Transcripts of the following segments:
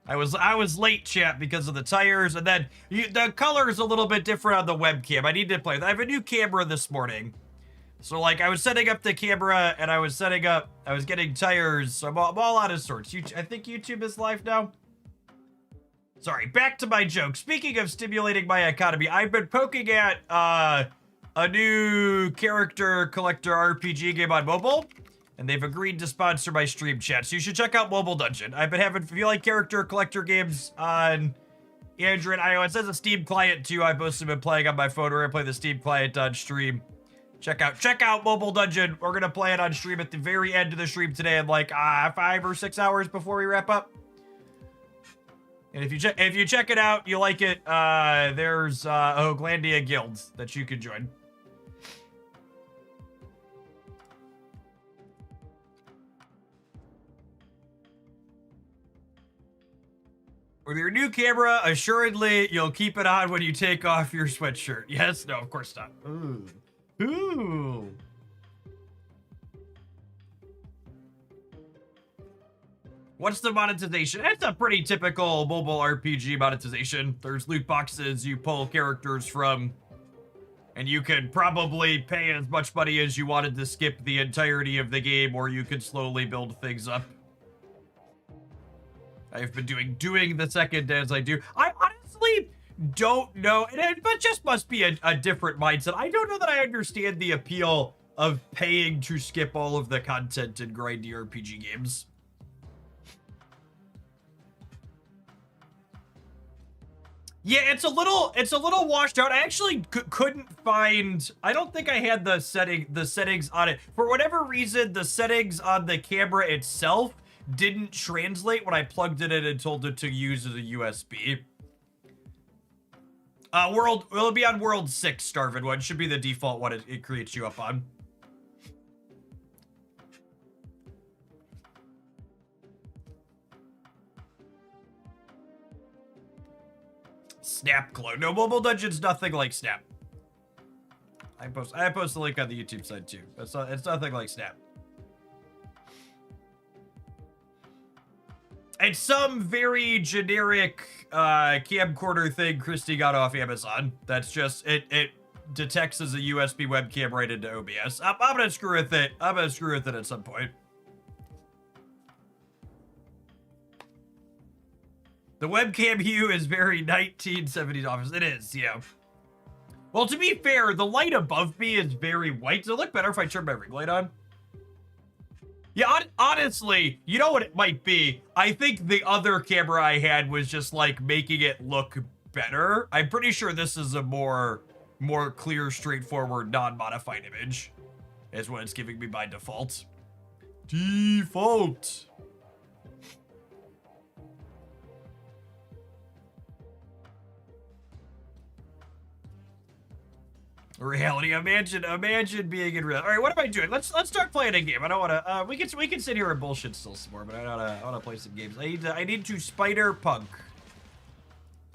I was late, chat, because of the tires, and then the color is a little bit different on the webcam. I need to play. I have a new camera this morning, so like I was setting up the camera and I was getting tires. So I'm all out of sorts. I think YouTube is live now. Sorry, back to my joke. Speaking of stimulating my economy, I've been poking at a new character collector RPG game on mobile. And they've agreed to sponsor my stream, chat. So you should check out Mobile Dungeon. I've been having, if you like character collector games on Android, iOS, there's a Steam client too. I've mostly been playing on my phone. We're gonna play the Steam client on stream. Check out Mobile Dungeon. We're gonna play it on stream at the very end of the stream today in like 5 or 6 hours before we wrap up. And if you check it out, you like it, there's a Hoaglandia guild that you can join. With your new camera, assuredly, you'll keep it on when you take off your sweatshirt. Yes? No, of course not. Ooh. Ooh. What's the monetization? It's a pretty typical mobile RPG monetization. There's loot boxes you pull characters from, and you can probably pay as much money as you wanted to skip the entirety of the game, or you could slowly build things up. I've been doing the second as I do. I honestly don't know, but just must be a different mindset. I don't know that I understand the appeal of paying to skip all of the content in grindy RPG games. Yeah, it's a little washed out. I actually couldn't find. I don't think I had the settings on it. For whatever reason, the settings on the camera itself didn't translate when I plugged it in and told it to use as a USB. It'll be on World 6, Starvin one. Should be the default one it creates you up on. Snap clone. No, Mobile Dungeon's nothing like Snap. I post the link on the YouTube side too. It's nothing like Snap. It's some very generic camcorder thing Christy got off Amazon. That's just it detects as a USB webcam right into OBS. I'm gonna screw with it. I'm gonna screw with it at some point. The webcam hue is very 1970s office. It is, yeah. Well, to be fair, the light above me is very white. Does it look better if I turn my ring light on? Yeah, honestly, you know what it might be? I think the other camera I had was just like making it look better. I'm pretty sure this is a more clear, straightforward, non-modified image is what it's giving me by default. Default. Reality. Imagine being in real. All right, what am I doing? Let's start playing a game. I don't want to. We can sit here and bullshit still some more, but I want to play some games. I need to spider punk.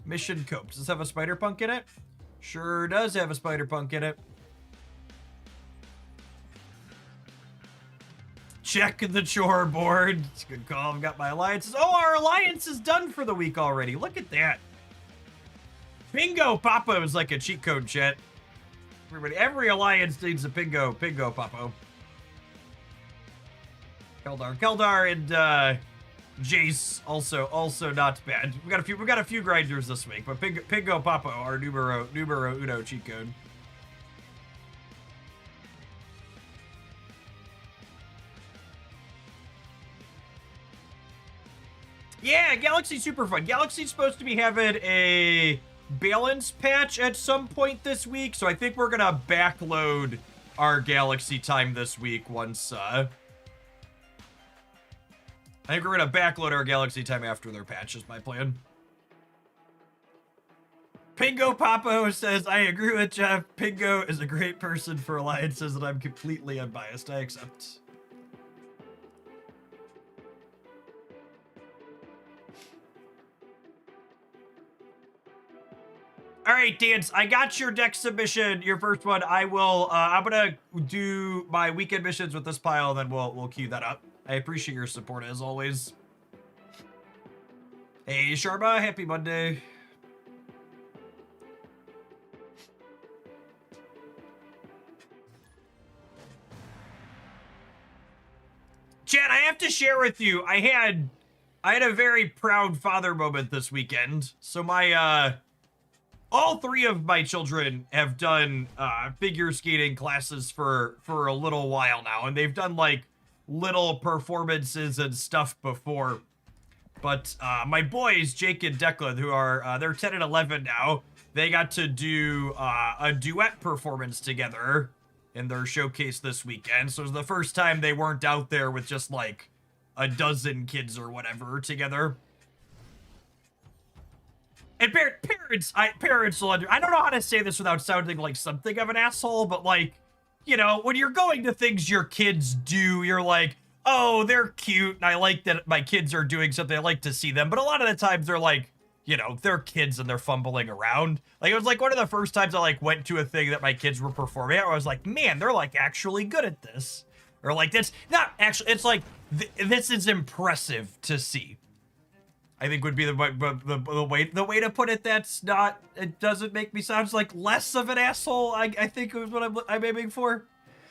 Mission cope. Does this have a spider punk in it? Sure does have a spider punk in it. Check the chore board. It's a good call. I've got my alliances. Oh, our alliance is done for the week already. Look at that. Bingo Papa is like a cheat code, chat. Every alliance needs a Pingo Papo. Keldar and Jace also not bad. We got a few grinders this week, but Pingo Papo our numero uno cheat code. Yeah, Galaxy's super fun. Galaxy's supposed to be having a balance patch at some point this week, so I think we're gonna backload our Galaxy time this week once I think we're gonna backload our Galaxy time after their patch is my plan. Pingo Papo says, I agree with Jeff. Pingo is a great person for alliances and I'm completely unbiased. I accept. All right, Dance, I got your deck submission, your first one. I will, I'm gonna do my weekend missions with this pile, then we'll queue that up. I appreciate your support as always. Hey, Sharma, happy Monday. Chad, I have to share with you, I had a very proud father moment this weekend. So my all three of my children have done figure skating classes for a little while now, and they've done like little performances and stuff before. But my boys, Jake and Declan, who are they're 10 and 11 now, they got to do a duet performance together in their showcase this weekend. So it was the first time they weren't out there with just like a dozen kids or whatever together. And parents will I don't know how to say this without sounding like something of an asshole, but like, you know, when you're going to things your kids do, you're like, oh, they're cute, and I like that my kids are doing something. I like to see them. But a lot of the times they're like, you know, they're kids and they're fumbling around. Like, it was like one of the first times I like went to a thing that my kids were performing at, where I was like, man, they're like actually good at this. Or like, that's not actually, it's like, this is impressive to see. I think would be the way to put it. That's not, it doesn't make me sound like less of an asshole. I think is what I'm aiming for.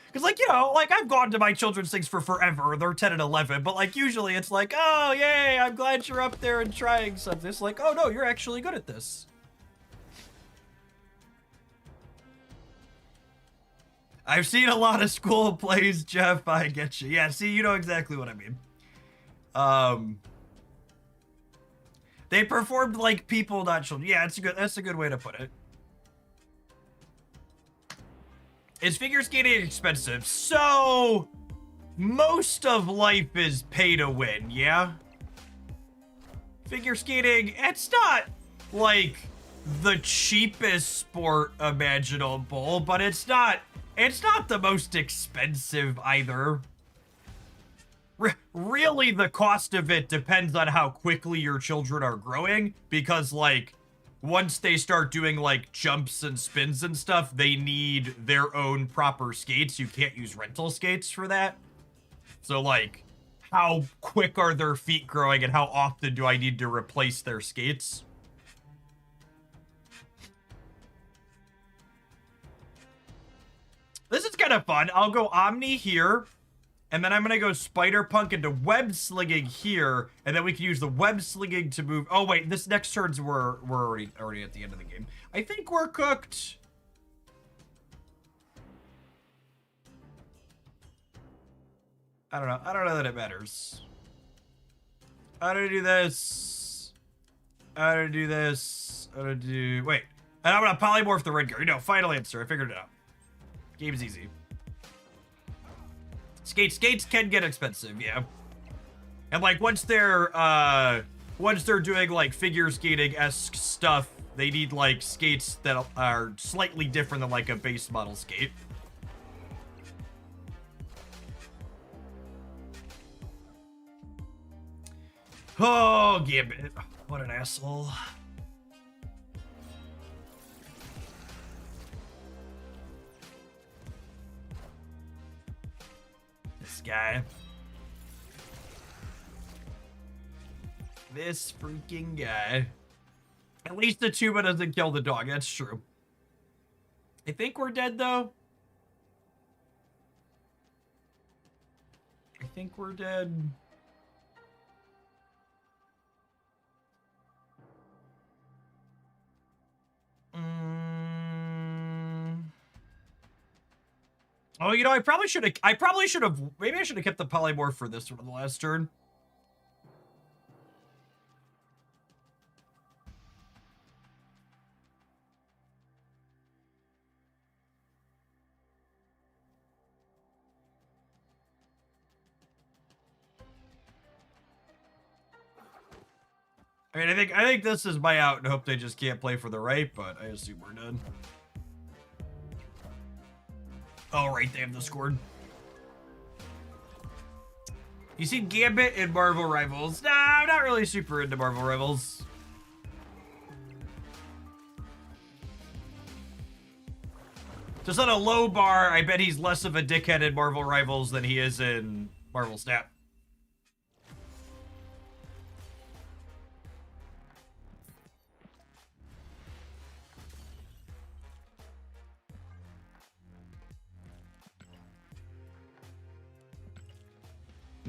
Because, like, you know, like, I've gone to my children's things for forever. They're 10 and 11. But, like, usually it's like, oh, yay, I'm glad you're up there and trying something. It's like, oh, no, you're actually good at this. I've seen a lot of school plays, Jeff. I get you. Yeah, see, you know exactly what I mean. They performed like people, not children. Yeah, that's a good way to put it. Is figure skating expensive? So, most of life is pay to win, yeah? Figure skating, it's not, like, the cheapest sport imaginable, but it's not the most expensive either. Really, the cost of it depends on how quickly your children are growing, because, like, once they start doing like jumps and spins and stuff, they need their own proper skates. You can't use rental skates for that. So like, how quick are their feet growing and how often do I need to replace their skates? This is kind of fun. I'll go Omni here. And then I'm going to go Spider Punk into web slinging here. And then we can use the web slinging to move. Oh, wait. This next turns we're already at the end of the game. I think we're cooked. I don't know. I don't know that it matters. How do I do this? How do I do this? How do I do... Wait. And I'm going to polymorph the red gear. No, final answer. I figured it out. Game's easy. Skates can get expensive, yeah. And like once they're doing like figure skating-esque stuff, they need like skates that are slightly different than like a base model skate. Oh, Gambit. What an asshole. Guy. This freaking guy. At least the tuba doesn't kill the dog. That's true. I think we're dead, though. I think we're dead. Oh, you know, maybe I should have kept the polymorph for this one on the last turn. I mean, I think this is my out and hope they just can't play for the right, but I assume we're done. Oh, right, they have the scored. You see Gambit in Marvel Rivals? Nah, I'm not really super into Marvel Rivals. Just on a low bar, I bet he's less of a dickhead in Marvel Rivals than he is in Marvel Snap.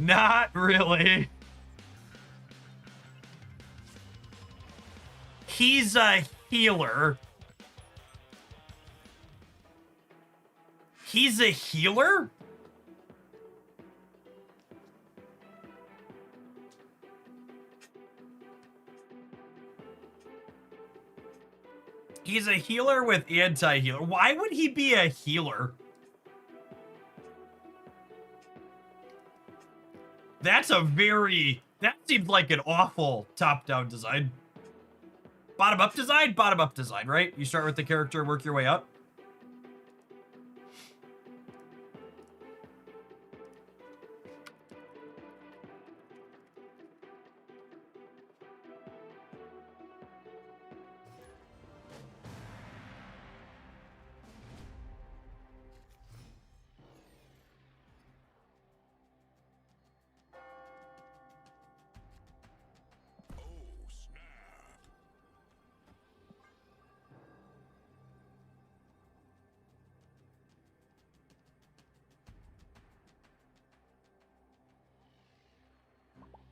Not really. He's a healer. He's a healer? He's a healer with anti-healer. Why would he be a healer? That seems like an awful top-down design. Bottom-up design? Bottom-up design, right? You start with the character and work your way up.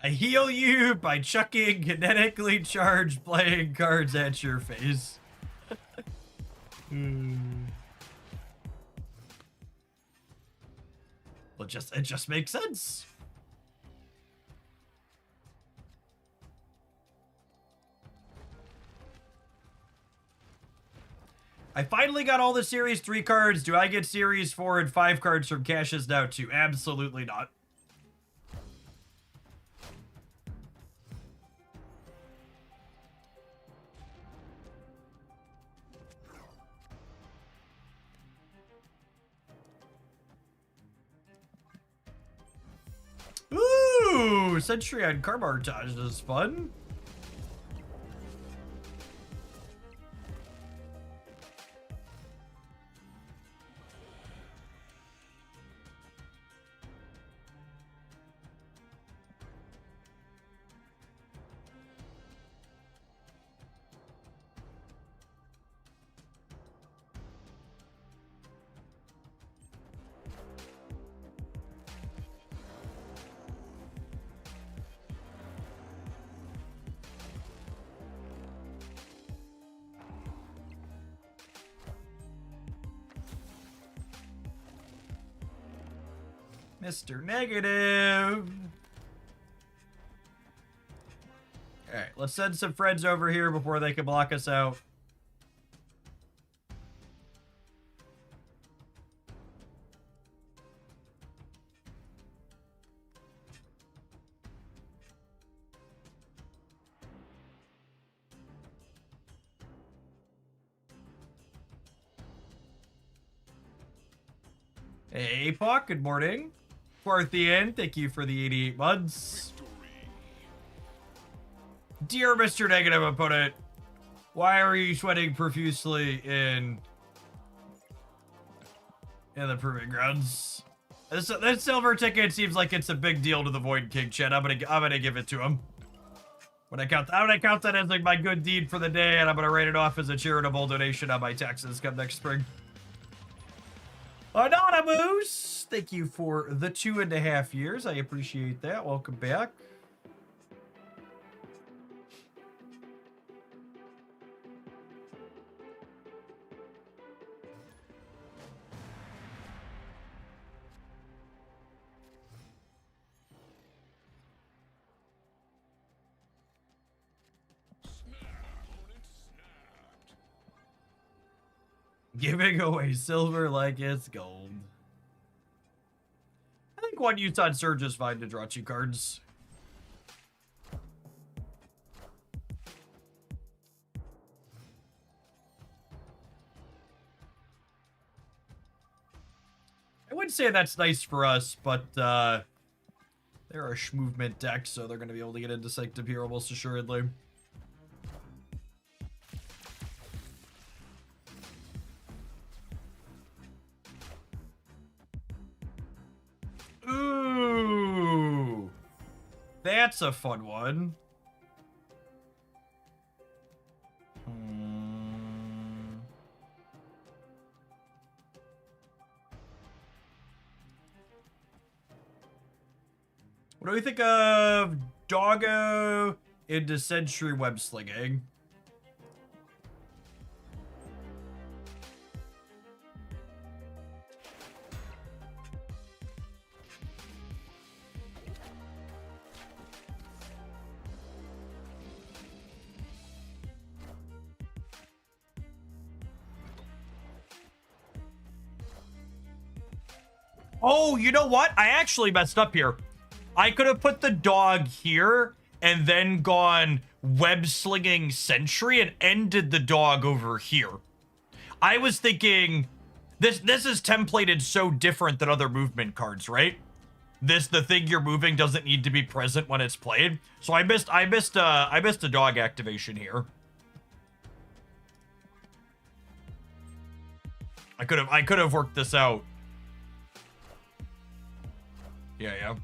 I heal you by chucking kinetically charged playing cards at your face. Well, it just makes sense. I finally got all the Series 3 cards. Do I get Series 4 and 5 cards from caches now too? Absolutely not. Ooh, Sentry on Carmartage is fun. Mr. Negative. Alright, let's send some friends over here before they can block us out. Hey, Puck, good morning. Parthian, thank you for the 88 months. Dear Mr. Negative Opponent, why are you sweating profusely in the Proving Grounds? This silver ticket seems like it's a big deal to the Void King, Chet. I'm gonna give it to him. I'm gonna count that as like my good deed for the day, and I'm gonna write it off as a charitable donation on my taxes come next spring. Anonymous, thank you for the 2.5 years. I appreciate that. Welcome back. Giving away silver like it's gold. I think one use on Surge is fine to draw 2 cards. I wouldn't say that's nice for us, but they're a movement deck, so they're going to be able to get into Sanctum here almost assuredly. Ooh, that's a fun one. What do we think of Doggo into Sentry web slinging? Oh, you know what? I actually messed up here. I could have put the dog here and then gone web slinging Sentry and ended the dog over here. I was thinking this is templated so different than other movement cards, right? The thing you're moving doesn't need to be present when it's played. So I missed a dog activation here. I could have worked this out. Yeah.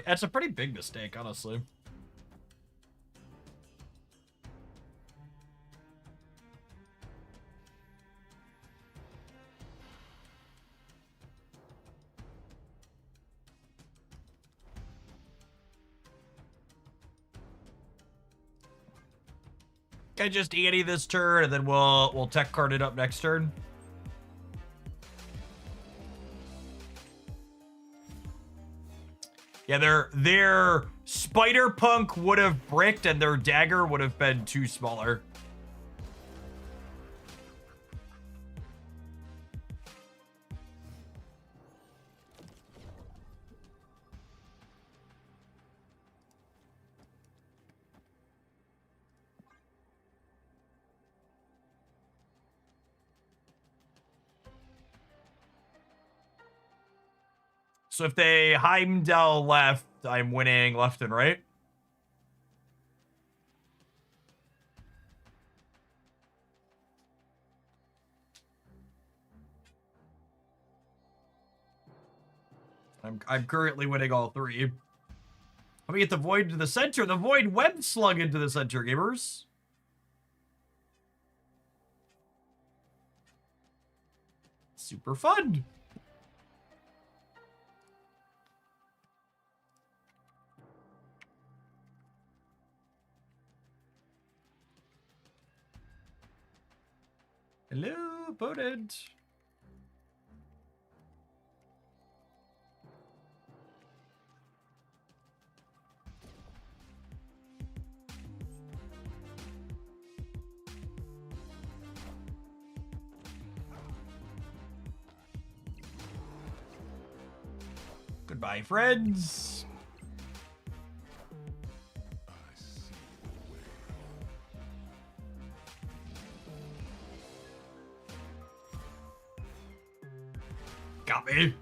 That's a pretty big mistake, honestly. Can I just Annie this turn and then we'll tech card it up next turn? Yeah, their Spider Punk would have bricked and their dagger would have been too smaller. So if they Heimdall left, I'm winning left and right. I'm currently winning all three. Let me get the Void to the center. The Void web slung into the center, gamers. Super fun. Hello, opponent. Goodbye, friends. Got me.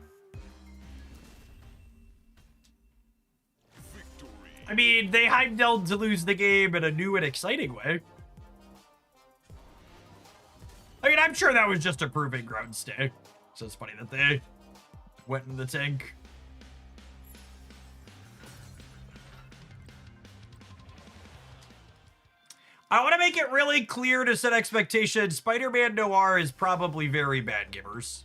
I mean, they Heimdalled to lose the game in a new and exciting way. I mean, I'm sure that was just a proving ground stick. So it's funny that they went in the tank. I want to make it really clear to set expectations. Spider-Man Noir is probably very bad, gamers.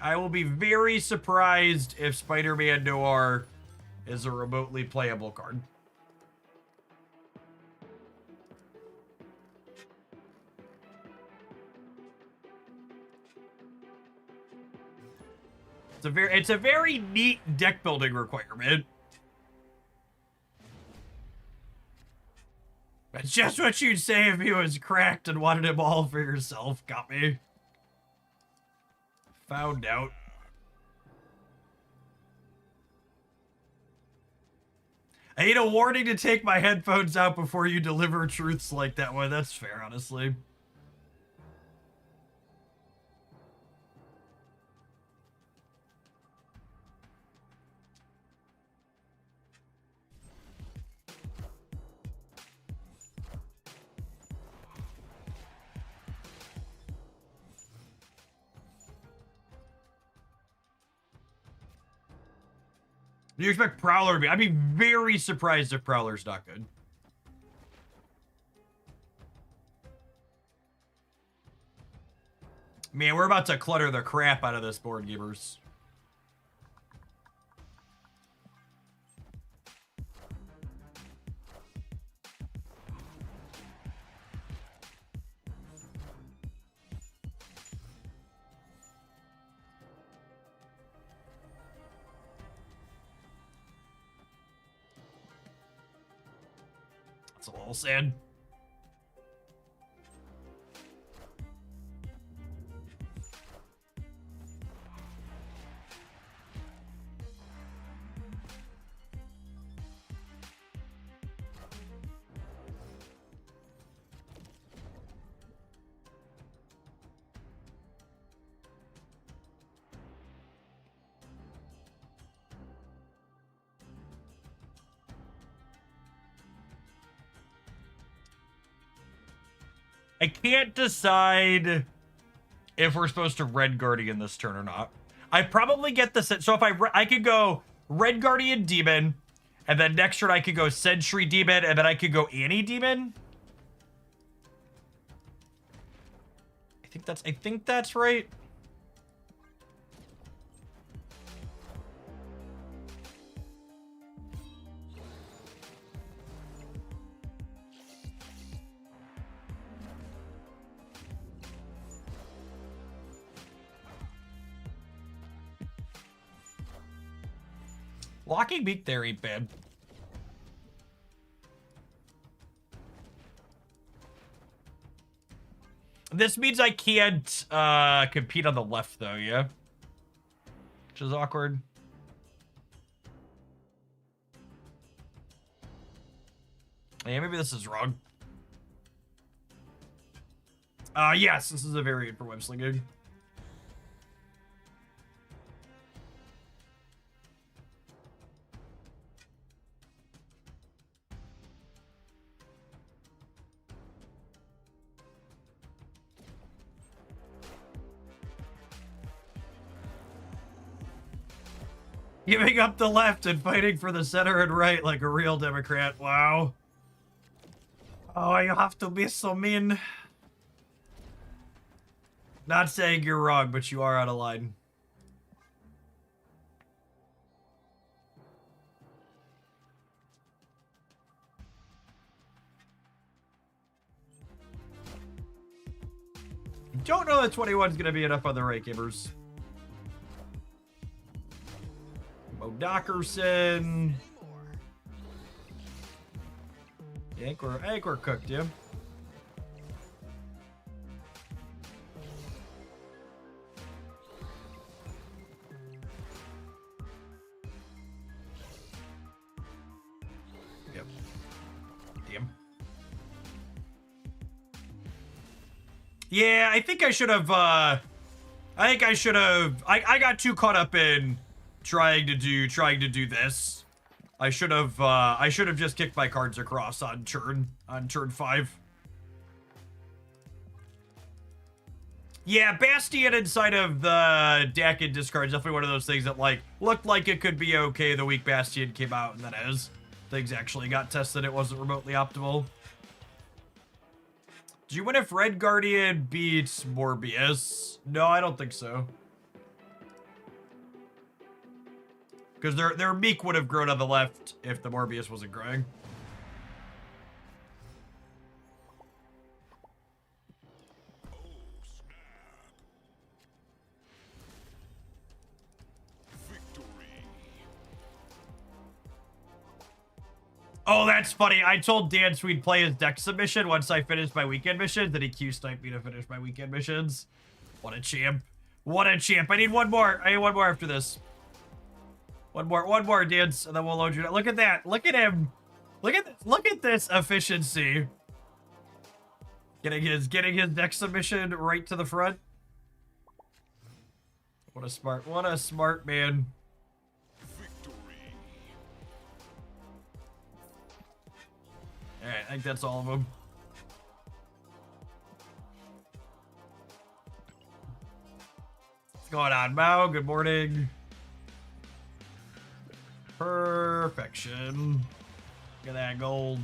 I will be very surprised if Spider-Man Noir is a remotely playable card. It's a very neat deck building requirement. That's just what you'd say if he was cracked and wanted him all for yourself. Got me. Found out. I need a warning to take my headphones out before you deliver truths like that one. That's fair, honestly. Do you expect Prowler to be? I'd be very surprised if Prowler's not good. Man, we're about to clutter the crap out of this board, gamers. That's a little sad. I can't decide if we're supposed to Red Guardian this turn or not. I probably get the set. So if I could go Red Guardian Demon, and then next turn I could go Sentry Demon, and then I could go Annie Demon. I think that's right. Locking Beak there ain't bad. This means I can't compete on the left though, yeah? Which is awkward. Yeah, maybe this is wrong. Yes, this is a variant for web slinging. Giving up the left and fighting for the center and right like a real Democrat. Wow. Oh, you have to be so mean. Not saying you're wrong, but you are out of line. Don't know that 21's going to be enough on the right, gamers. Mo Dockerson. I think we're cooked, yeah. Yep. Damn. Yeah, I think I should have, I got too caught up in trying to do this. I should have just kicked my cards across on turn 5. Yeah, Bastion inside of the deck and discard is definitely one of those things that like looked like it could be okay the week Bastion came out, and then as things actually got tested, it wasn't remotely optimal. Do you win if Red Guardian beats Morbius? No, I don't think so. Because their Meek would have grown on the left if the Morbius wasn't growing. Oh, that's funny. I told Dance we'd play his deck submission once I finished my weekend missions, then he Q-sniped me to finish my weekend missions. What a champ. What a champ. I need one more. I need one more after this. One more, Dance, and then we'll load you. Look at that. Look at him. Look at this efficiency. Getting his deck submission right to the front. What a smart man. Alright, I think that's all of them. What's going on, Mao? Good morning. Perfection. Look at that gold.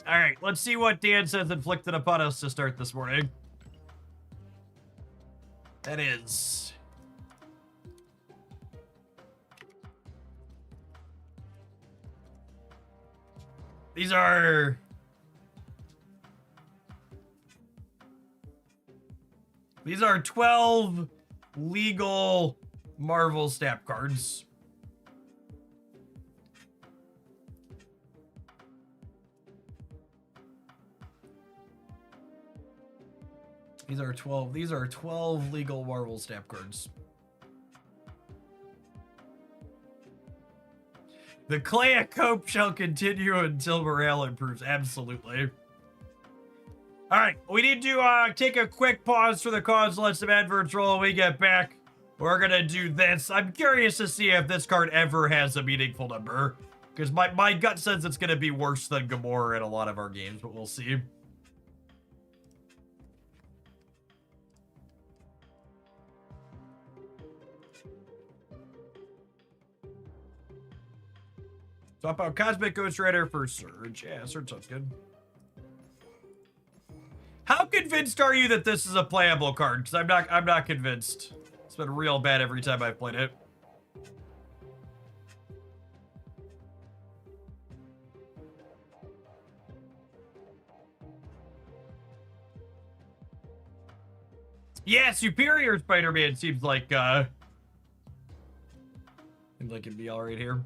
All right, let's see what Dan says inflicted upon us to start this morning. That is... These are 12 legal Marvel snap cards. These are 12 legal Marvel snap cards. The catchup shall continue until morale improves. Absolutely. All right, we need to take a quick pause for the cause. Let some adverts roll. When we get back, we're gonna do this. I'm curious to see if this card ever has a meaningful number, because my gut says it's gonna be worse than Gamora in a lot of our games, but we'll see. Swap out Cosmic Ghost Rider for Surge. Yeah, Surge sounds good. How convinced are you that this is a playable card? Because I'm not convinced. It's been real bad every time I've played it. Yeah, Superior Spider-Man seems like it'd be all right here.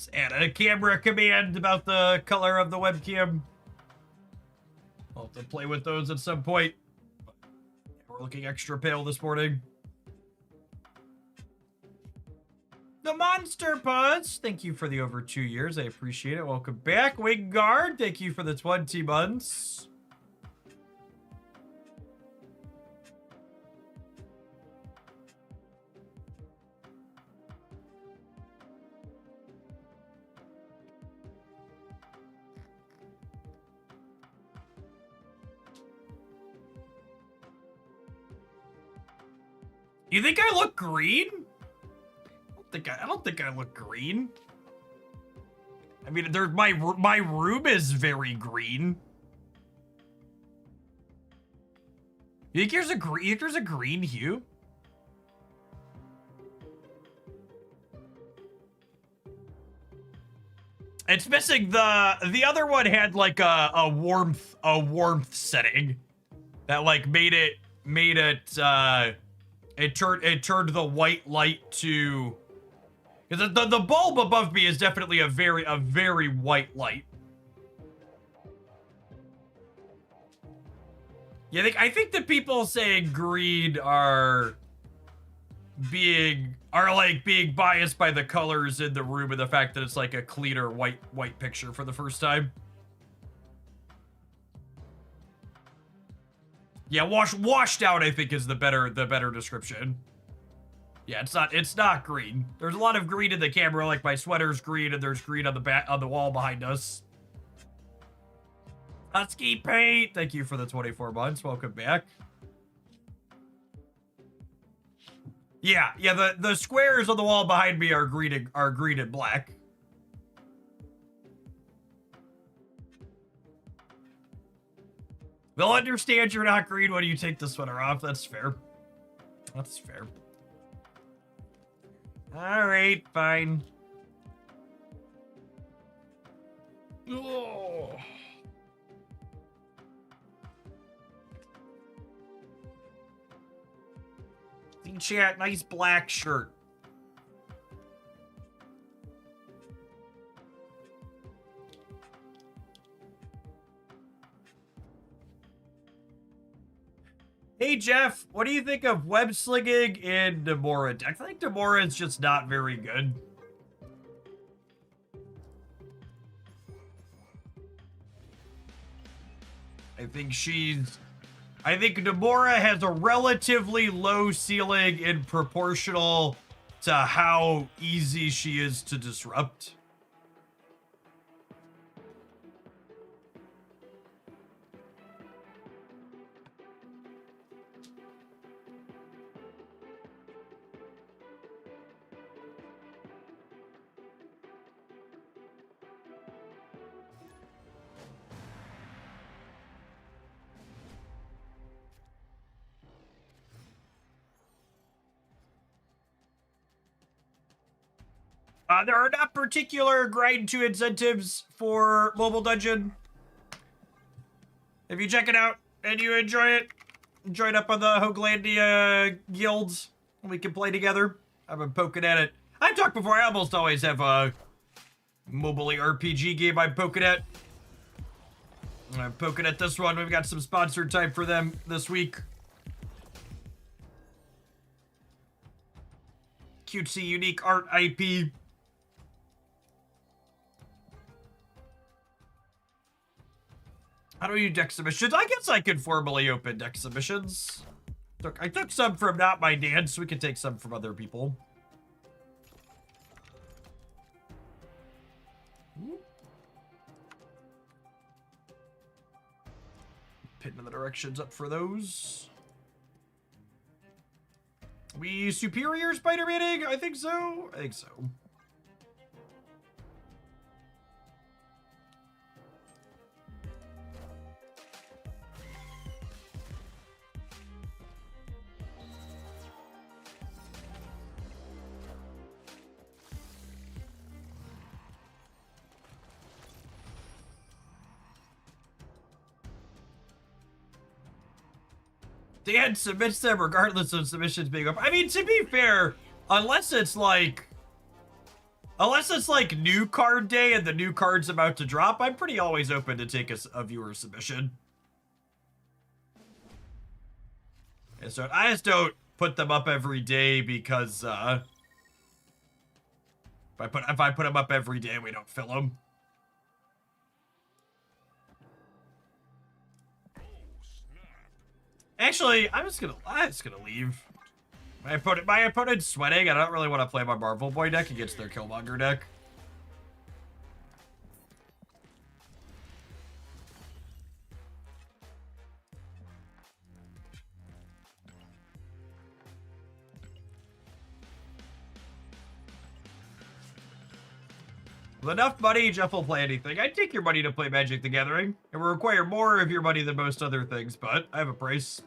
Let's add a camera command about the color of the webcam. I'll have to play with those at some point. We're looking extra pale this morning. The Monster Buzz, thank you for the over 2 years. I appreciate it. Welcome back. Wingard, thank you for the 20 months. You think I look green? I don't think I look green. I mean, my room is very green. You think there's a green hue? It's missing the other one had like a warmth setting that like made it it turned the white light to, because the bulb above me is definitely a very white light. Yeah, I think the people saying green are being biased by the colors in the room and the fact that it's like a cleaner white picture for the first time. Yeah, washed out I think is the better description. Yeah, it's not green. There's a lot of green in the camera, like my sweater's green and there's green on the wall behind us. Husky Paint, thank you for the 24 months. Welcome back. Yeah, the squares on the wall behind me are green and black. They'll understand you're not green when you take the sweater off. That's fair. That's fair. All right, fine. Oh. Chat, nice black shirt. Hey, Jeff, what do you think of web slinging in Nomura deck? I think Nomura is just not very good. I think Nomura has a relatively low ceiling in proportional to how easy she is to disrupt. There are not particular grind to incentives for Mobile Dungeon. If you check it out and you enjoy it, join up on the Hoaglandia guilds. We can play together. I've been poking at it. I've talked before, I almost always have a mobile RPG game I'm poking at. I'm poking at this one. We've got some sponsored time for them this week. Cutesy unique art IP. How do you deck submissions? I guess I could formally open deck submissions. I took some from Not My Dad, so we can take some from other people. Pitting the directions up for those. We superior Spider-Maning? I think so. I think so. Dan submits them regardless of submissions being up. I mean, to be fair, unless it's like new card day and the new card's about to drop, I'm pretty always open to take a viewer submission. And so I just don't put them up every day because if I put them up every day, we don't fill them. Actually, I'm just gonna leave. My opponent's sweating. I don't really want to play my Marvel Boy deck against their Killmonger deck. With enough money, Jeff will play anything. I'd take your money to play Magic the Gathering. It will require more of your money than most other things, but I have a price.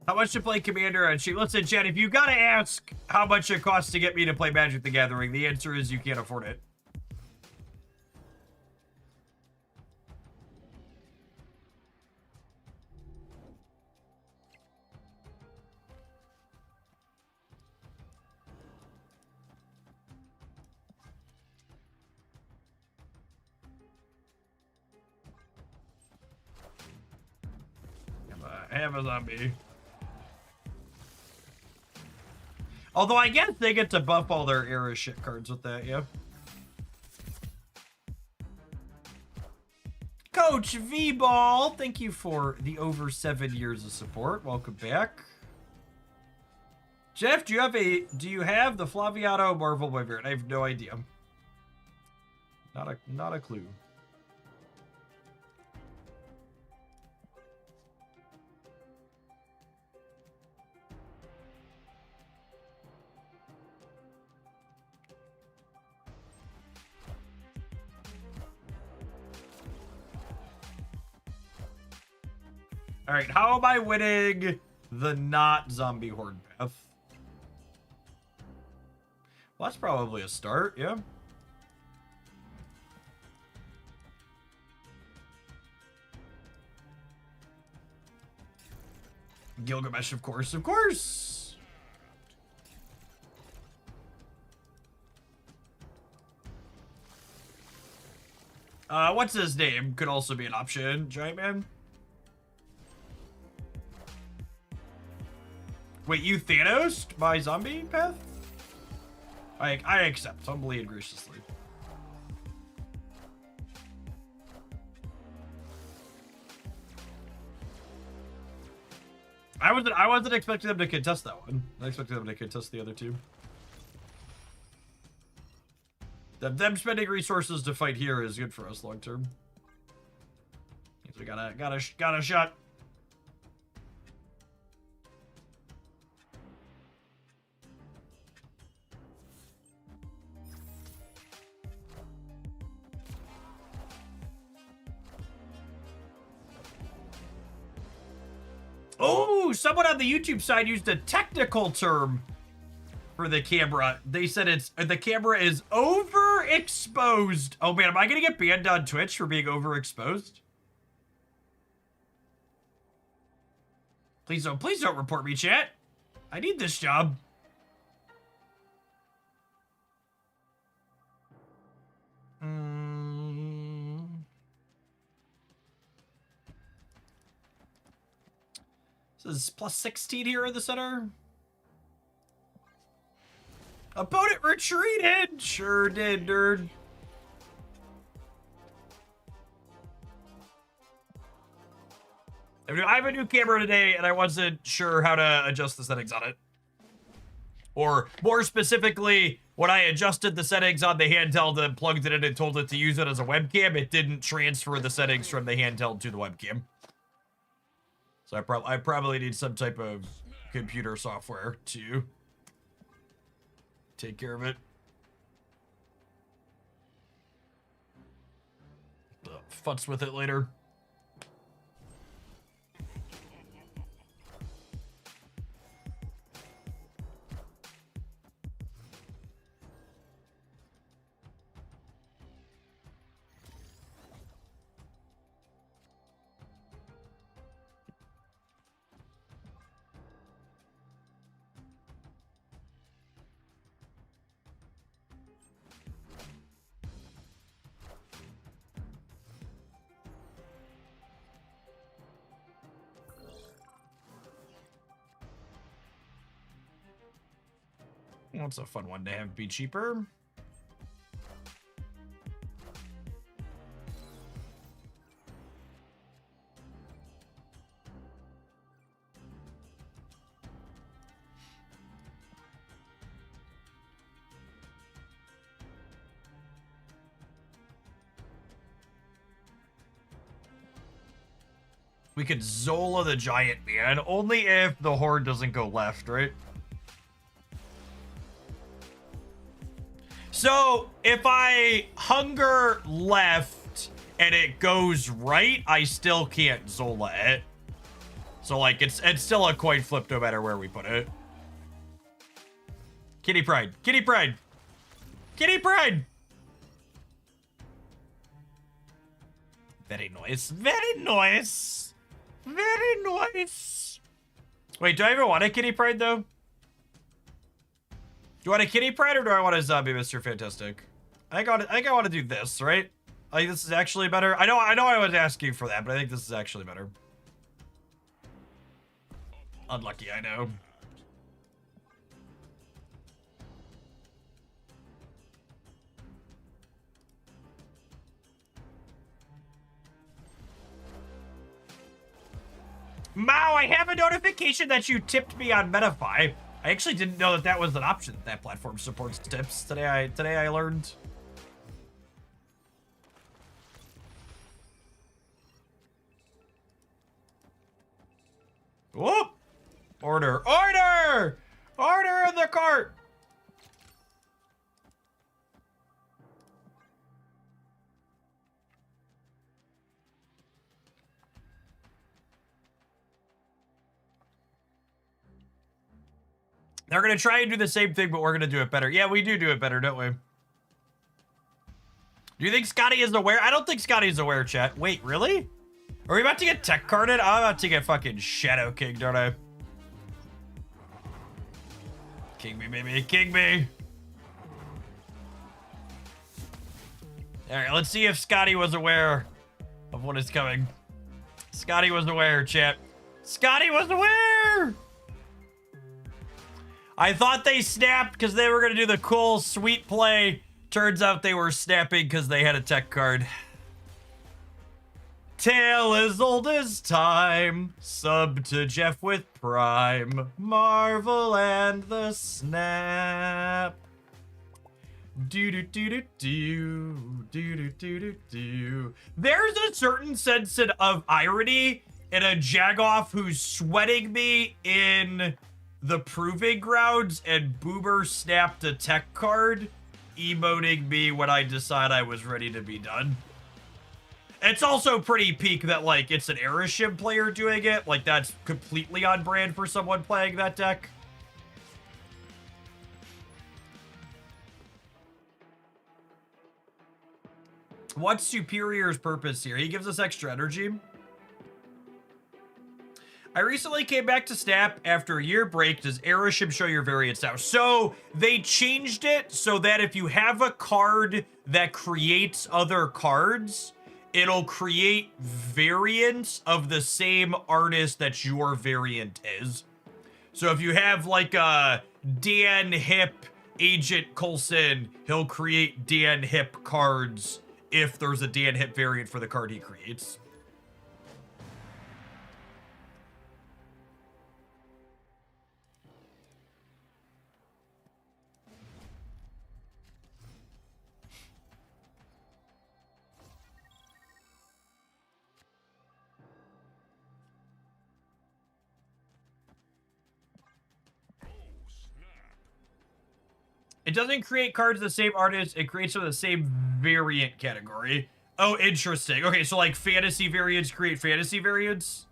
How much to play Commander on cheap? Listen, Chad, if you gotta ask how much it costs to get me to play Magic the Gathering, the answer is you can't afford it. Amazon me. Although I guess they get to buff all their era shit cards with that, yeah. Coach V-Ball, thank you for the over 7 years of support. Welcome back. Jeff, do you have the Flaviano Marvel Boy variant? I have no idea. Not a clue. All right, how am I winning the not zombie horde path? Well, that's probably a start, yeah. Gilgamesh, of course, of course. What's his name? Could also be an option. Giant Man. Wait, you Thanos my zombie path? I accept, humbly and graciously. I wasn't expecting them to contest that one. I expected them to contest the other two. Them spending resources to fight here is good for us long term. We got a shot. Oh, someone on the YouTube side used a technical term for the camera. They said the camera is overexposed. Oh man, am I gonna get banned on Twitch for being overexposed? Please don't report me, chat. I need this job. This is plus 16 here in the center. Opponent retreated! Sure did, nerd. I have a new camera today, and I wasn't sure how to adjust the settings on it. Or, more specifically, when I adjusted the settings on the handheld and plugged it in and told it to use it as a webcam, it didn't transfer the settings from the handheld to the webcam. So I probably need some type of computer software to take care of it. Futz with it later. What's a fun one to have be cheaper? We could Zola the Giant Man, only if the horde doesn't go left, right? So, if I hunger left and it goes right, I still can't Zola it. So, like, it's still a coin flip no matter where we put it. Kitty Pride. Kitty Pride. Kitty Pride. Very nice. Very nice. Very nice. Wait, do I even want a Kitty Pride, though? Do you want a Kitty Pride or do I want a zombie Mr. Fantastic? I think I want to do this, right? I think this is actually better. I know I was asking for that, but I think this is actually better. Unlucky, I know. Mao, I have a notification that you tipped me on Metafy. I actually didn't know that was an option. That platform supports tips. Today I learned. Whoop! Order! Order! Order in the cart! They're going to try and do the same thing, but we're going to do it better. Yeah, we do it better, don't we? Do you think Scotty is aware? I don't think Scotty is aware, chat. Wait, really? Are we about to get tech carded? I'm about to get fucking Shadow King, don't I? King me, baby. King me. All right, let's see if Scotty was aware of what is coming. Scotty was aware, chat. Scotty was aware! I thought they snapped because they were going to do the cool, sweet play. Turns out they were snapping because they had a tech card. Tale as old as time. Sub to Jeff with Prime. Marvel and the Snap. Do. There's a certain sense of irony in a Jagoff who's sweating me in the proving grounds and Boomer snapped a tech card, emoting me when I decide I was ready to be done. It's also pretty peak that, like, it's an Airship player doing it. Like, that's completely on brand for someone playing that deck. What's Superior's purpose here? He gives us extra energy. I recently came back to Snap after a year break. Does Airship show your variants now? So they changed it so that if you have a card that creates other cards, it'll create variants of the same artist that your variant is. So if you have like a Dan Hip Agent Coulson, he'll create Dan Hip cards if there's a Dan Hip variant for the card he creates. It doesn't create cards of the same artist. It creates them of the same variant category. Oh, interesting. Okay, so like fantasy variants create fantasy variants?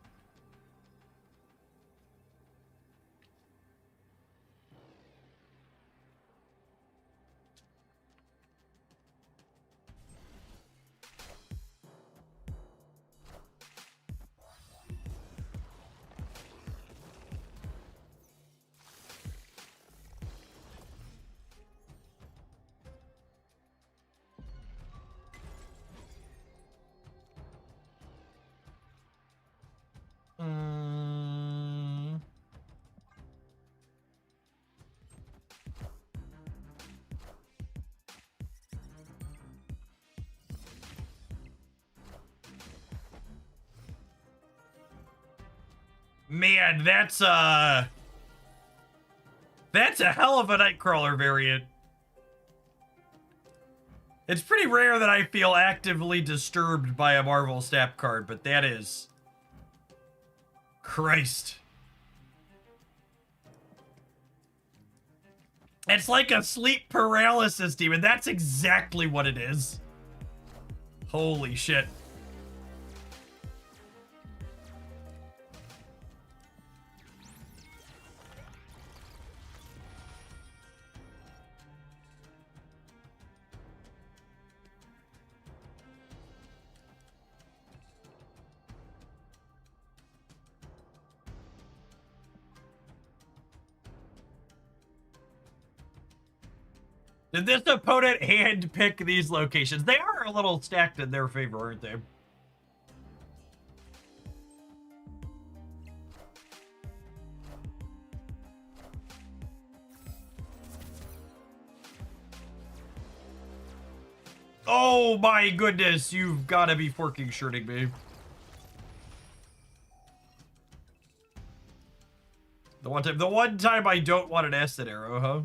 Man, that's a hell of a Nightcrawler variant. It's pretty rare that I feel actively disturbed by a Marvel Snap card, but that is... Christ. It's like a sleep paralysis demon. That's exactly what it is. Holy shit. Did this opponent handpick these locations? They are a little stacked in their favor, aren't they? Oh my goodness, you've got to be forking shirting me. The one time I don't want an acid arrow, huh?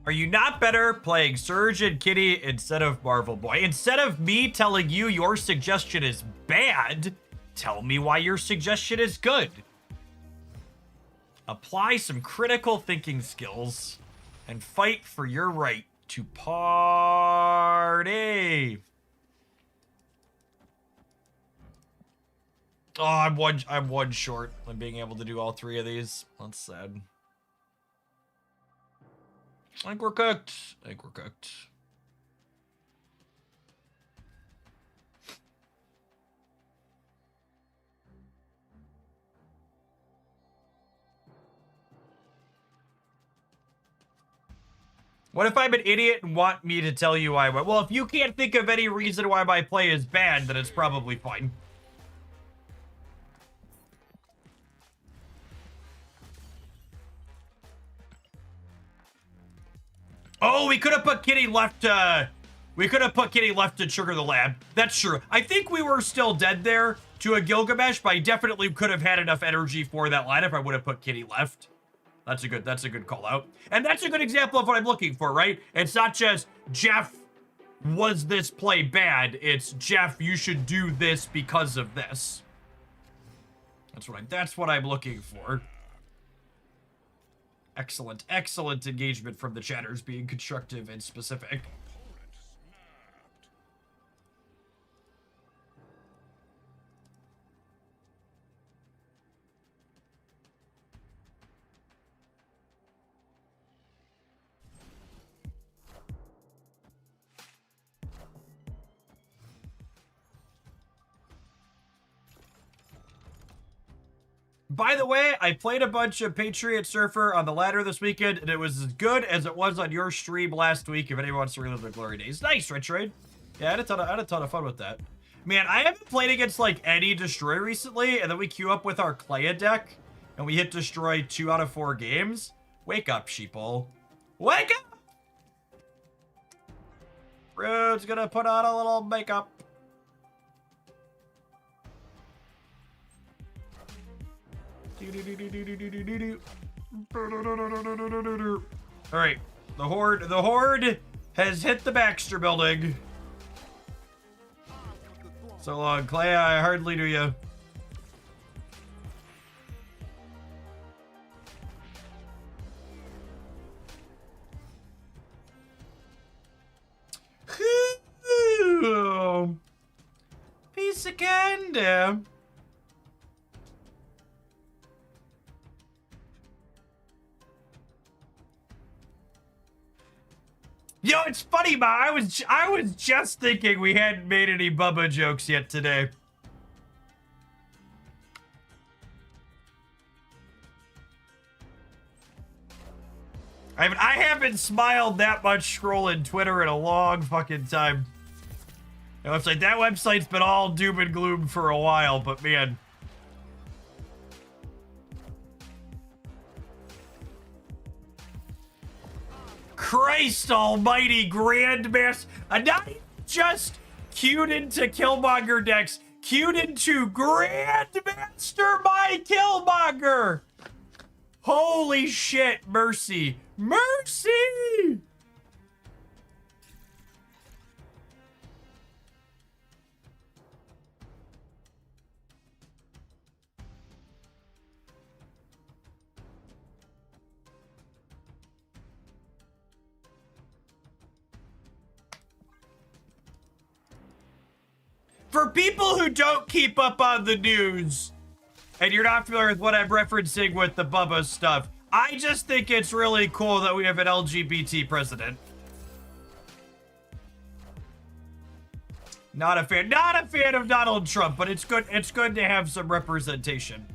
Are you not better playing Surge and Kitty instead of Marvel Boy? Instead of me telling you your suggestion is bad, tell me why your suggestion is good. Apply some critical thinking skills and fight for your right to party. Oh, I'm one short on being able to do all three of these. That's sad. I think we're cooked. I think we're cooked. What if I'm an idiot and want me to tell you why? Well, if you can't think of any reason why my play is bad, then it's probably fine. Oh, we could have put Kitty left, we could have put Kitty left to Sugar the Lab. That's true. I think we were still dead there to a Gilgamesh, but I definitely could have had enough energy for that line if I would have put Kitty left. That's a good call out. And that's a good example of what I'm looking for, right? It's not just, Jeff, was this play bad? It's, Jeff, you should do this because of this. That's what I'm looking for. Excellent, excellent engagement from the chatters, being constructive and specific. By the way, I played a bunch of Patriot Surfer on the ladder this weekend, and it was as good as it was on your stream last week, if anyone wants to relive the glory days. Nice, Retroid. Yeah, I had a ton of fun with that. Man, I haven't played against, like, any Destroy recently, and then we queue up with our Kleia deck, and we hit Destroy 2 out of 4 games. Wake up, sheeple. Wake up! Rude's gonna put on a little makeup. All right, the horde has hit the Baxter building. So long, Clay. I hardly knew you. Piece of candy. Yo, it's funny, Ma. I was just thinking we hadn't made any Bubba jokes yet today. I haven't smiled that much scrolling Twitter in a long fucking time. You know, it's like that website's been all doom and gloom for a while, but man. Christ almighty, Grandmaster. Not just queued into Killmonger decks, queued into Grandmaster by Killmonger. Holy shit, mercy. Mercy! For people who don't keep up on the news, and you're not familiar with what I'm referencing with the Bubba stuff, I just think it's really cool that we have an LGBT president. Not a fan of Donald Trump, but it's good to have some representation.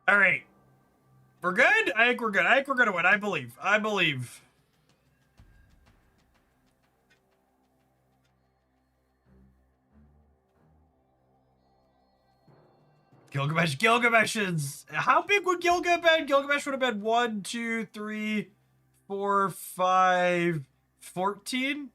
All right. We're good? I think we're good. I think we're gonna win. I believe. Gilgamesh is... How big would Gilgamesh have been? Gilgamesh would have been 1, 2, 3, 4, 5, 14?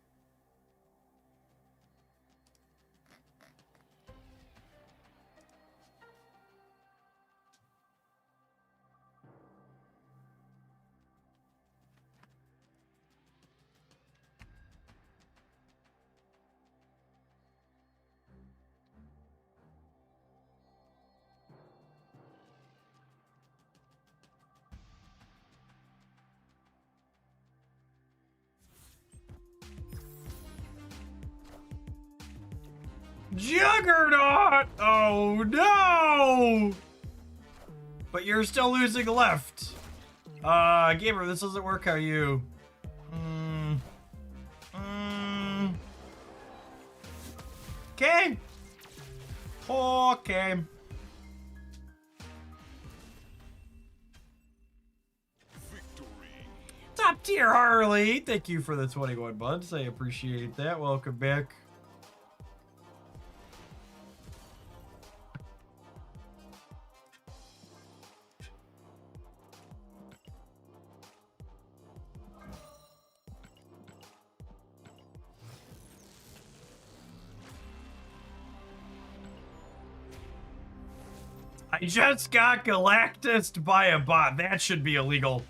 Juggernaut! Oh no! But you're still losing left. Gamer, this doesn't work. How you? Okay. Okay. Top tier Harley. Thank you for the 21 months. I appreciate that. Welcome back. I just got Galactused by a bot. That should be illegal.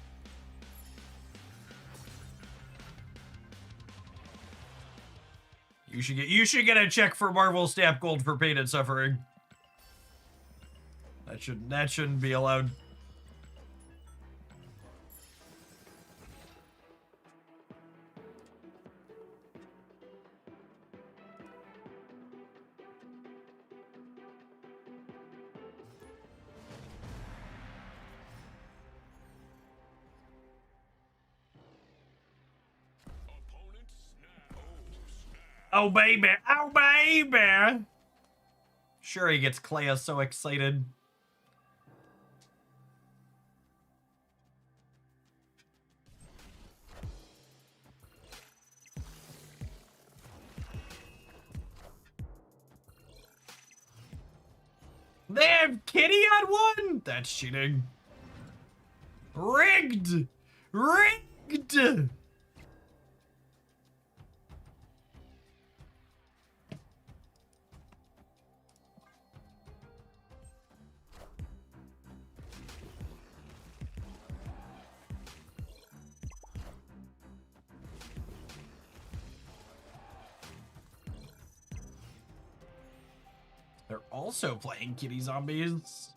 You should get a check for Marvel Stamp Gold for pain and suffering. That shouldn't be allowed. Oh baby, oh baby. Sure, he gets Clea so excited. They have Kitty on one? That's cheating. Rigged! Rigged! They're also playing kitty zombies.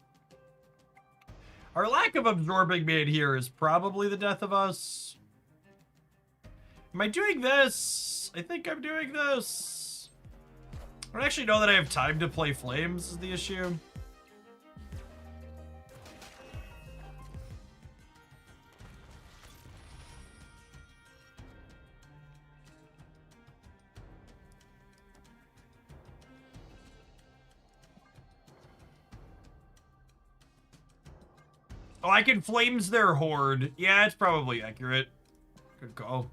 Our lack of absorbing mid here is probably the death of us. Am I doing this? I think I'm doing this. I don't actually know that I have time to play flames is the issue. Oh, I can flames their horde. Yeah, it's probably accurate. Good call.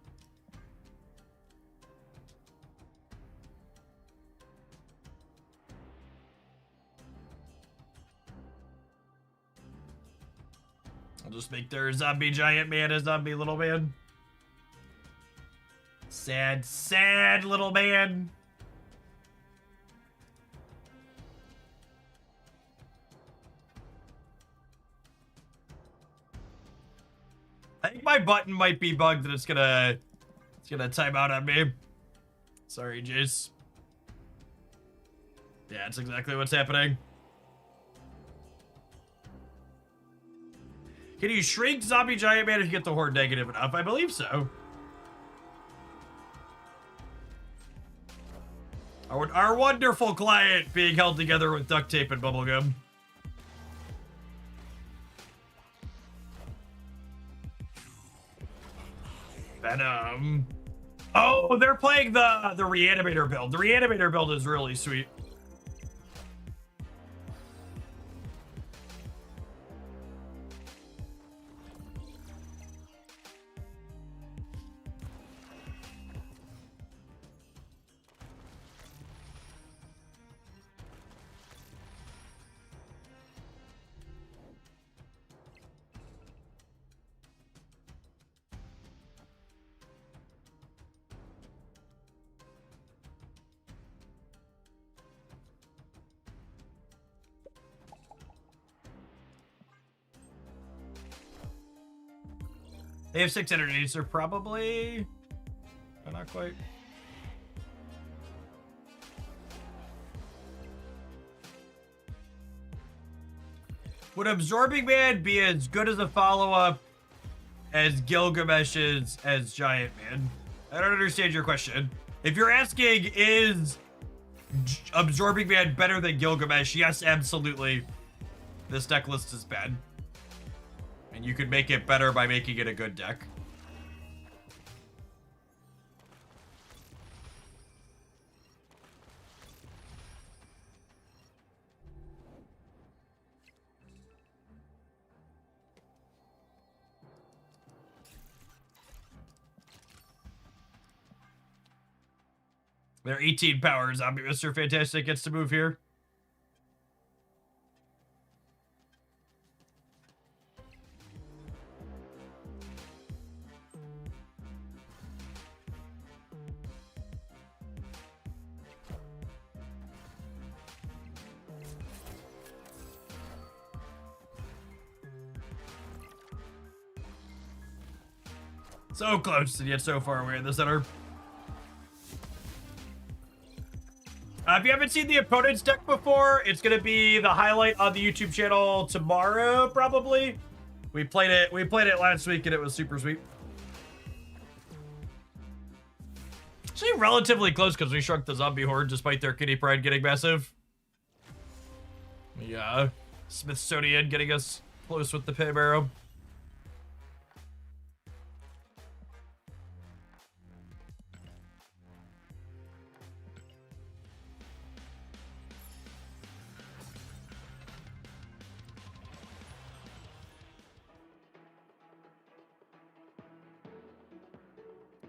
I'll just make their zombie giant man a zombie little man. Sad, sad little man. I think my button might be bugged and it's gonna time out on me. Sorry, Jace. Yeah, that's exactly what's happening. Can you shrink zombie giant man if you get the horde negative enough? I believe so. Our wonderful client being held together with duct tape and bubblegum. Venom. Oh, they're playing the reanimator build. The reanimator build is really sweet. They have 6 energies, so probably... Oh, not quite. Would Absorbing Man be as good as a follow-up as Gilgamesh is as Giant Man? I don't understand your question. If you're asking, is Absorbing Man better than Gilgamesh? Yes, absolutely. This deck list is bad. And you could make it better by making it a good deck. They're 18 power. Zombie Mr. Fantastic gets to move here. So close and yet so far away in the center. If you haven't seen the opponent's deck before, it's gonna be the highlight on the YouTube channel tomorrow, probably. We played it last week and it was super sweet. Actually relatively close because we shrunk the zombie horde despite their kitty pride getting massive. Yeah, Smithsonian getting us close with the pay barrow.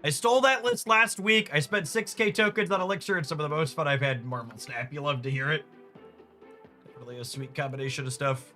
I stole that list last week. I spent 6k tokens on Elixir and some of the most fun I've had in Marble Snap. You love to hear it. Really a sweet combination of stuff.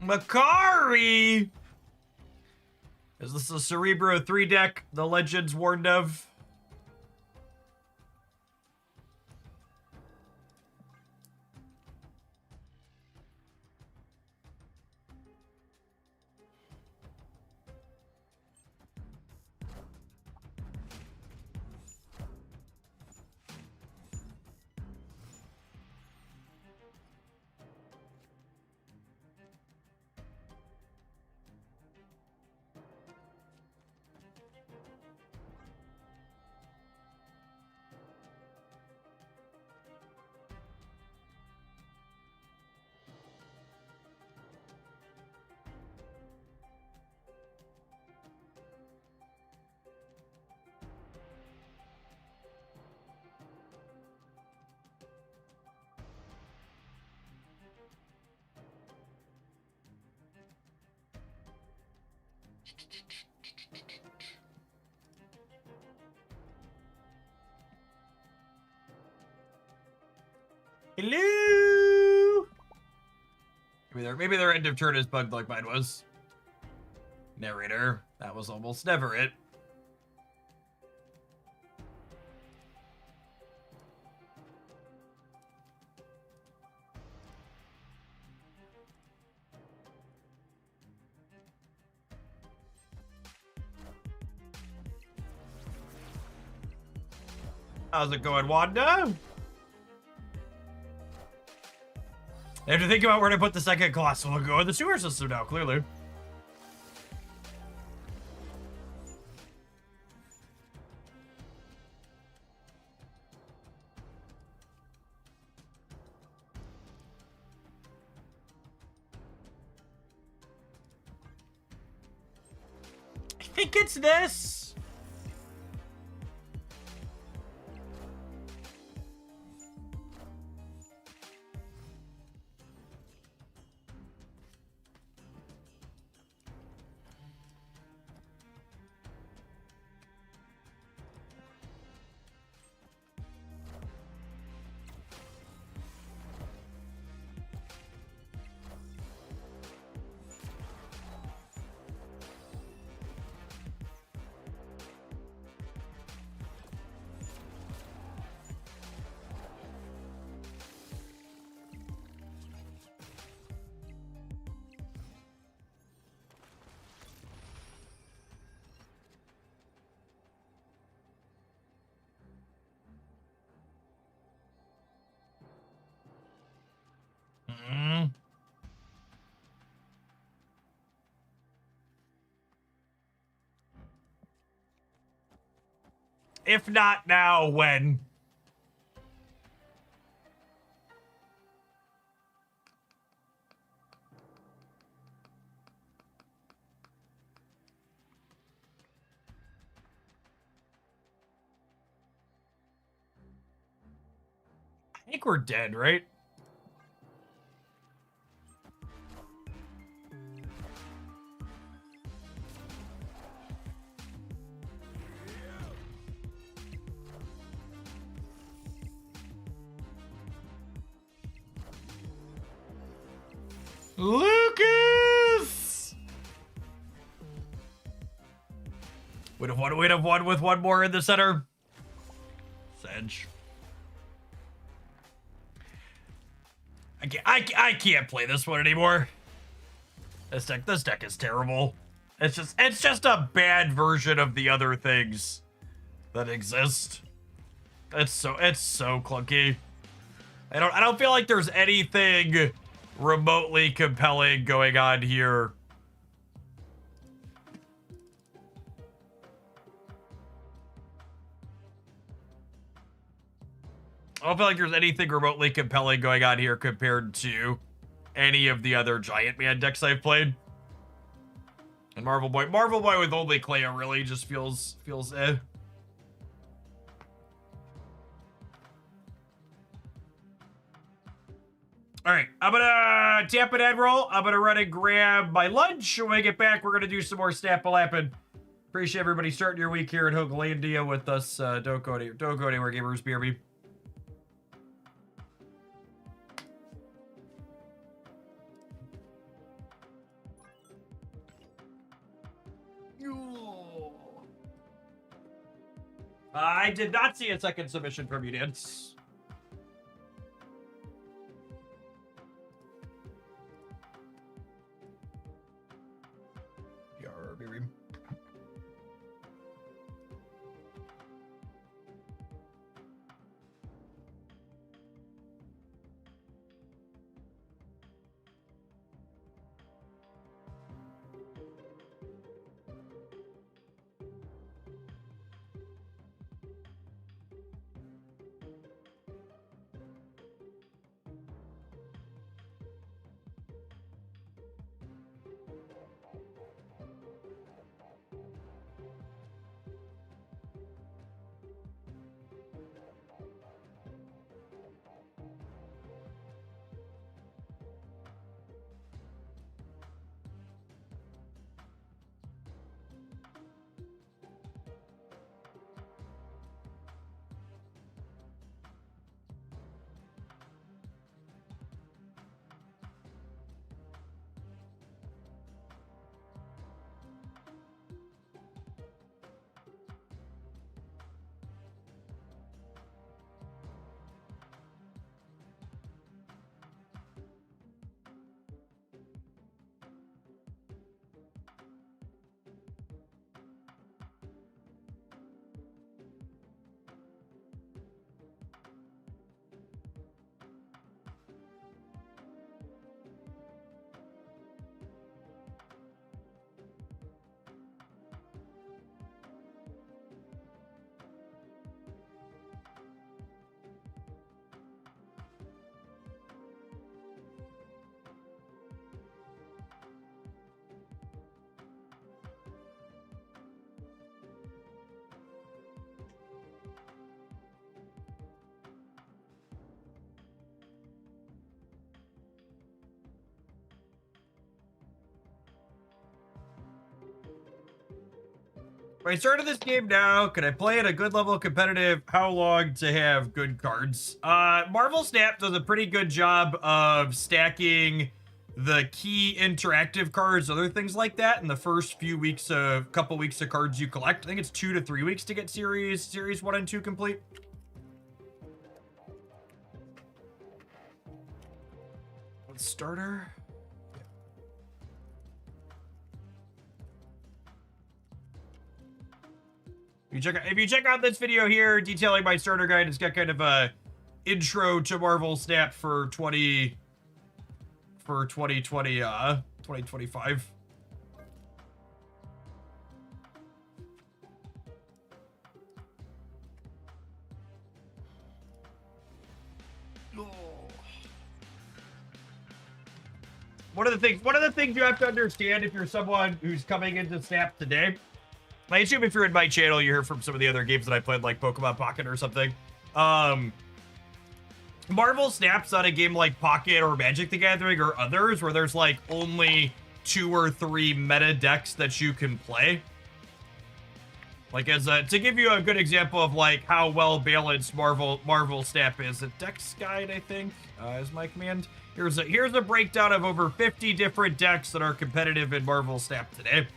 Makari! Is this a Cerebro 3 deck the legends warned of? Hello? Maybe their end of turn is bugged like mine was. Narrator. That was almost never it. How's it going, Wanda? I have to think about where to put the second Colossal. We'll go in the sewer system now, clearly. think it's this. If not now, when? I think we're dead, right? Lucas! We'd have won with one more in the center. Sedge. I can't play this one anymore. This deck is terrible. It's just a bad version of the other things that exist. It's so clunky. I don't feel like there's anything remotely compelling going on here. I don't feel like there's anything remotely compelling going on here compared to any of the other Giant Man decks I've played. And Marvel Boy with only Cleo really just feels eh. All right, I'm gonna tap an end roll. I'm gonna run and grab my lunch. When I get back, we're gonna do some more Stampalapping. Appreciate everybody starting your week here in Hooglandia with us. Don't go anywhere, gamers. BRB. I did not see a second submission from you, Dance. BRB. If I started this game now, could I play at a good level of competitive? How long to have good cards? Marvel Snap does a pretty good job of stacking the key interactive cards, other things like that, in the first couple weeks of cards you collect. I think it's 2 to 3 weeks to get series 1 and 2 complete. Let's starter. If you check out this video here detailing my starter guide, it's got kind of a intro to Marvel Snap for 2025. One of the things you have to understand if you're someone who's coming into Snap today, I assume if you're in my channel, you heard from some of the other games that I played, like Pokemon Pocket or something. Marvel Snap's not a game like Pocket or Magic the Gathering or others, where there's like only 2 or 3 meta decks that you can play. Like, to give you a good example of like how well balanced Marvel Snap is, a Dex Guide, I think, is my command. Here's a breakdown of over 50 different decks that are competitive in Marvel Snap today.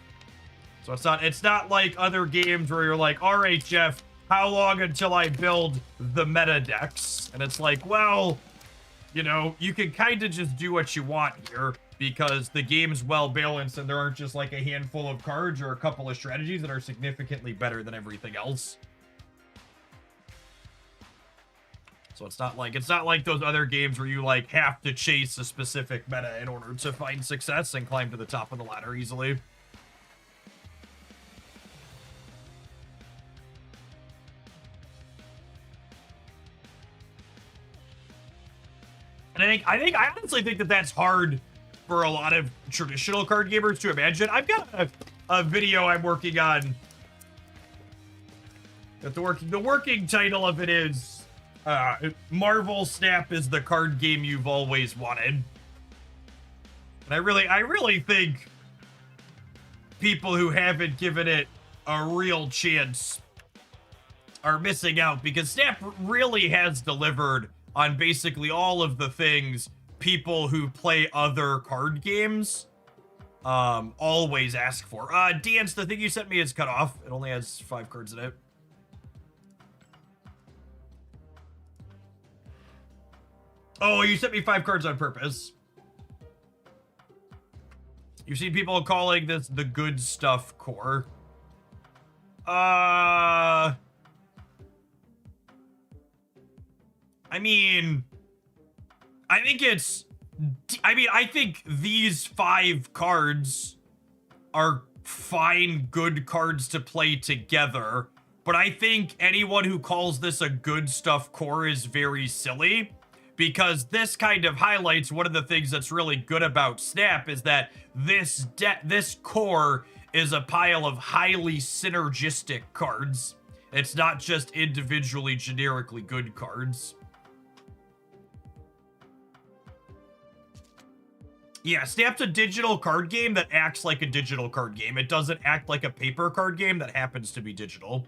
So it's not like other games where you're like, all right, Jeff, how long until I build the meta decks? And it's like, well, you know, you can kind of just do what you want here because the game's well balanced and there aren't just like a handful of cards or a couple of strategies that are significantly better than everything else. So it's not like those other games where you like have to chase a specific meta in order to find success and climb to the top of the ladder easily. And I honestly think that that's hard for a lot of traditional card gamers to imagine. I've got a video I'm working on. That the working title of it is Marvel Snap is the card game you've always wanted. And I really think people who haven't given it a real chance are missing out, because Snap really has delivered on basically all of the things people who play other card games always ask for. Dance, the thing you sent me is cut off. It only has 5 cards in it. Oh, you sent me 5 cards on purpose. You've seen people calling this the good stuff core. I mean, I think these 5 cards are fine, good cards to play together, but I think anyone who calls this a good stuff core is very silly, because this kind of highlights one of the things that's really good about Snap is that this core is a pile of highly synergistic cards. It's not just individually generically good cards. Yeah, Snap's a digital card game that acts like a digital card game. It doesn't act like a paper card game that happens to be digital.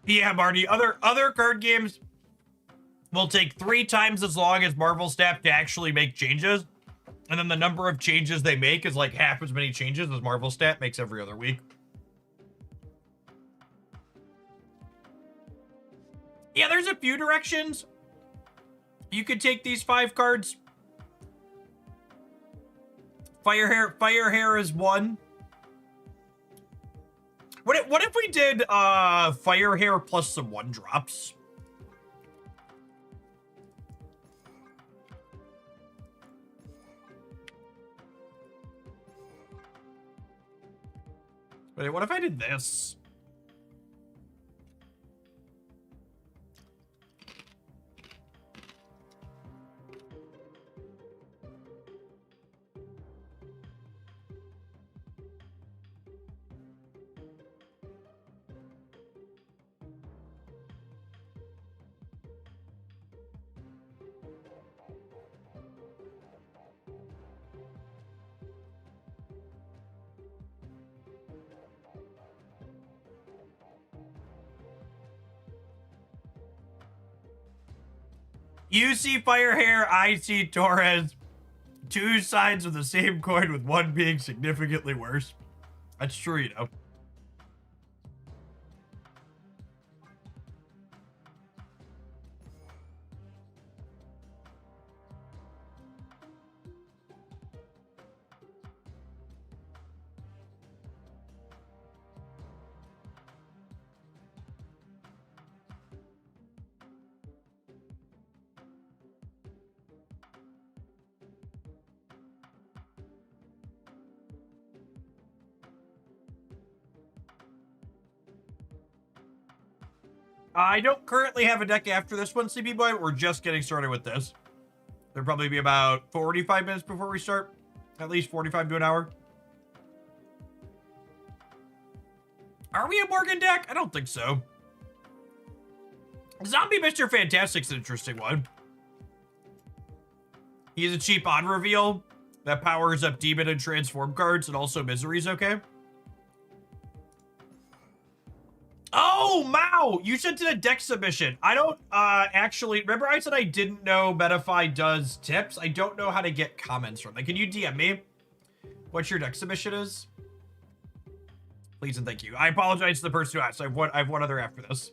Yeah, Marty, other card games will take 3 times as long as Marvel Snap to actually make changes. And then the number of changes they make is like half as many changes as Marvel Stat makes every other week. Yeah, there's a few directions you could take these 5 cards. Fire hair is one. What if we did fire hair plus some 1-drops? Wait, what if I did this? You see fire hair, I see Torres. 2 sides of the same coin with one being significantly worse. That's true, you know. I don't currently have a deck after this one, CB Boy. We're just getting started with this. There'll probably be about 45 minutes before we start. At least 45 to an hour. Are we a Morgan deck? I don't think so. Zombie Mr. Fantastic's an interesting one. He's a cheap on reveal that powers up Demon and Transform cards, and also Misery's okay. Oh, Mao! You sent in a deck submission. I don't actually... Remember I said I didn't know Metafy does tips? I don't know how to get comments from them. Can you DM me what your deck submission is? Please and thank you. I apologize to the person who asked. I have one other after this.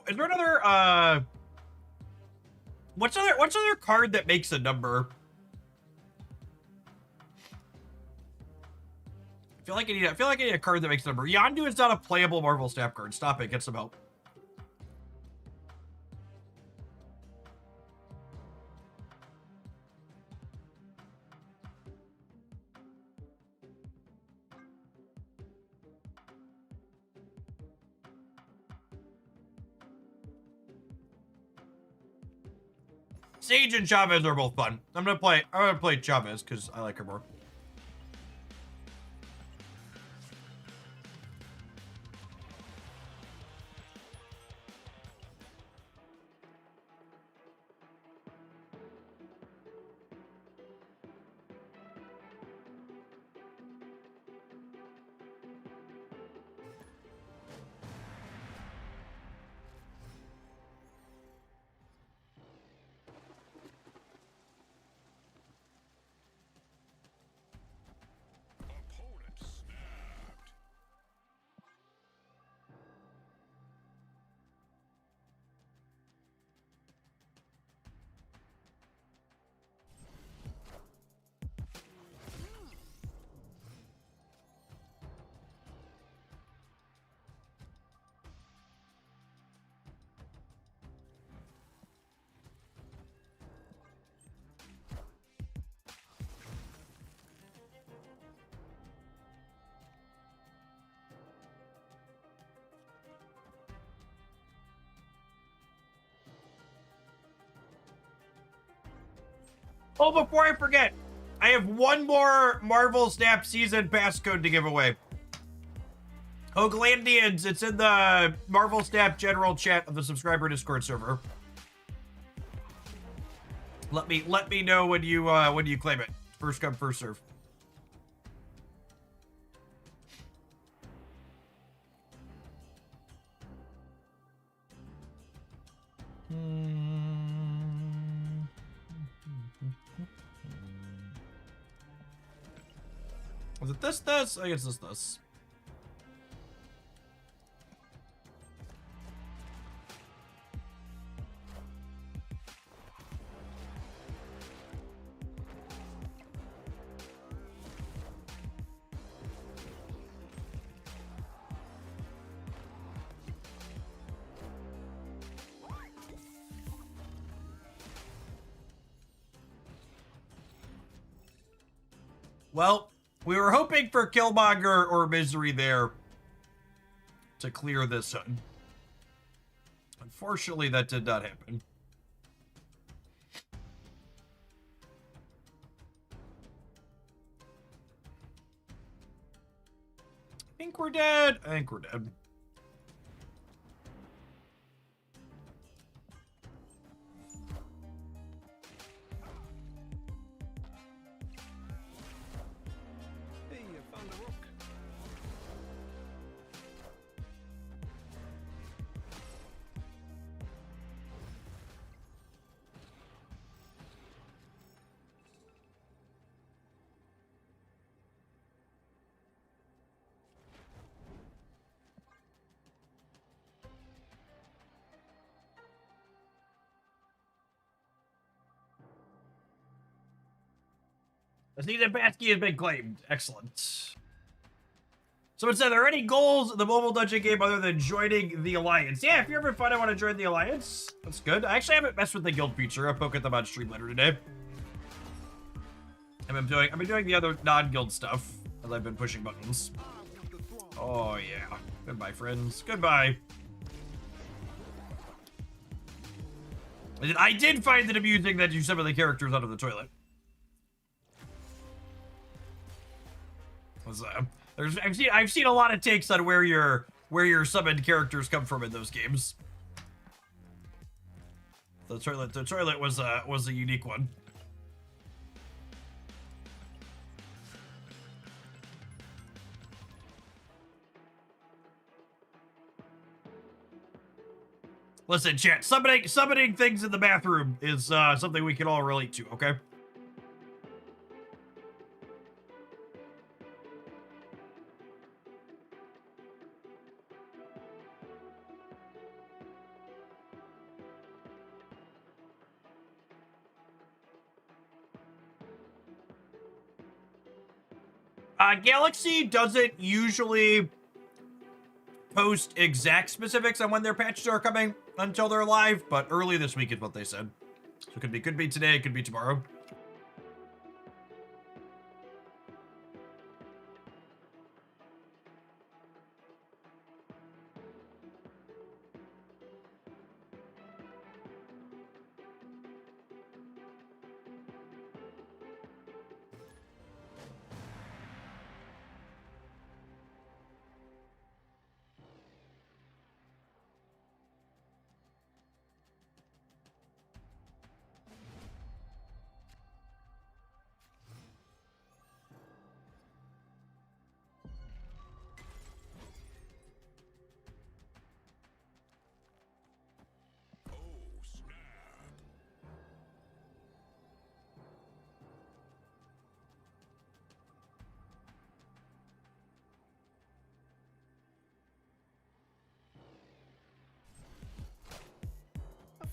Is there another what's other card that makes a number? I feel like I need a card that makes a number. Yondu is not a playable Marvel Snap card. Stop it, get some help. Sage and Chavez are both fun. I'm gonna play Chavez because I like her more. Oh, before I forget, I have one more Marvel Snap season passcode to give away. Hoaglandians, it's in the Marvel Snap general chat of the subscriber Discord server. Let me know when you claim it. First come, first serve. Was it this? I guess it's this. Well, we were hoping for Killmonger or Misery there to clear this one. Unfortunately, that did not happen. I think we're dead. I think we're dead. Anita Batsky has been claimed. Excellent. Someone said, are there any goals in the mobile dungeon game other than joining the Alliance? Yeah, if you're ever fun, I want to join the Alliance. That's good. I actually haven't messed with the guild feature. I'll poke at them on stream later today. I've been doing the other non-guild stuff as I've been pushing buttons. Oh yeah. Goodbye, friends. Goodbye. I did find it amusing that you summon the characters out of the toilet. I've seen a lot of takes on where your summoned characters come from in those games. The toilet was a unique one. Listen, chat, summoning things in the bathroom is something we can all relate to, okay? Galaxy doesn't usually post exact specifics on when their patches are coming until they're live, but early this week is what they said. So it could be today, it could be tomorrow.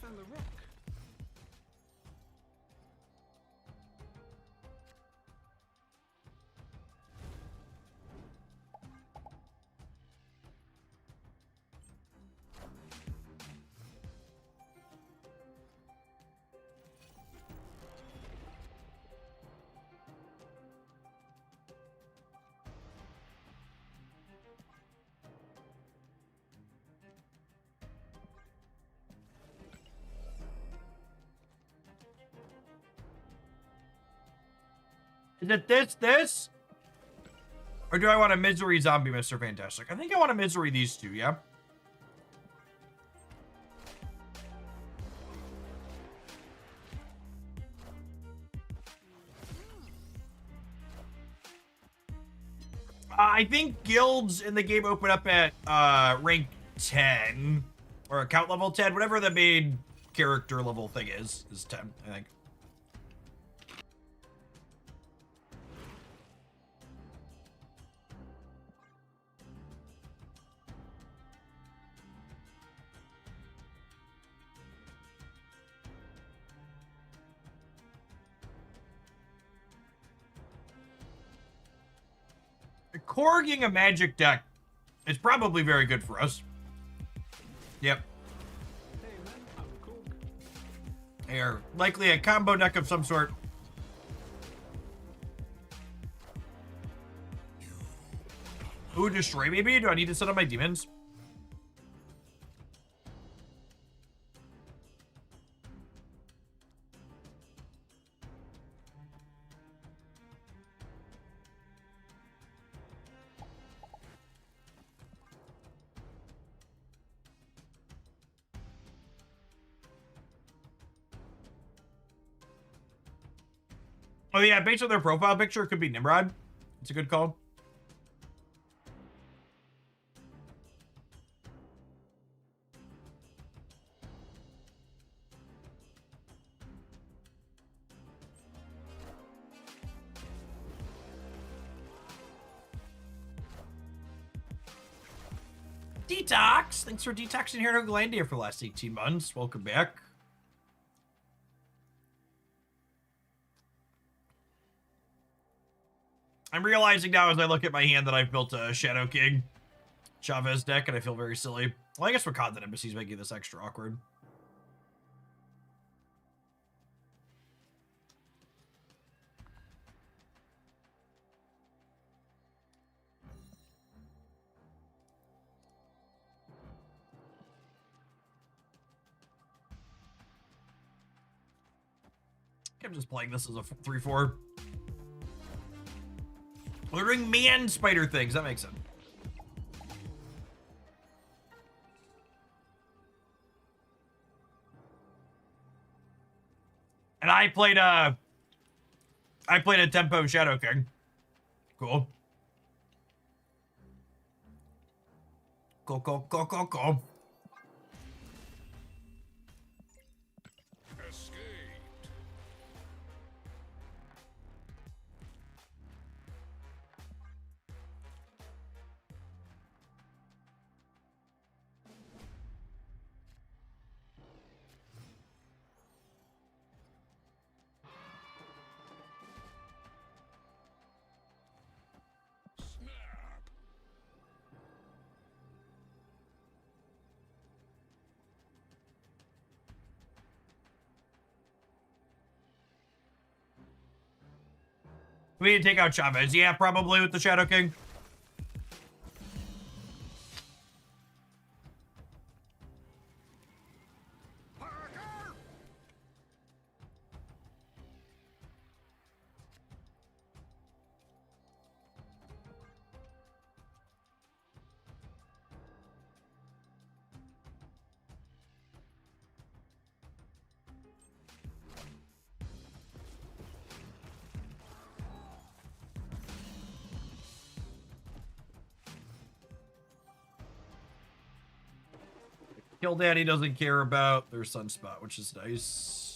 The rock. Is it this? Or do I want a Misery Zombie Mr. Fantastic? I think I want to Misery these two, yeah? I think guilds in the game open up at rank 10. Or account level 10. Whatever the main character level thing is 10, I think. Korging a magic deck is probably very good for us. Yep. Hey man, I'm Korg. They're likely a combo deck of some sort. Ooh, destroy maybe? Do I need to set up my demons? Oh yeah, based on their profile picture, it could be Nimrod. It's a good call. Detox! Thanks for detoxing here to Glandia for the last 18 months. Welcome back. I'm realizing now as I look at my hand that I've built a Shadow King Chavez deck, and I feel very silly. Well, I guess for content embassies making this extra awkward. I'm just playing this as a 3-4. We're doing man spider things. That makes sense. And I played a Tempo Shadow King. Cool. Cool. Escaped. Snap. We need to take out Chavez. Yeah, probably with the Shadow King. Parker! Kill Daddy doesn't care about their Sunspot, which is nice.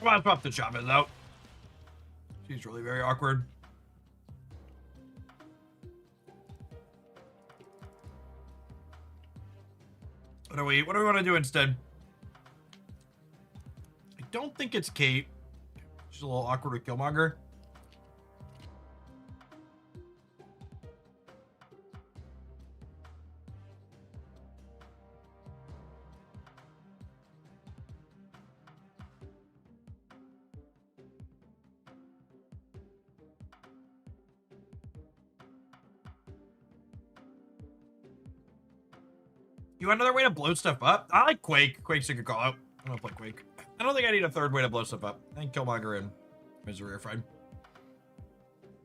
Come on, swap the Chavez out. She's really very awkward. What do we want to do instead? I don't think it's Kate. She's a little awkward with Killmonger. You want another way to blow stuff up? I like Quake. Quake's a good call out. I'm gonna play Quake. I don't think I need a third way to blow stuff up. I think Killmonger and Misery are fine.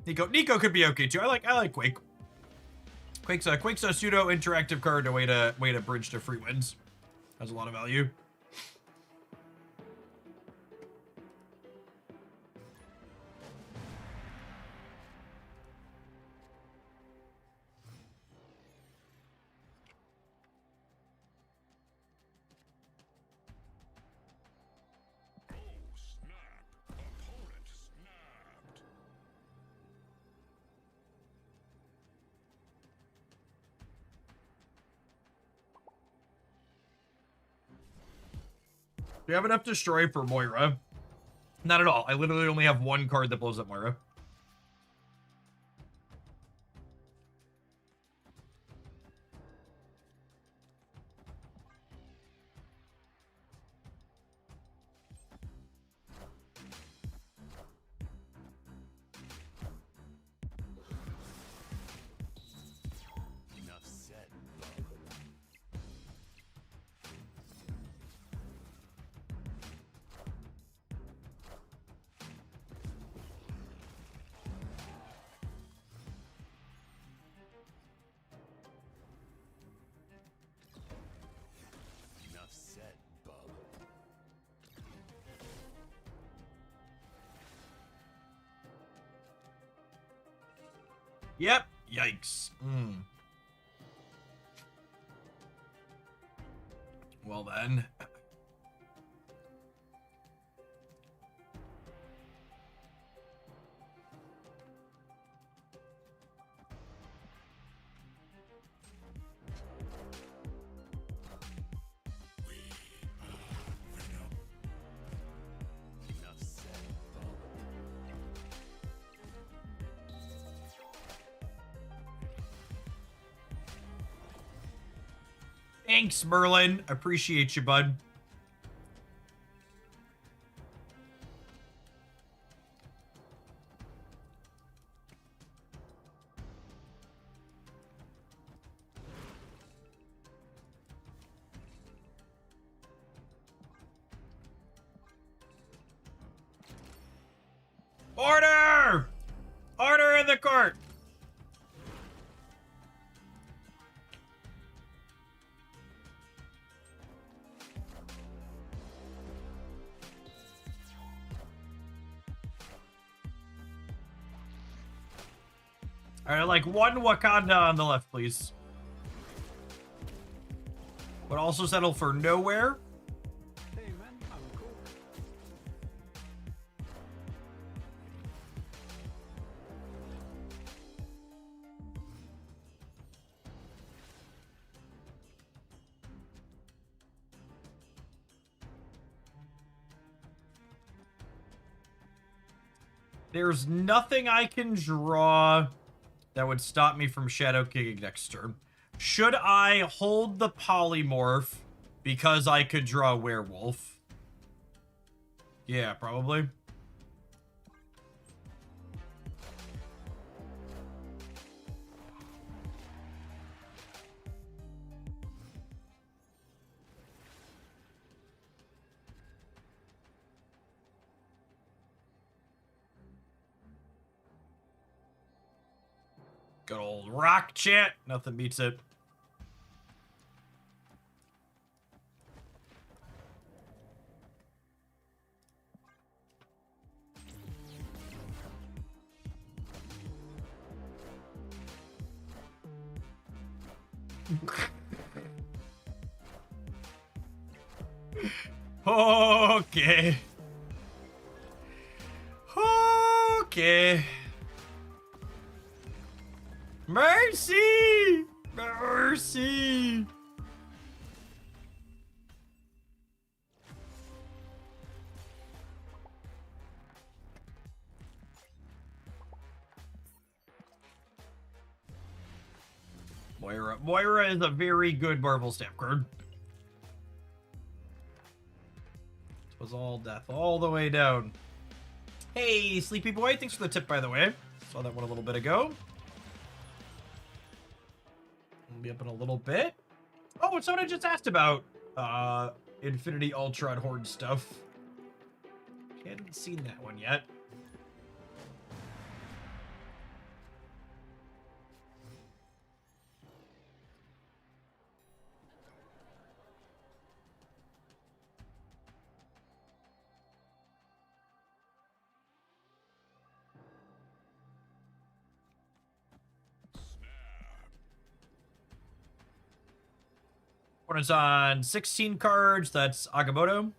Nico could be okay too. I like Quake. Quake's a pseudo interactive card, a way to bridge to free wins. Has a lot of value. Oh, snap. Opponent snapped. Do you have enough destroy for Moira? Not at all. I literally only have one card that blows up Moira. Enough said, bub. Enough said, bub. Yep. Yikes. Well then. Enough said, bub. Thanks, Merlin. Appreciate you, bud. Order! Order in the court! All right, like one Wakanda on the left, please. But also settle for nowhere. Hey, man, I'm cool. There's nothing I can draw that would stop me from Shadow Kicking next turn. Should I hold the Polymorph because I could draw Werewolf? Yeah, probably. Good old rock chat. Nothing beats it. Okay. Okay. Mercy! Mercy! Moira. Moira is a very good Marvel Stamp card. This was all death all the way down. Hey, Sleepy Boy, thanks for the tip, by the way. Saw that one a little bit ago. We'll be up in a little bit. Oh, and someone just asked about Infinity Ultron Horde stuff. Hadn't seen that one yet. Opponent's on 16 cards. That's Agamotto.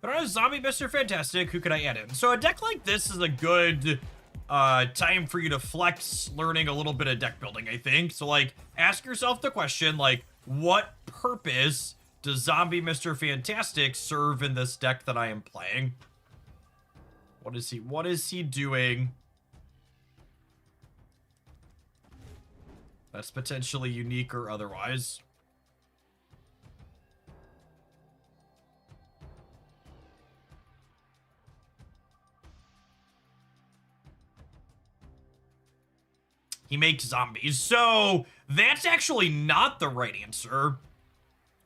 But on a Zombie Mr. Fantastic, who could I add in? So a deck like this is a good time for you to flex learning a little bit of deck building, I think. So, like, ask yourself the question, like, what purpose does Zombie Mr. Fantastic serve in this deck that I am playing? What is he doing? That's potentially unique or otherwise. He makes zombies. So that's actually not the right answer.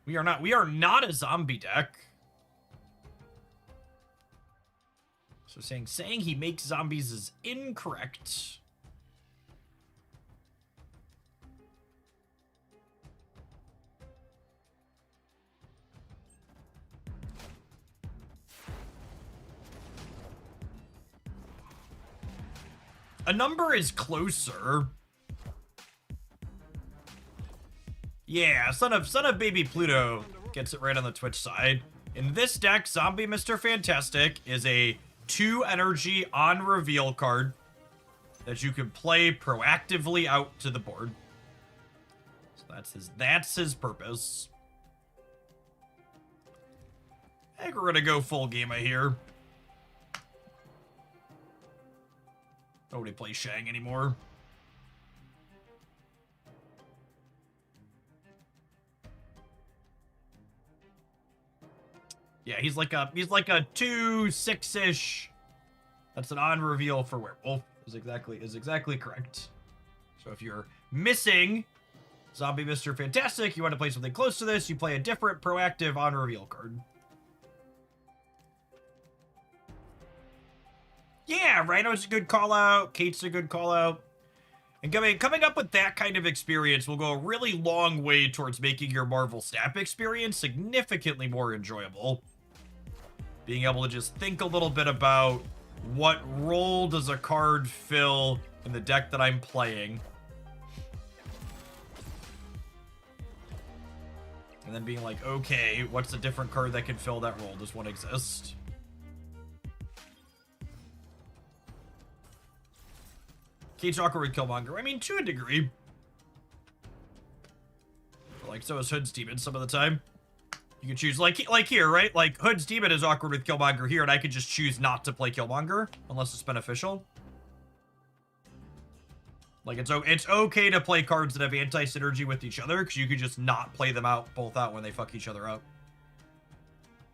We are not a zombie deck. So saying he makes zombies is incorrect. A number is closer. Yeah, son of baby Pluto gets it right on the Twitch side. In this deck, Zombie Mr. Fantastic is a 2 energy on reveal card that you can play proactively out to the board. So that's his purpose. I think we're gonna go full game here. Nobody plays Shang anymore. Yeah, he's like a 2/6-ish. That's an on reveal for Werewolf. Is exactly correct. So if you're missing Zombie Mr. Fantastic, you want to play something close to this, you play a different proactive on reveal card. Yeah, Rhino's a good call out. Kate's a good call out. And coming up with that kind of experience will go a really long way towards making your Marvel Snap experience significantly more enjoyable. Being able to just think a little bit about what role does a card fill in the deck that I'm playing. And then being like, okay, what's a different card that can fill that role? Does one exist? Kate's awkward with Killmonger. I mean, to a degree. But like, so is Hood's Demon some of the time. You can choose, like here, right? Like, Hood's Demon is awkward with Killmonger here, and I could just choose not to play Killmonger, unless it's beneficial. Like, it's okay to play cards that have anti-synergy with each other, because you could just not play them both out when they fuck each other up.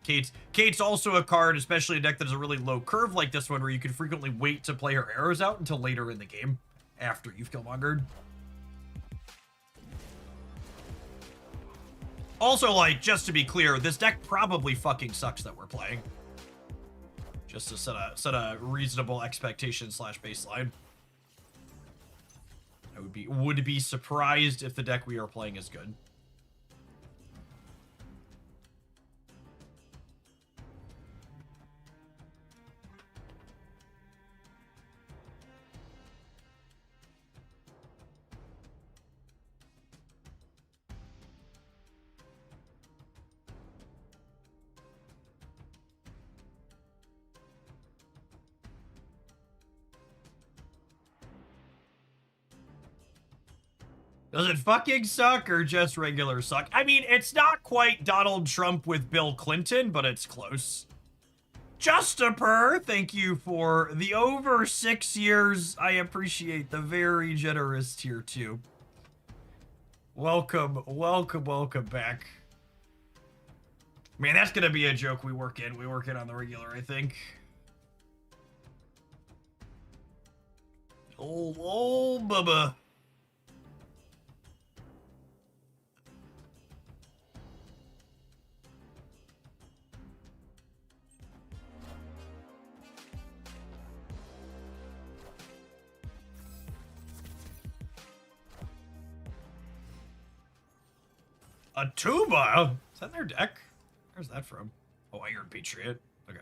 Kate's also a card, especially a deck that has a really low curve like this one, where you can frequently wait to play her arrows out until later in the game, after you've Killmongered. Also, like, just to be clear, this deck probably fucking sucks that we're playing. Just to set a reasonable expectation / baseline. I would be surprised if the deck we are playing is good. Does it fucking suck or just regular suck? I mean, it's not quite Donald Trump with Bill Clinton, but it's close. Justiper, thank you for the over 6 years. I appreciate the very generous tier 2. Welcome, welcome, welcome back. Man, that's gonna be a joke we work in. We work in on the regular, I think. Oh, Bubba. A tuba? Is that their deck? Where's that from? Oh, Iron Patriot. Okay.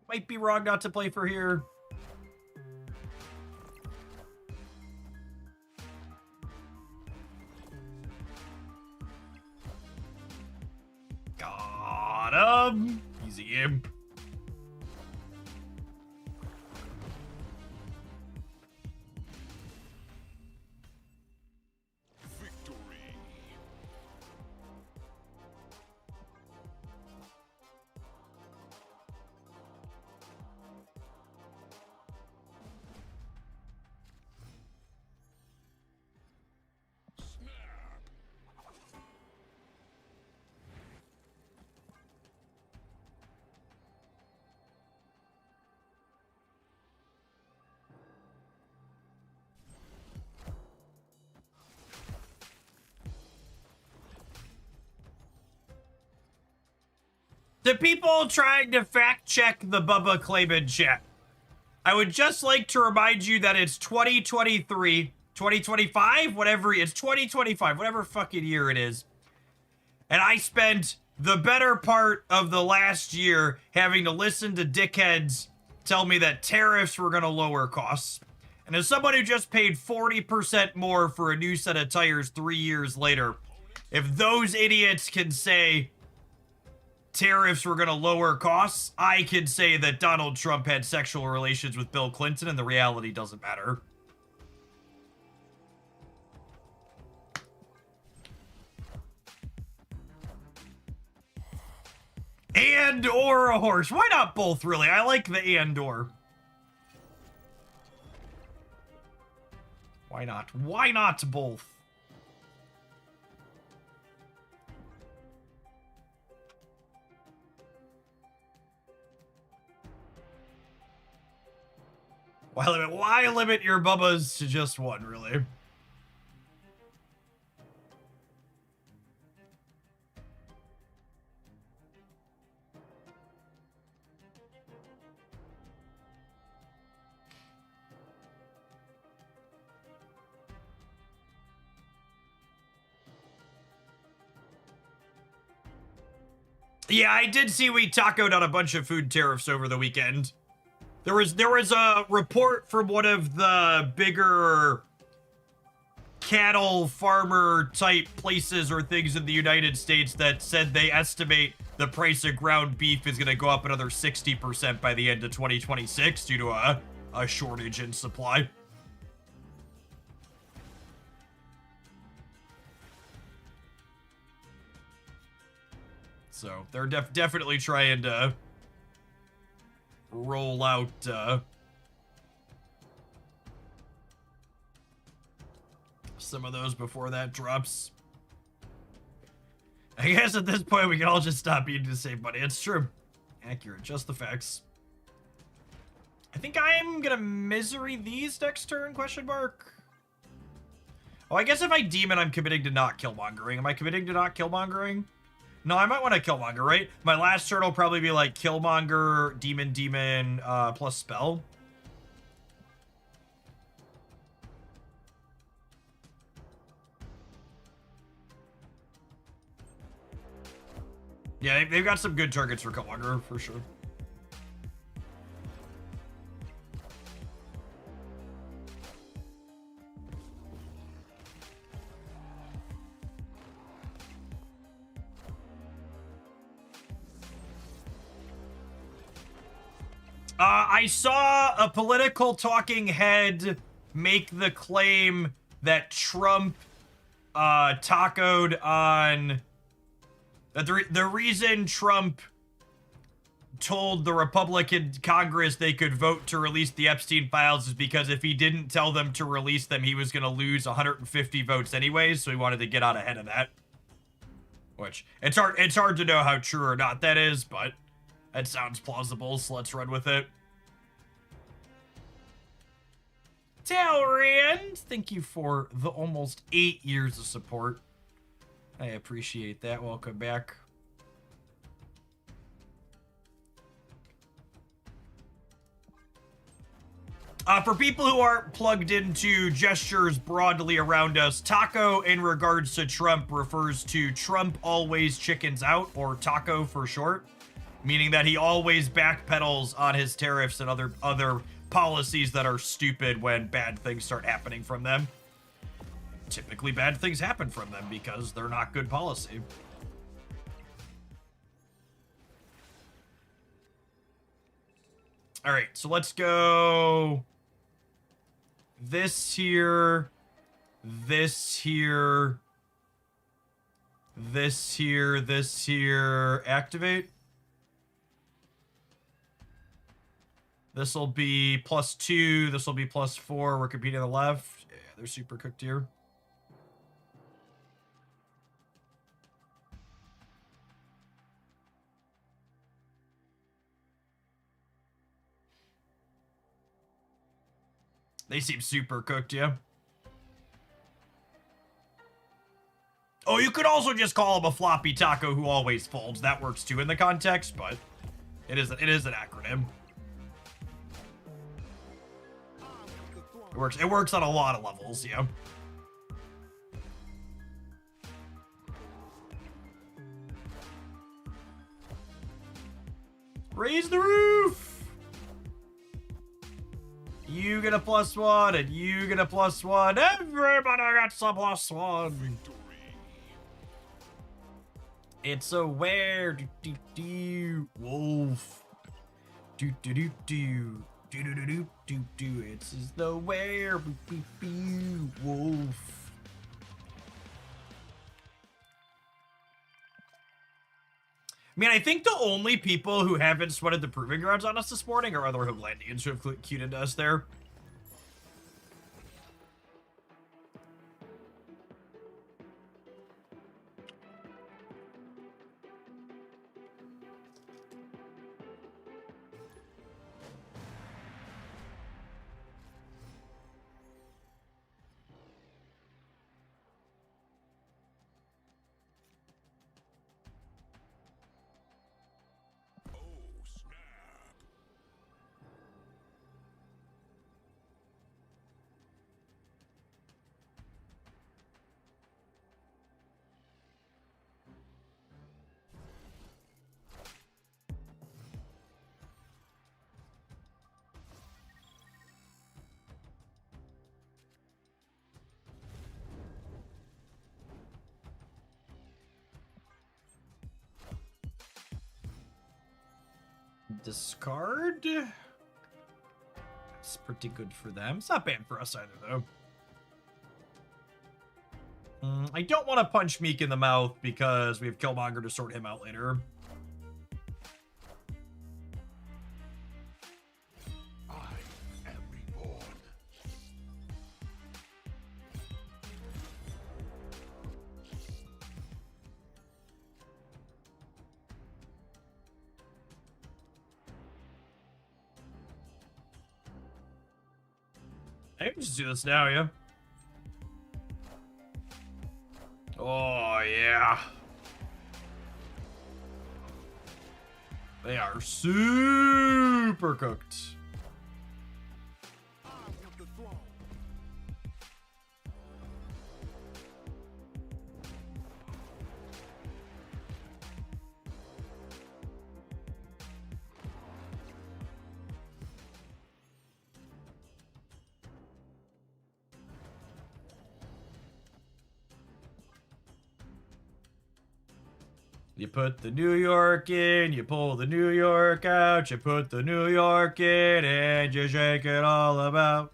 Might be wrong not to play for here. Got him. Easy game. Victory. To people trying to fact check the Bubba claim in chat, I would just like to remind you that it's 2023, 2025, whatever, it's 2025, whatever fucking year it is. And I spent the better part of the last year having to listen to dickheads tell me that tariffs were going to lower costs. And as someone who just paid 40% more for a new set of tires 3 years later, if those idiots can say tariffs were going to lower costs, I can say that Donald Trump had sexual relations with Bill Clinton and the reality doesn't matter. And or a horse. Why not both, really? I like the and or. Why not? Why not both? Why limit your bubbas to just one, really? Yeah, I did see we tacoed on a bunch of food tariffs over the weekend. There was a report from one of the bigger cattle farmer type places or things in the United States that said they estimate the price of ground beef is going to go up another 60% by the end of 2026 due to a shortage in supply. So they're definitely trying to roll out some of those before that drops. I guess at this point we can all just stop eating to save money. It's true. Accurate. Just the facts. I think I'm gonna misery these next turn, question mark. Oh, I guess if I demon, I'm committing to not killmongering. Am I committing to not killmongering? No, I might want to Killmonger, right? My last turn will probably be like Killmonger, Demon, plus spell. Yeah, they've got some good targets for Killmonger, for sure. I saw a political talking head make the claim that Trump tacoed on that the reason Trump told the Republican Congress they could vote to release the Epstein files is because if he didn't tell them to release them, he was going to lose 150 votes anyways, so he wanted to get out ahead of that. Which, it's hard to know how true or not that is, but that sounds plausible, so let's run with it. Talrand, thank you for the almost 8 years of support. I appreciate that. Welcome back. For people who aren't plugged into gestures broadly around us, taco in regards to Trump refers to Trump always chickens out, or taco for short, meaning that he always backpedals on his tariffs and other policies that are stupid when bad things start happening from them. Typically bad things happen from them because they're not good policy. All right, so let's go this here, this here, this here, this here, activate. This will be +2, this will be +4, we're competing on the left. Yeah, they're super cooked here. They seem super cooked, yeah. Oh, you could also just call him a floppy taco who always folds. That works too in the context, but it is an acronym. It works on a lot of levels, yeah. Raise the roof! You get a +1, and you get a +1. Everybody gets a +1. It's a where do wolf. Do. It's the where wolf. I mean, I think the only people who haven't sweated the proving grounds on us this morning are other Hooglandians who have queued into us there. Discard. It's pretty good for them. It's not bad for us either, though. I don't want to punch Meek in the mouth because we have Killmonger to sort him out later. I am reborn. I can just do this now, yeah. Oh, yeah. They are super cooked. I want the throne. You put the New York in, you pull the New York out, you put the New York in, and you shake it all about.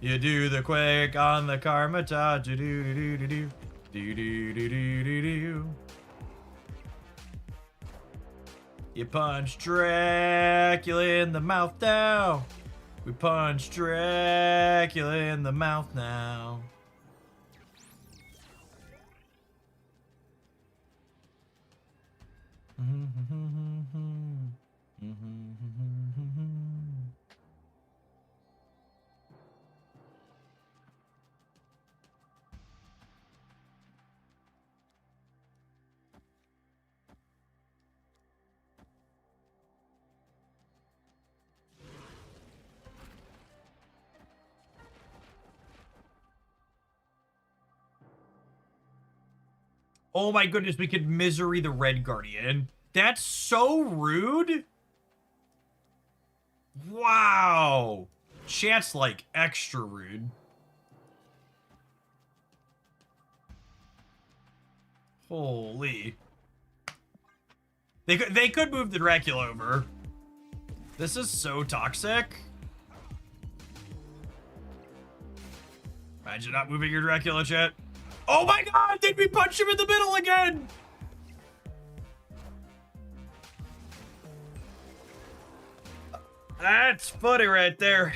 You do the quake on the Karmata, do do do do do do do do do do do. You punch Dracula in the mouth now. We punch Dracula in the mouth now. Oh my goodness, we could misery the Red Guardian. That's so rude. Wow. Chat's like extra rude. Holy. They could move the Dracula over. This is so toxic. Imagine not moving your Dracula, chat. Oh my god, did we punch him in the middle again? That's funny right there.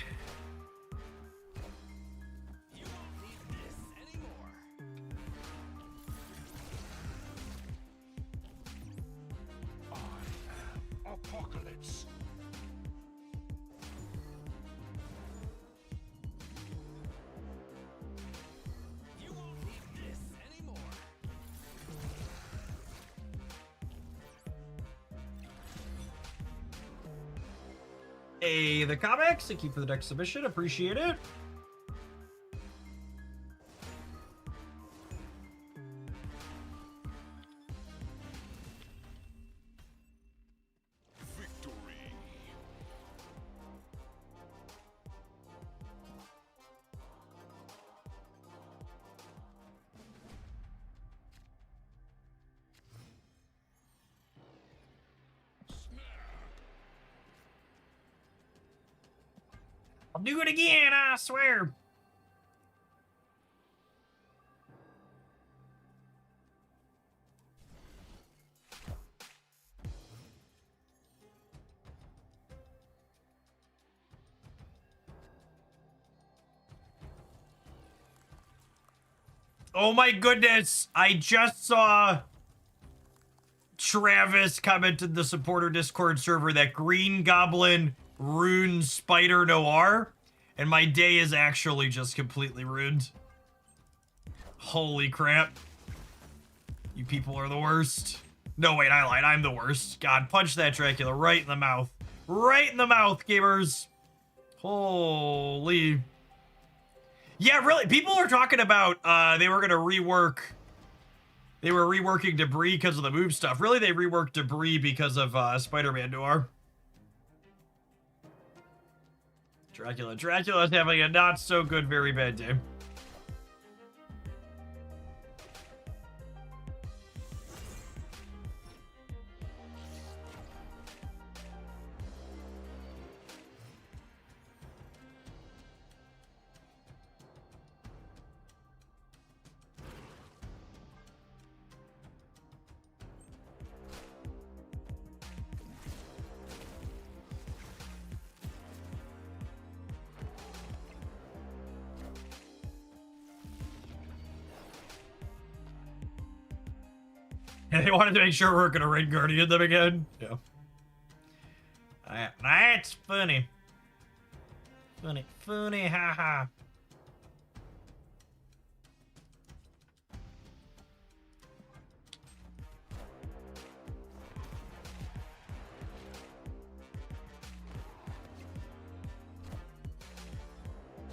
You won't need this anymore. I am Apocalypse. You won't need this anymore. Hey, the comics. Thank you for the next submission. Appreciate it. Victory. I'll do it again, I swear. Oh my goodness, I just saw Travis comment in the supporter Discord server that Green Goblin runes Spider Noir, and my day is actually just completely ruined. Holy crap. You people are the worst. No, wait, I lied. I'm the worst. God, punch that Dracula right in the mouth. Right in the mouth, gamers. Holy. Yeah, really, people are talking about they were gonna rework. They were reworking Debris because of the move stuff. Really, they reworked Debris because of Spider-Man Noir. Dracula's having a not so good, very bad day. And they wanted to make sure we're gonna Red Guardian them again. Yeah. That's funny. Funny, haha.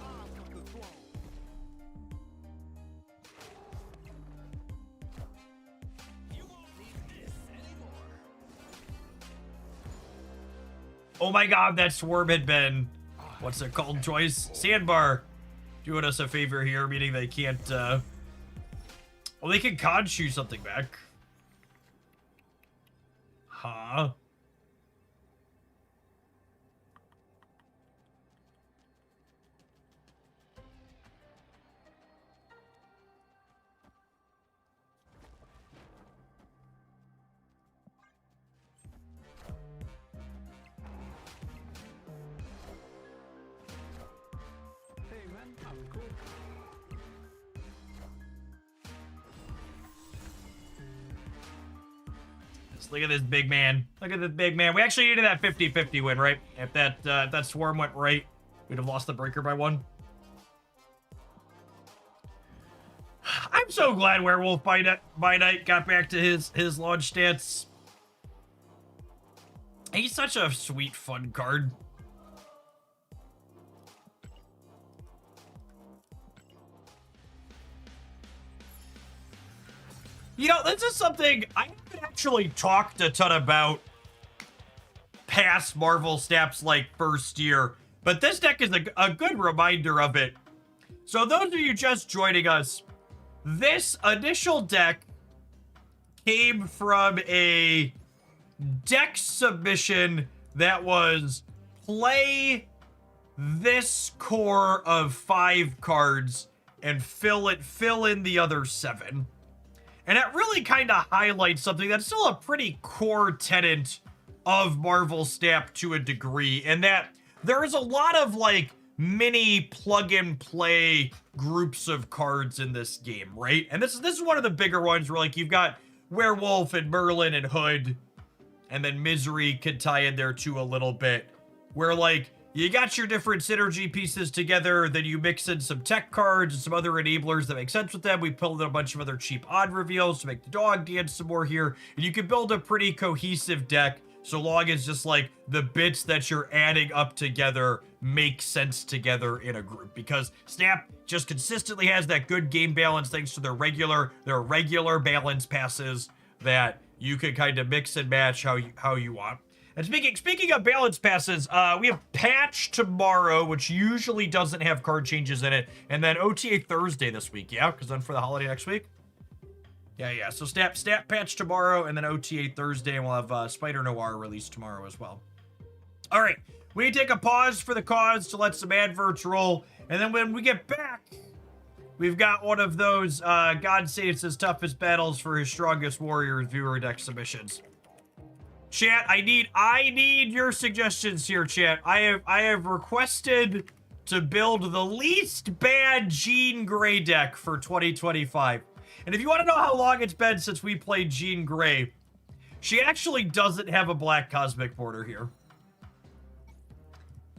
I've got the throne. You won't need this anymore. Oh my god, that swarm had been, what's it called, Joyce? Sandbar doing us a favor here, meaning they can't Well, they can con shoot something back. Huh? Hey man, I'm cool. Just look at this big man. Look at this big man. We actually needed that 50-50 win, right? If that swarm went right, we'd have lost the breaker by 1. I'm so glad Werewolf by Night got back to his launch stance. He's such a sweet, fun card. You know, this is something I haven't actually talked a ton about past Marvel Snaps like first year, but this deck is a good reminder of it. So those of you just joining us, this initial deck came from a deck submission that was play this core of 5 cards and fill in the other 7. And it really kind of highlights something that's still a pretty core tenet of Marvel Snap to a degree, and that there's a lot of like mini plug and play groups of cards in this game, right? And this is one of the bigger ones where like you've got Werewolf and Merlin and Hood, and then Misery could tie in there too a little bit, where like you got your different synergy pieces together, then you mix in some tech cards and some other enablers that make sense with them. We pulled in a bunch of other cheap odd reveals to make the dog dance some more here, and you can build a pretty cohesive deck so long as just like the bits that you're adding up together make sense together in a group, because Snap just consistently has that good game balance thanks to their regular balance passes that you can kind of mix and match how you want. And speaking of balance passes, we have Patch tomorrow, which usually doesn't have card changes in it, and then OTA Thursday this week, yeah? Because then for the holiday next week? Yeah. So Snap Patch tomorrow, and then OTA Thursday, and we'll have Spider Noir released tomorrow as well. All right, we take a pause for the cause to let some adverts roll, and then when we get back, we've got one of those God Saves His Toughest Battles for His Strongest Warriors viewer deck submissions. Chat, I need your suggestions here, chat. I have requested to build the least bad Jean Grey deck for 2025. And if you want to know how long it's been since we played Jean Grey, she actually doesn't have a black cosmic border here.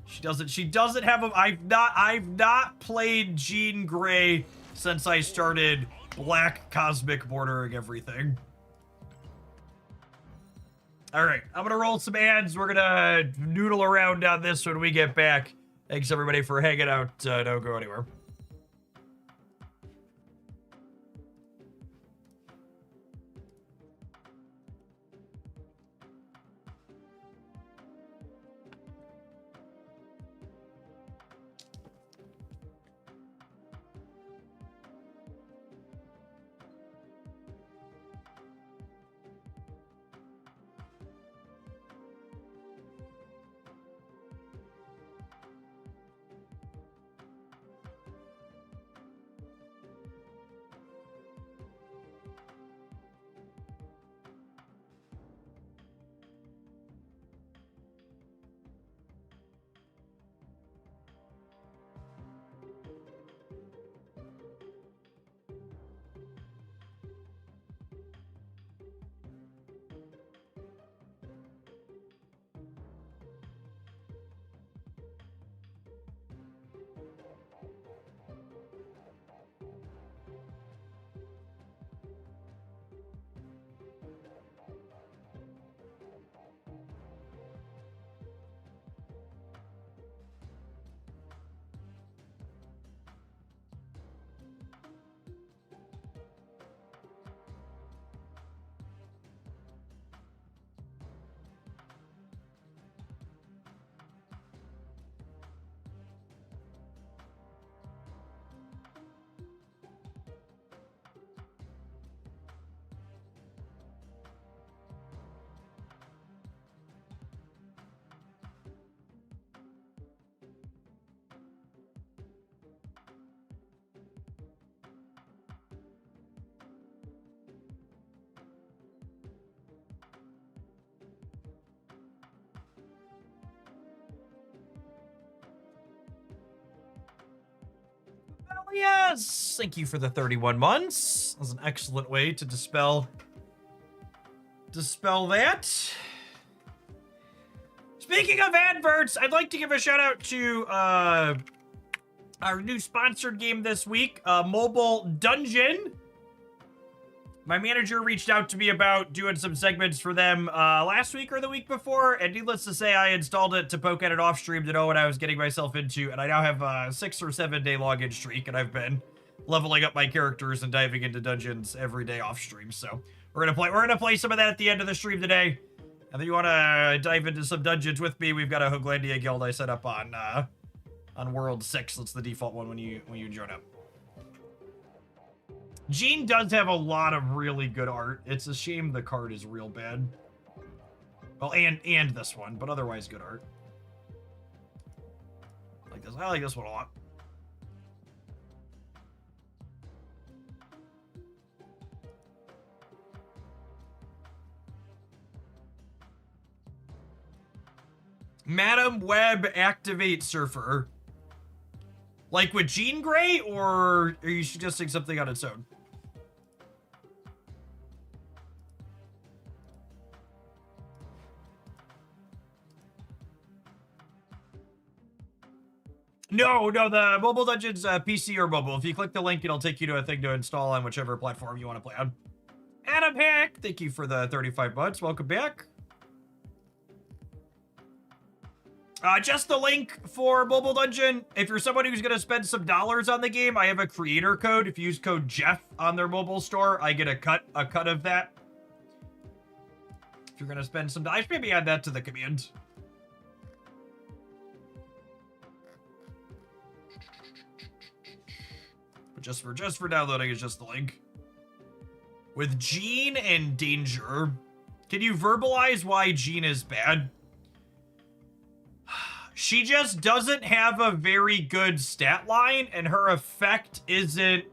She doesn't have a I've not played Jean Grey since I started black cosmic bordering everything. All right, I'm gonna roll some ads. We're gonna noodle around on this when we get back. Thanks everybody for hanging out. Don't go anywhere. Yes, thank you for the 31 months. That was an excellent way to dispel that. Speaking of adverts, I'd like to give a shout out to our new sponsored game this week, Mobile Dungeon. My manager reached out to me about doing some segments for them last week or the week before, and needless to say, I installed it to poke at it off stream to know what I was getting myself into, and I now have a 6 or 7 day login streak, and I've been leveling up my characters and diving into dungeons every day off stream. So we're gonna play some of that at the end of the stream today. And if you want to dive into some dungeons with me, we've got a Hooglandia guild I set up on World 6. That's the default one when you join up. Gene does have a lot of really good art. It's a shame the card is real bad. Well, and this one, but otherwise good art. I like this one a lot. Madam Web activate surfer. Like with Jean Grey, or are you suggesting something on its own? No, the Mobile Dungeon's PC or mobile. If you click the link, it'll take you to a thing to install on whichever platform you want to play on. Adam Hack, thank you for the 35 months. Welcome back. Just the link for Mobile Dungeon. If you're someone who's going to spend some dollars on the game, I have a creator code. If you use code Jeff on their mobile store, I get a cut of that. If you're going to spend some dollars, maybe add that to the command. But just for downloading, it's just the link. With Jean and Danger, can you verbalize why Jean is bad? She just doesn't have a very good stat line, and her effect isn't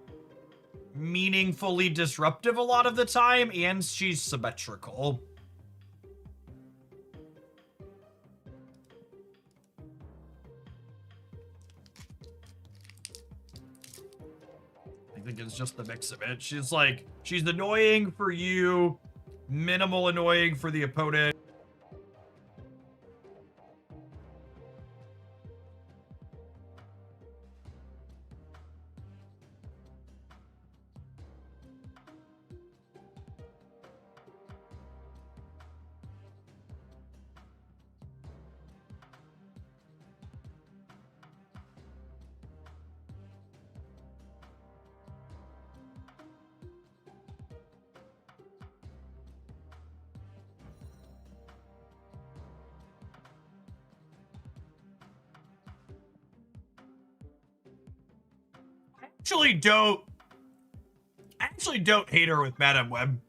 meaningfully disruptive a lot of the time, and she's symmetrical. I think it's just the mix of it. She's annoying for you, minimal annoying for the opponent. I actually don't hate her with Madam Web.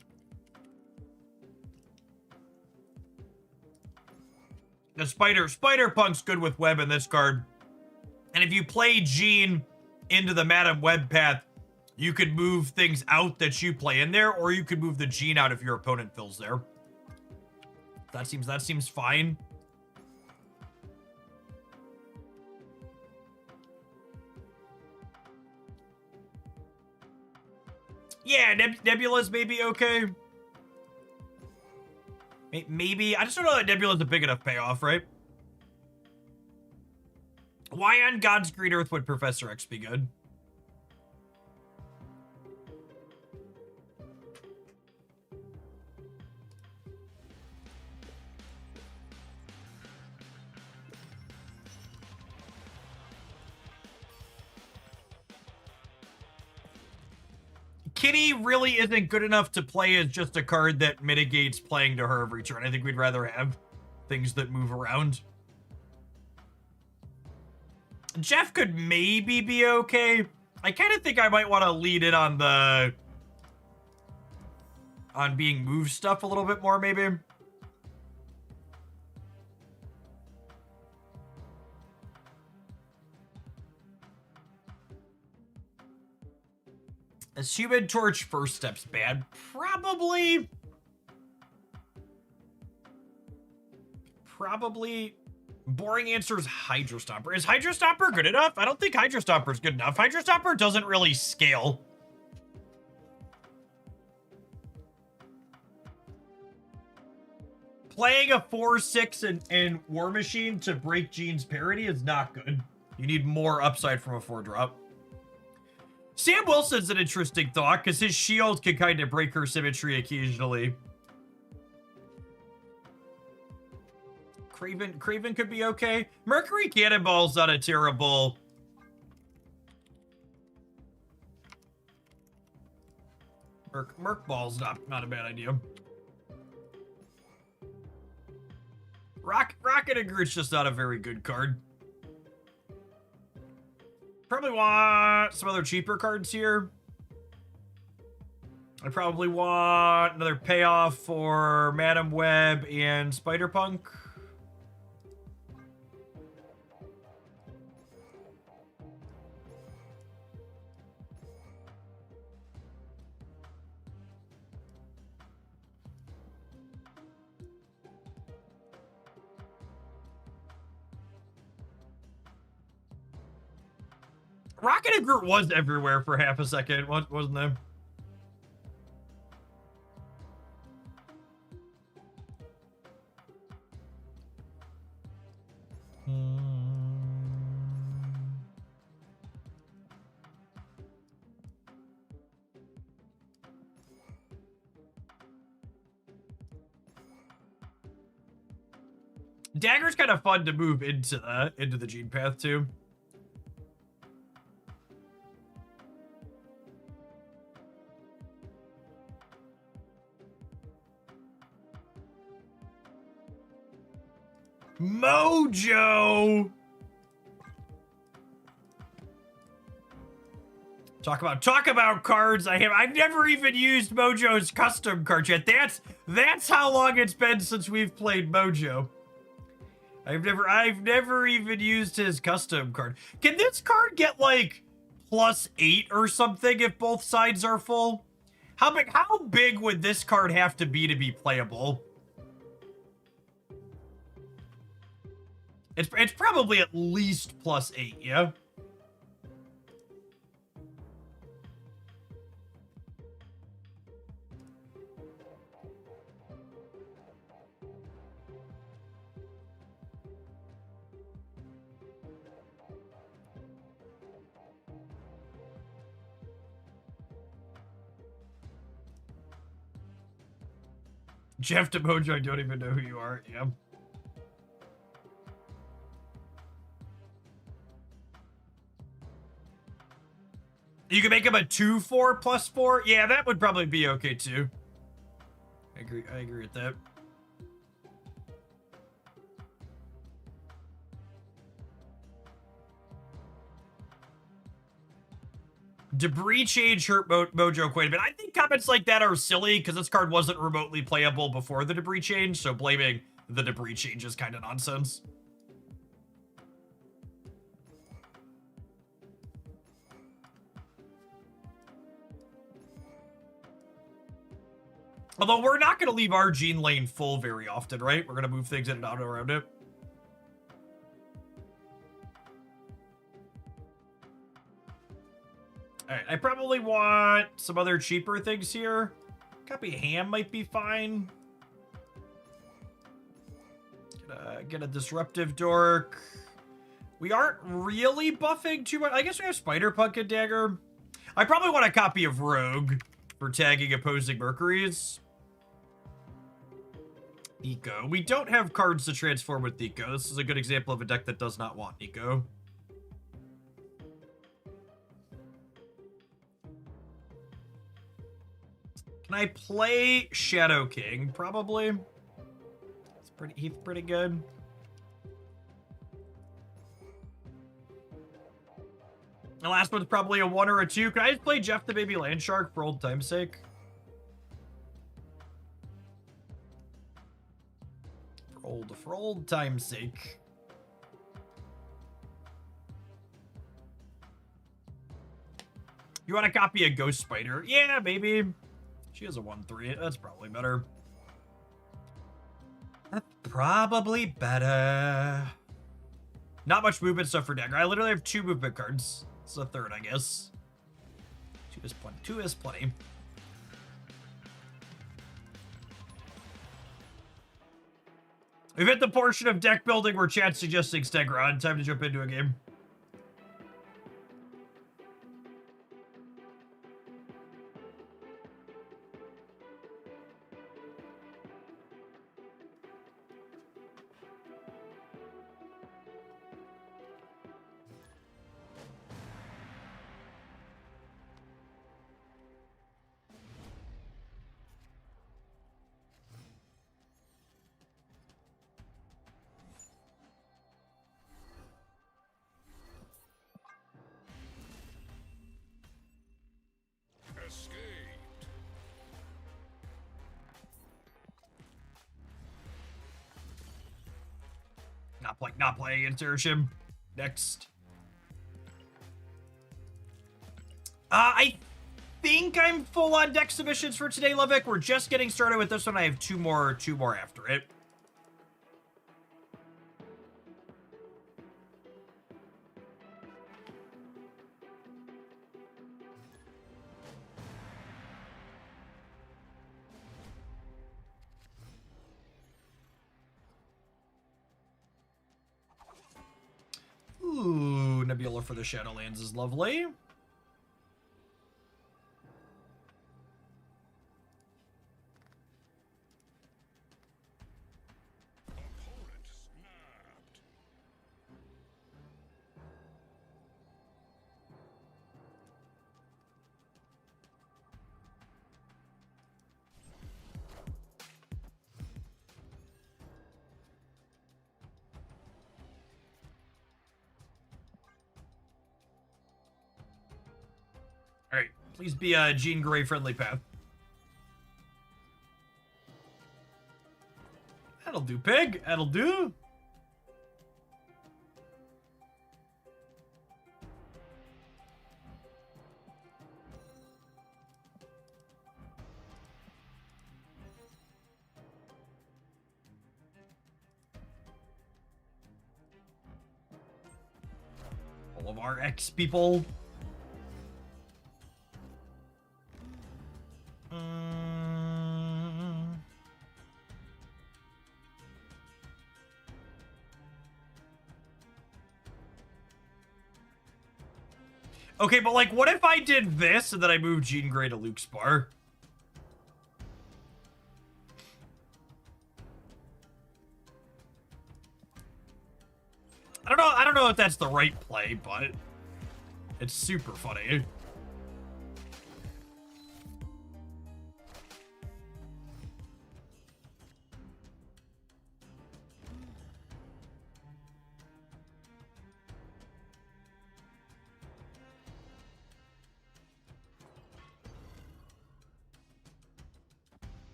The Spider-Punk's good with Web in this card. And if you play Jean into the Madam Web path, you could move things out that you play in there, or you could move the Jean out if your opponent fills there. That seems fine. Yeah, Nebula's maybe okay. Maybe. I just don't know that Nebula's a big enough payoff, right? Why on God's Green Earth would Professor X be good? Kitty really isn't good enough to play as just a card that mitigates playing to her every turn. I think we'd rather have things that move around. Jeff could maybe be okay. I kind of think I might want to lead in on being move stuff a little bit more, maybe. Is Human Torch first steps bad? Probably Boring answer is Hydrostomper. Is Hydrostomper good enough? I don't think Hydrostomper is good enough. Hydrostomper doesn't really scale. Playing a 4-6 in War Machine to break Gene's parity is not good. You need more upside from a 4-drop. Sam Wilson's an interesting thought, because his shield can kind of break her symmetry occasionally. Craven could be okay. Mercury Cannonball's not a terrible... Merc Ball's not a bad idea. Rocket and Groot's just not a very good card. Probably want some other cheaper cards here. I probably want another payoff for Madam Web and Spider-Punk. Rocket and Groot was everywhere for half a second, wasn't there? Dagger's kind of fun to move into the Gene Path too. Mojo! Talk about cards. I've never even used Mojo's custom card yet. That's how long it's been since we've played Mojo. I've never even used his custom card. Can this card get like +8 or something if both sides are full? How big would this card have to be playable? It's probably at least +8, yeah? Jeff to Mojo, I don't even know who you are, yeah. You can make him a 2/4 +4? Yeah, that would probably be okay too. I agree with that. Debris change hurt Mojo quite a bit. I think comments like that are silly because this card wasn't remotely playable before the debris change, so blaming the debris change is kind of nonsense. Although we're not going to leave our Gene lane full very often, right? We're going to move things in and out around it. Alright, I probably want some other cheaper things here. Copy Ham might be fine. Get a Disruptive Dork. We aren't really buffing too much. I guess we have Spider-Punk and Dagger. I probably want a copy of Rogue for tagging opposing Mercuries. Eco. We don't have cards to transform with Eco. This is a good example of a deck that does not want Eco. Can I play Shadow King? Probably. He's pretty good. The last one's probably a 1 or a 2. Can I just play Jeff the Baby Landshark for old time's sake? For old time's sake. You want to copy a Ghost Spider? Yeah, maybe. She has a 1/3. That's probably better. That's probably better. Not much movement stuff for Dagger. I literally have 2 movement cards. It's a third, I guess. 2 is plenty. 2 is plenty. We've hit the portion of deck building where chat's suggesting Stegron. Time to jump into a game. Escaped. Not playing against Airshim. Next. I think I'm full on deck submissions for today, Lovick. We're just getting started with this one. I have two more after it. Ooh, Nebula for the Shadowlands is lovely. Opponent snapped. All right, please be a Jean Grey friendly path. That'll do, pig. That'll do. All of our ex people. Okay, but like, what if I did this and then I moved Jean Grey to Luke's bar? I don't know if that's the right play, but it's super funny.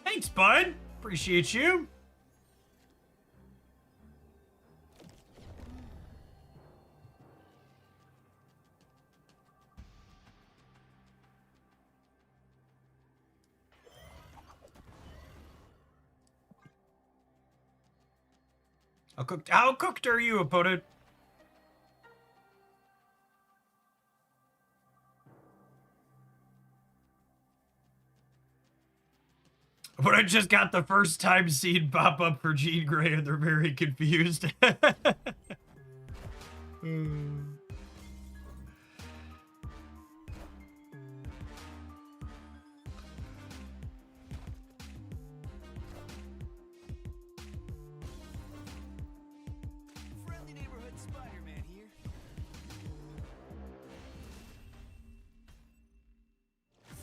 Thanks, bud. Appreciate you. How cooked are you, opponent? But I just got the first time seen pop up for Jean Grey and they're very confused. Friendly neighborhood Spider-Man here.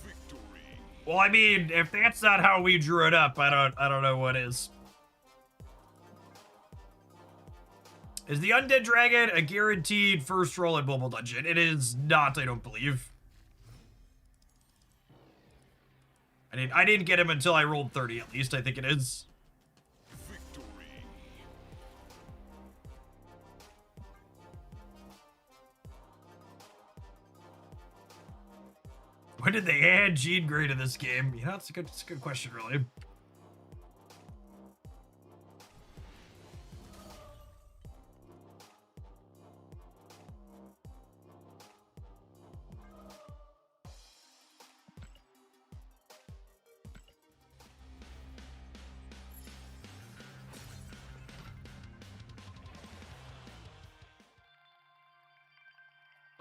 Victory. Well, I mean, if that's not how we drew it up, I don't know what is. Is the Undead Dragon a guaranteed first roll in Mobile Dungeon? It is not, I don't believe. I didn't get him until I rolled 30, at least, I think it is. Victory. When did they add Jean Grey to this game? You know, it's a good question, really.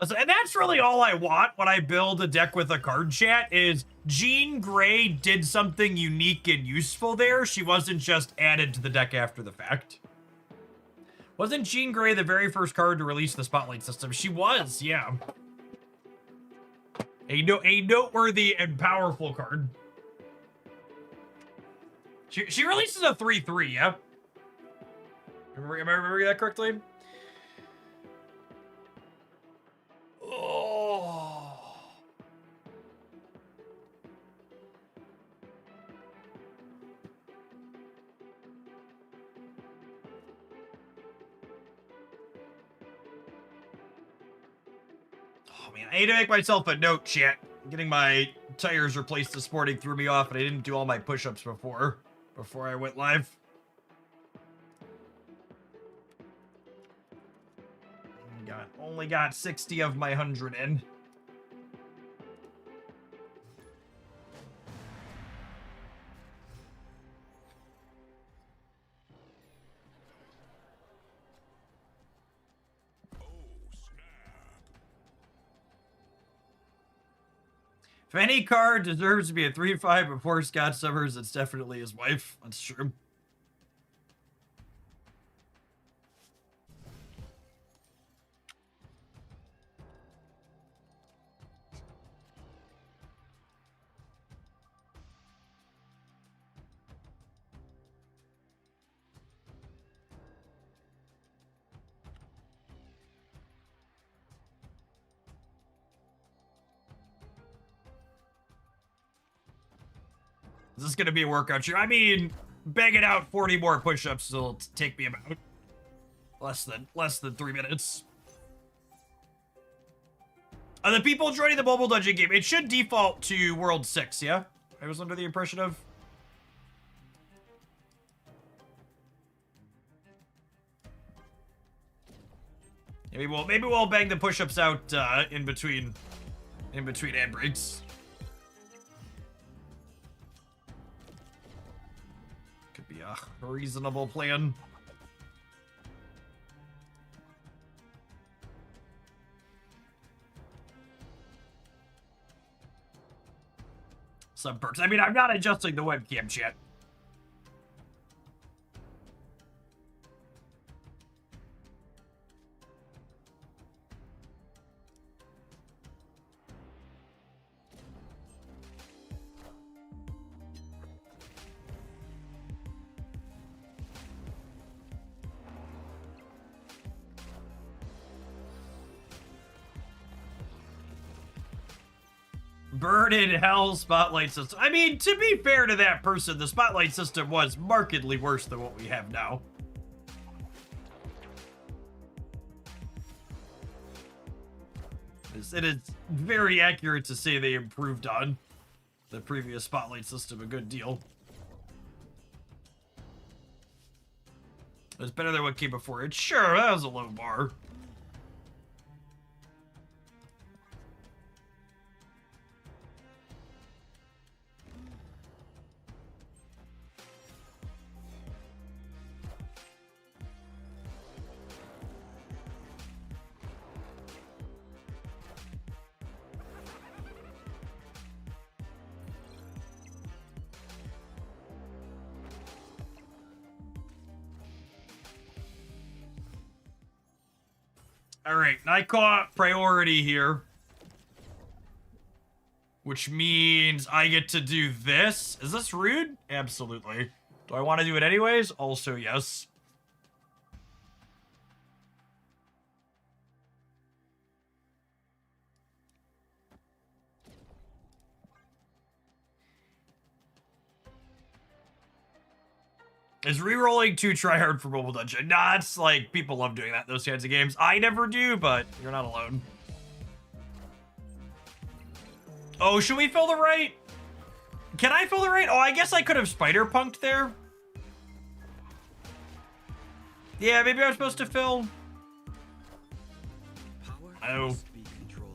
Listen, and that's really all I want when I build a deck with a card chat is Jean Grey did something unique and useful there. She wasn't just added to the deck after the fact. Wasn't Jean Grey the very first card to release the Spotlight system? She was, yeah. A noteworthy and powerful card. She releases a 3/3, yeah? Am I remembering that correctly? Oh. Oh man, I need to make myself a note, chat. Getting my tires replaced this morning threw me off, and I didn't do all my push-ups before I went live. Only got 60 of my 100 in. If any card deserves to be a 3/5 before Scott Summers, it's definitely his wife. That's true. Is this gonna be a workout show? I mean, banging out 40 more push-ups will take me about less than 3 minutes. The people joining the mobile dungeon game, it should default to World 6, yeah? I was under the impression of. Yeah, maybe we'll bang the push-ups out in between ad breaks. Could be a reasonable plan. Some perks. I mean, I'm not adjusting the webcam chat. Burn in hell spotlight system. I mean, to be fair to that person, the spotlight system was markedly worse than what we have now. It is very accurate to say they improved on the previous spotlight system a good deal. It's better than what came before it. Sure, that was a low bar. Alright, I caught priority here. Which means I get to do this. Is this rude? Absolutely. Do I want to do it anyways? Also, yes. Is re-rolling too try hard for Mobile Dungeon? Nah, it's like people love doing that, those kinds of games. I never do, but you're not alone. Oh, should we fill the right? Can I fill the right? Oh, I guess I could have spider punked there. Yeah, maybe I was supposed to fill. Power Oh. must be controlled.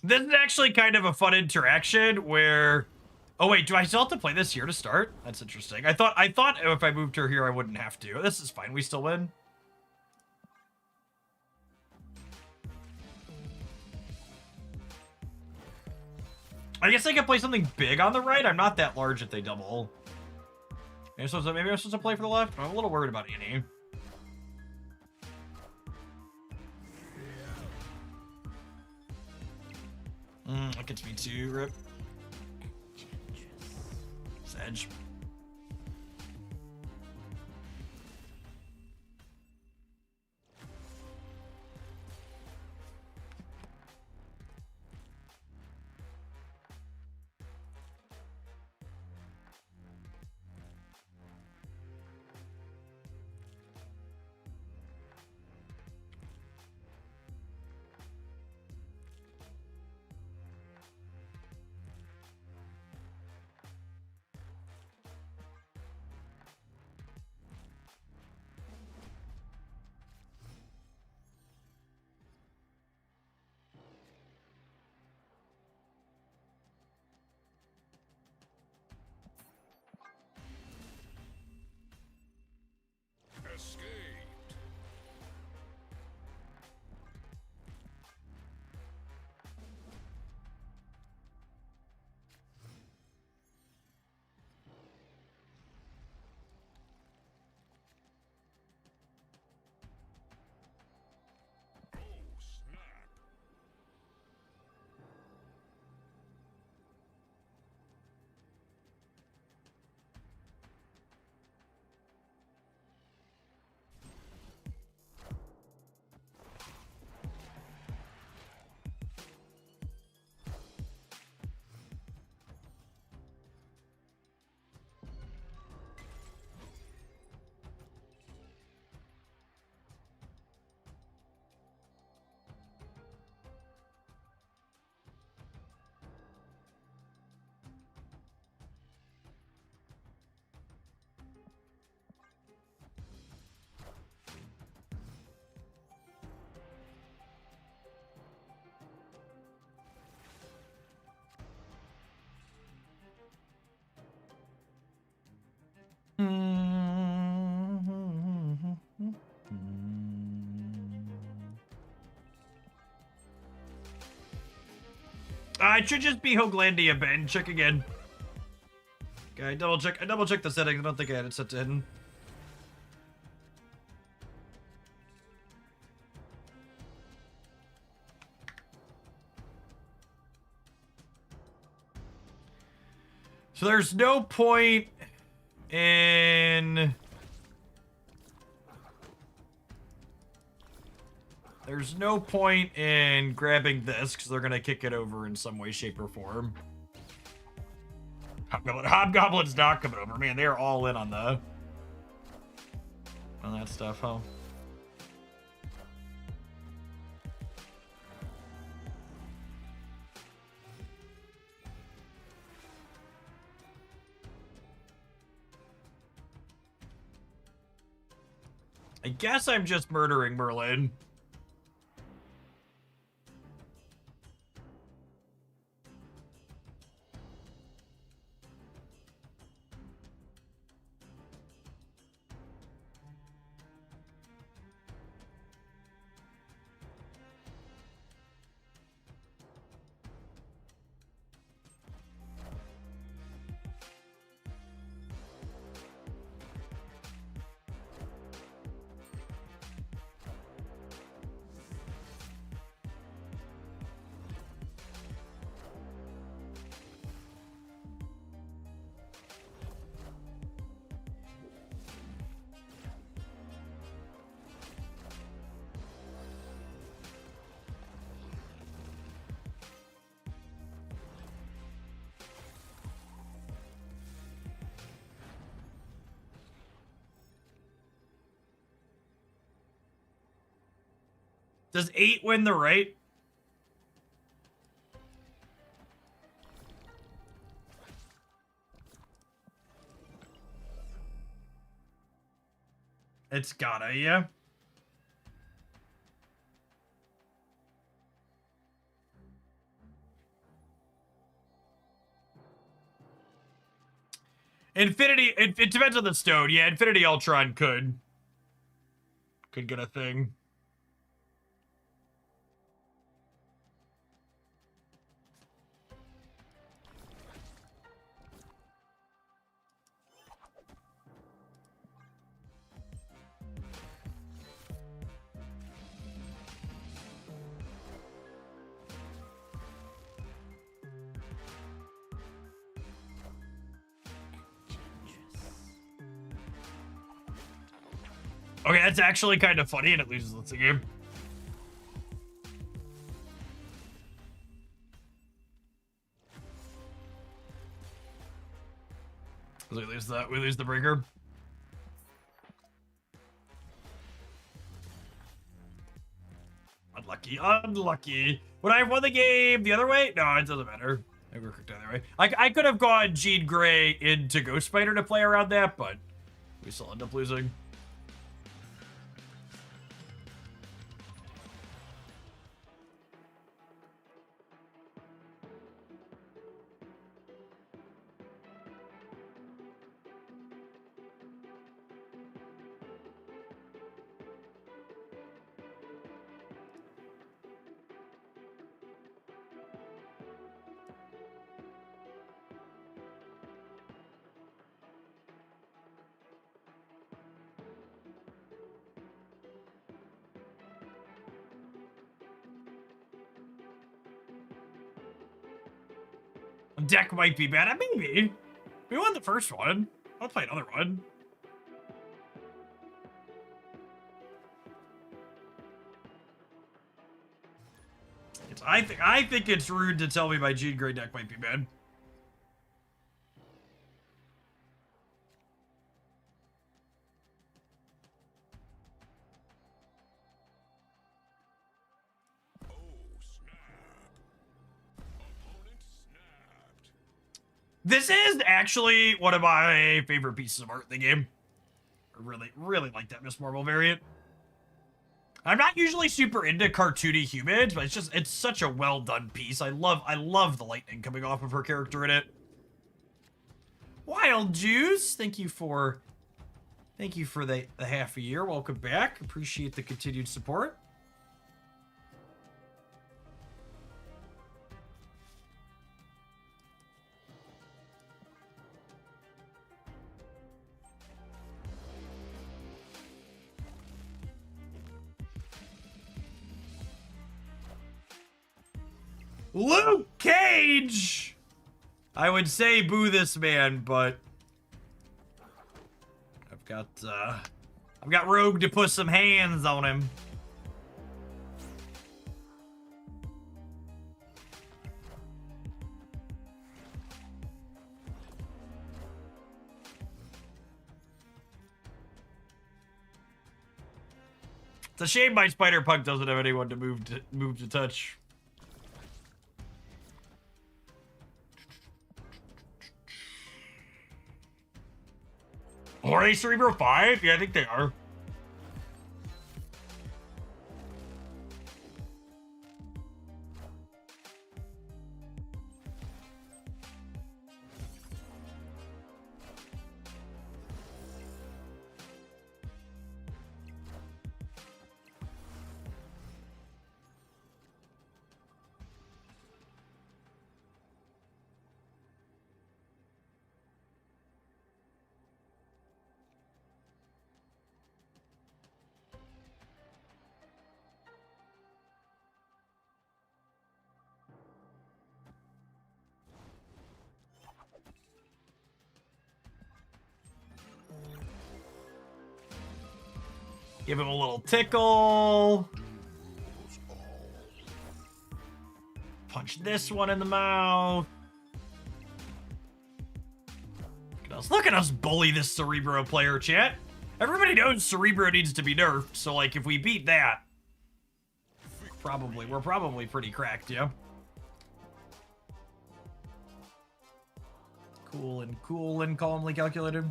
This is actually kind of a fun interaction where... Oh wait, do I still have to play this here to start? That's interesting. I thought if I moved her here, I wouldn't have to. This is fine. We still win. I guess I could play something big on the right. I'm not that large if they double. Maybe I'm supposed to play for the left. I'm a little worried about Annie. That gets me too, rip. Sedge. Escaped. Oh, snap. It should just be Hoaglandia, Ben. Check again. Okay, I double check the settings. I don't think I had it set to hidden. So there's no point in... There's no point in grabbing this, because they're going to kick it over in some way, shape, or form. Hobgoblin's not coming over. Man, they're all in on that stuff, huh? I guess I'm just murdering Merlin. Does 8 win the right? It's gotta, yeah. Infinity, it depends on the stone. Yeah, Infinity Ultron could get a thing. Okay, that's actually kind of funny, and it loses the game. We lose the breaker. Unlucky. Would I have won the game the other way? No, it doesn't matter. I worked either way. I could have gone Jean Grey into Ghost Spider to play around that, but we still end up losing. Deck might be bad. Maybe. We won the first one. I'll play another one. I think it's rude to tell me my Jean Grey deck might be bad. This is actually one of my favorite pieces of art in the game. I really like that Miss Marvel variant. I'm not usually super into cartoony humans, but it's such a well done piece. I love the lightning coming off of her character in it. Wild Juice, thank you for the half a year. Welcome back. Appreciate the continued support. Luke Cage! I would say boo this man, but I've got Rogue to put some hands on him. It's a shame my Spider-Punk doesn't have anyone to move to touch. Are they Cerebro 5? Yeah, I think they are. Give him a little tickle. Punch this one in the mouth. Look at us bully this Cerebro player, chat. Everybody knows Cerebro needs to be nerfed, so like if we beat that. We're probably pretty cracked, yeah. Cool and calmly calculated.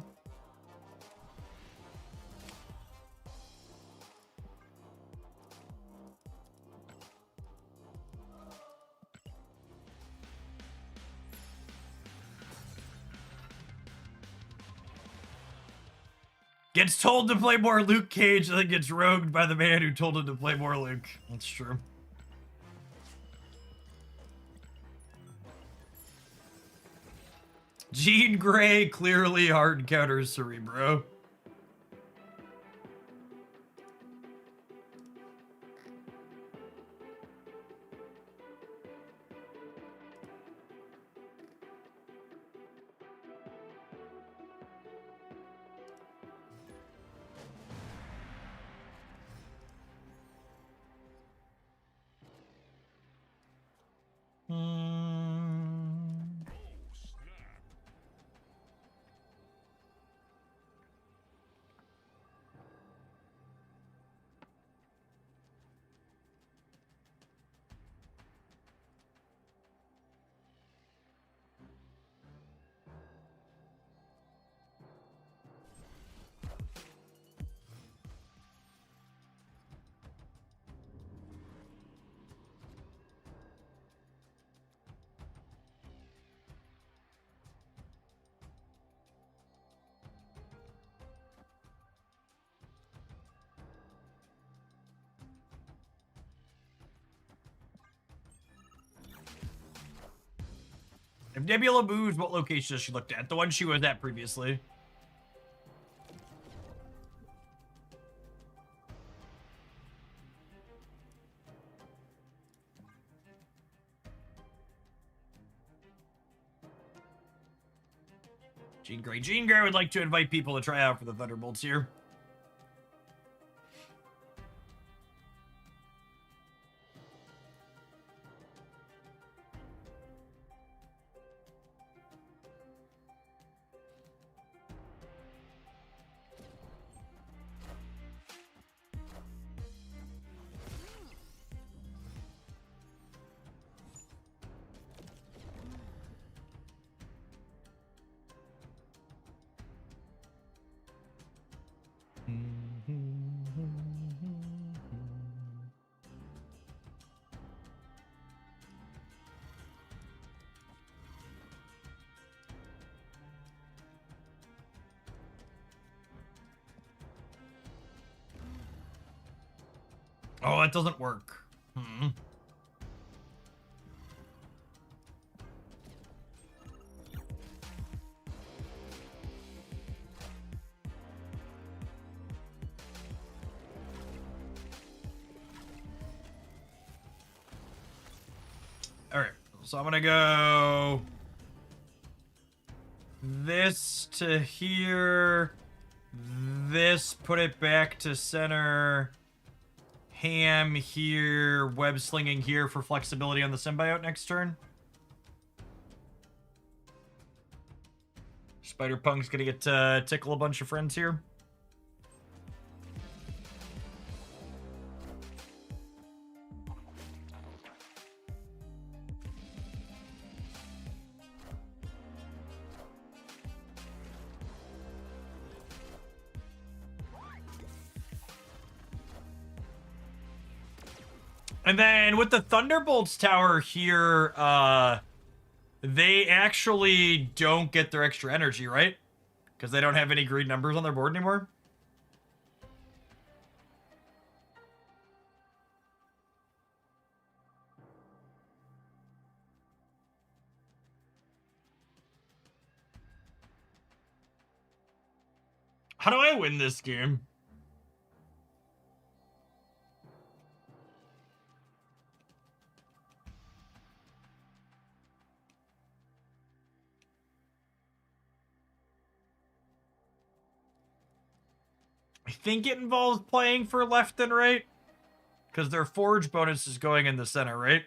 Gets told to play more Luke Cage and then gets rogued by the man who told him to play more Luke. That's true. Jean Grey clearly hard counters Cerebro. If Nebula moves, what location has she looked at? The one she was at previously. Jean Grey. Jean Grey would like to invite people to try out for the Thunderbolts here. Oh, that doesn't work. Alright, so I'm gonna go this to here, this, put it back to center, ham here, web slinging here for flexibility on the symbiote next turn. Spider-Punk's gonna get to tickle a bunch of friends here. And then with the Thunderbolts tower here, they actually don't get their extra energy, right? Because they don't have any green numbers on their board anymore. How do I win this game? I think it involves playing for left and right. Because their forge bonus is going in the center, right?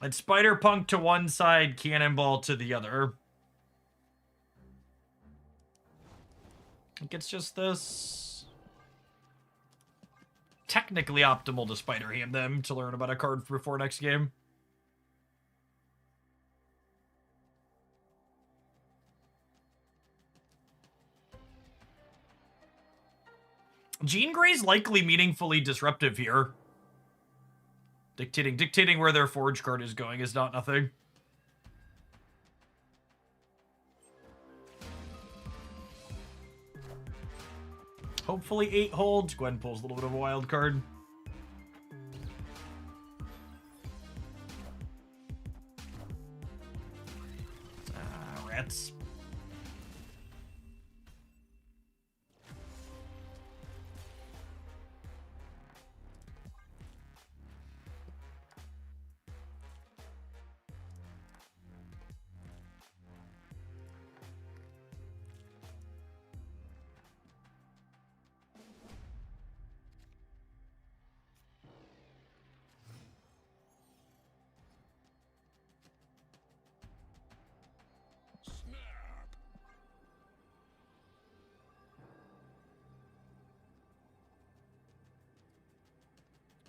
And Spider-Punk to one side, Cannonball to the other. I think it's just this. technically optimal to Spider Ham them to learn about a card before next game. Jean Grey's likely meaningfully disruptive here. Dictating where their forge card is going is not nothing. Hopefully 8 holds. Gwen pulls a little bit of a wild card. Rats.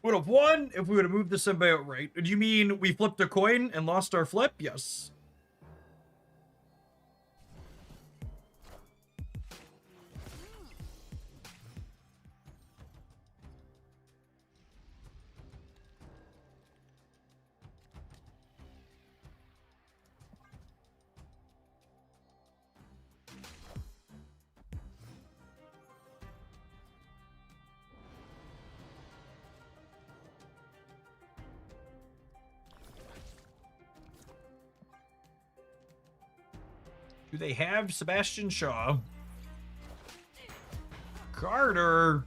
Would have won if we would have moved the symbiote right. Do you mean we flipped a coin and lost our flip? Yes. Do they have Sebastian Shaw? Carter.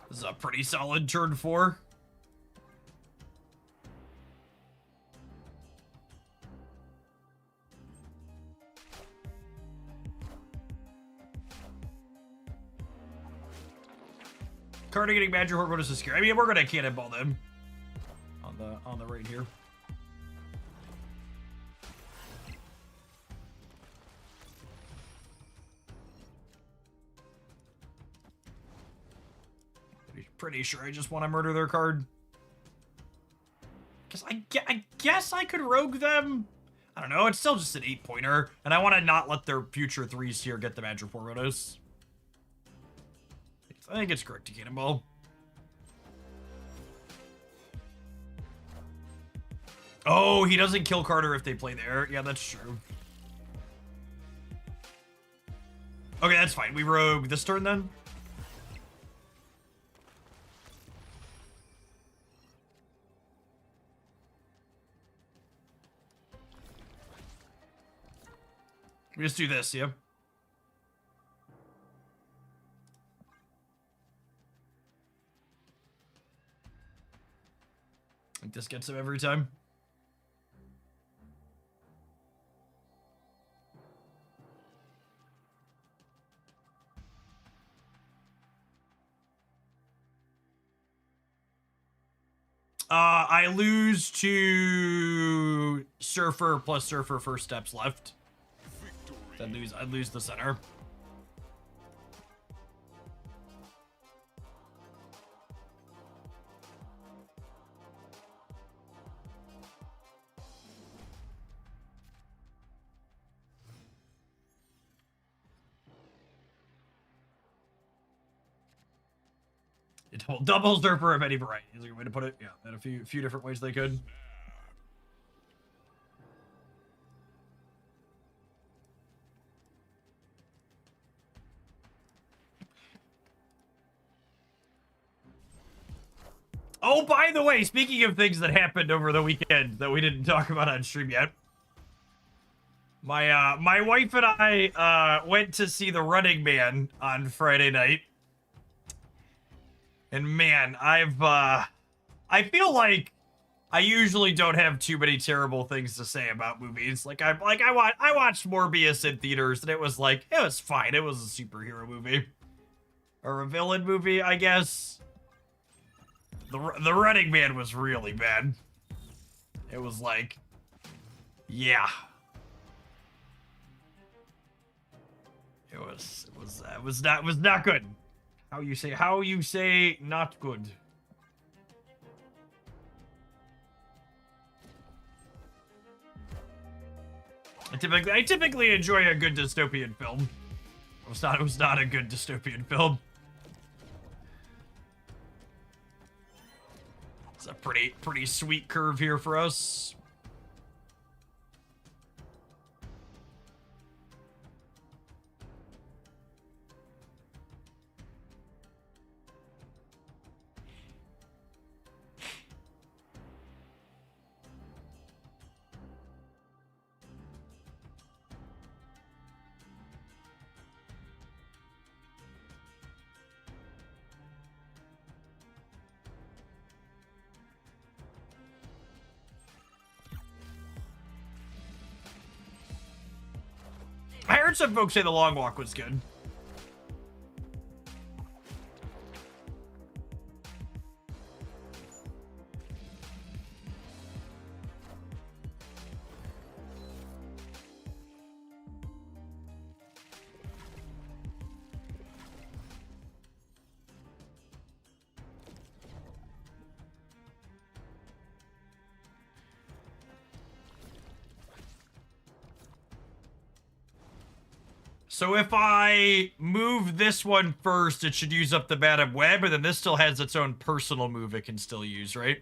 This is a pretty solid turn 4. Carter getting Magic Horde is scary. I mean, we're gonna cannonball them on the right here. Pretty sure I just want to murder their card. I guess I could rogue them. I don't know. It's still just an 8-pointer, and I want to not let their future 3s here get the Magic Formodos. I think it's correct to cannonball. Oh, he doesn't kill Carter if they play there. Yeah, that's true. Okay, that's fine. We rogue this turn then. We just do this, yeah. I think this gets him every time. I lose to Surfer plus Surfer first steps left. I'd lose the center. Double Surfer of any variety is a good way to put it. Yeah, in a few different ways they could. Oh, by the way, speaking of things that happened over the weekend that we didn't talk about on stream yet, my wife and I went to see The Running Man on Friday night. And man, I feel like I usually don't have too many terrible things to say about movies. I watched Morbius in theaters and it was fine. It was a superhero movie. Or a villain movie, I guess. The Running Man was really bad. It was like, yeah. It was not good. How you say not good. I typically enjoy a good dystopian film. It was not a good dystopian film. It's a pretty sweet curve here for us. I heard some folks say the long walk was good. So if I move this one first, it should use up the Madam Web, and then this still has its own personal move it can still use, right?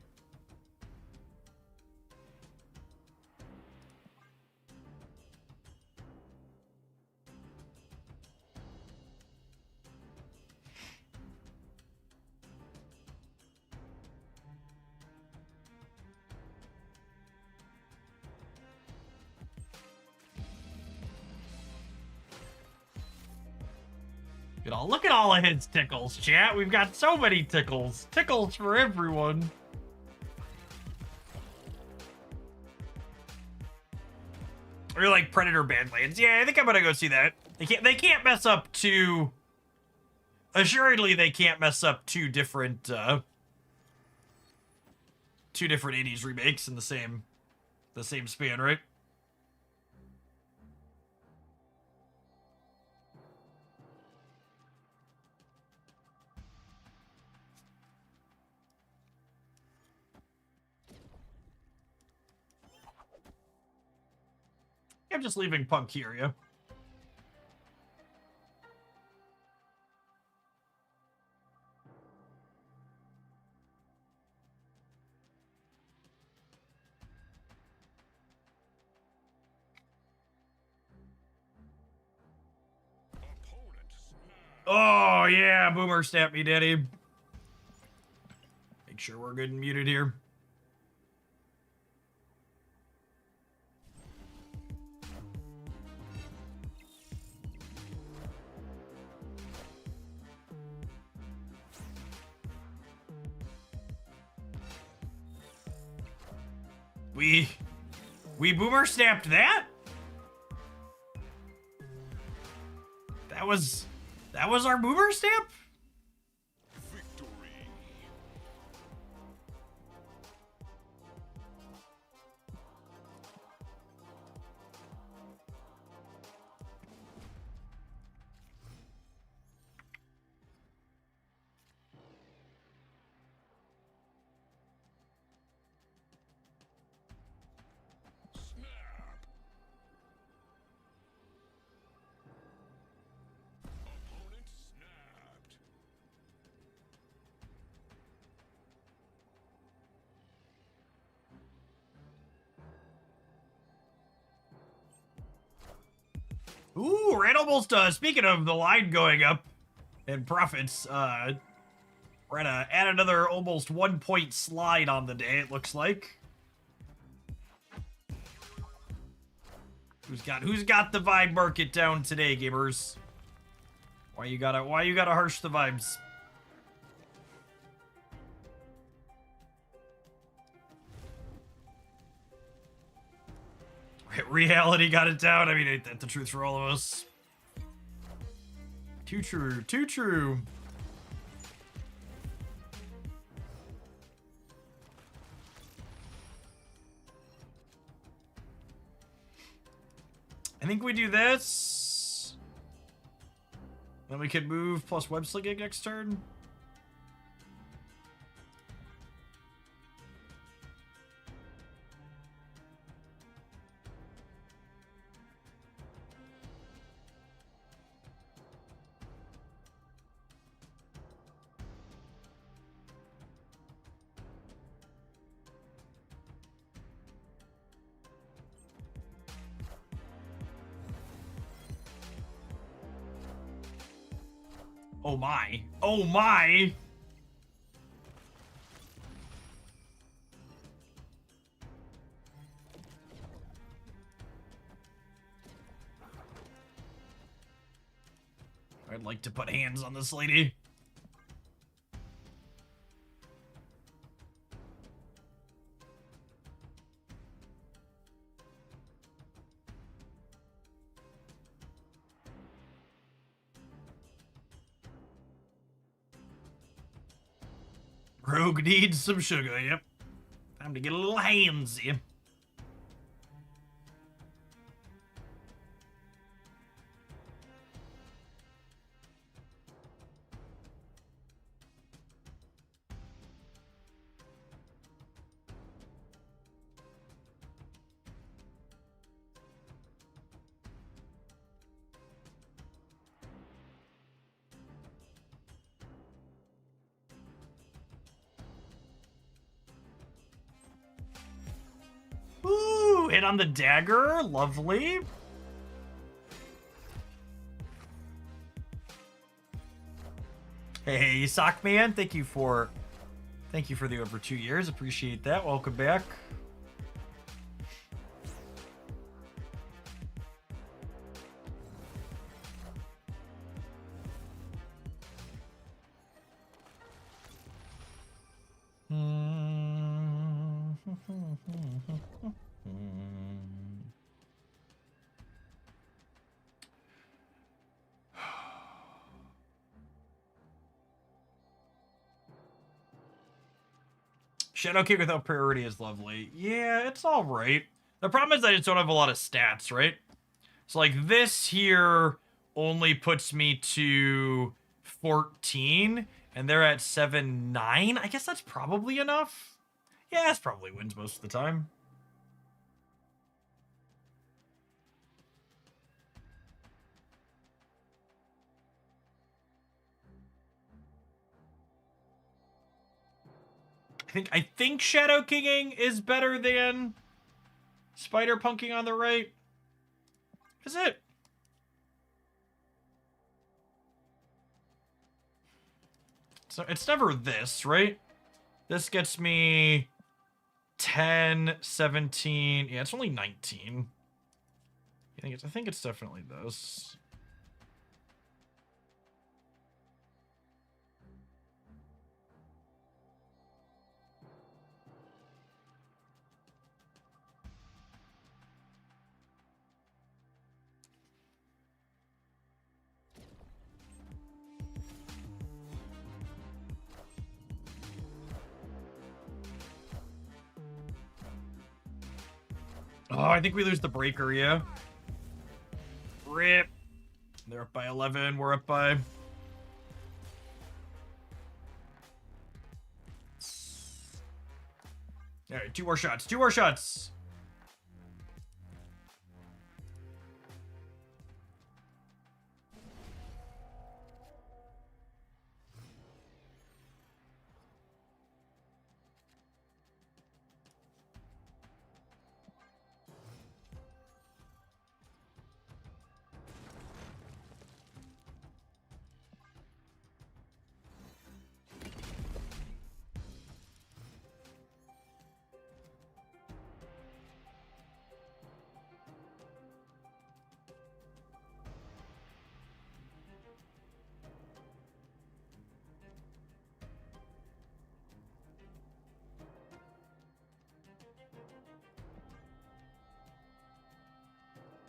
Look at all of his tickles, chat. We've got so many tickles. Tickles for everyone. Or like Predator Badlands. Yeah, I think I'm gonna go see that. They can't mess up two. Assuredly, they can't mess up two different 80s remakes in the same span, right? I'm just leaving Punk here, yeah. Oh, yeah, Boomer stamped me, Daddy. Make sure we're good and muted here. We Boomer stamped that? That was our Boomer stamp? Victory. Snap. Opponent snapped. Ooh, right almost, speaking of the line going up and profits, we're gonna add another almost 1 point slide on the day, it looks like. Who's got the vibe market down today, gamers? Why you gotta harsh the vibes? Reality got it down. I mean, ain't that the truth for all of us? Too true, too true. I think we do this. Then we could move plus web slinging next turn. Oh my. Oh my! I'd like to put hands on this lady. Rogue needs some sugar, yep. Time to get a little handsy. Ooh, hit on the dagger. Lovely. Hey, Sockman, thank you for the over 2 years. Appreciate that. Welcome back. Shadow King without priority is lovely. Yeah, it's all right. The problem is I just don't have a lot of stats, right? So like this here only puts me to 14, and they're at 7-9. I guess that's probably enough. Yeah, that's probably wins most of the time. I think Shadow Kinging is better than Spider Punking on the right. Is it? So it's never this, right? This gets me 10, 17. Yeah, it's only 19. I think it's definitely this. Oh, I think we lose the breaker, yeah. Rip. They're up by 11. We're up by... All right, 2 more shots. 2 more shots.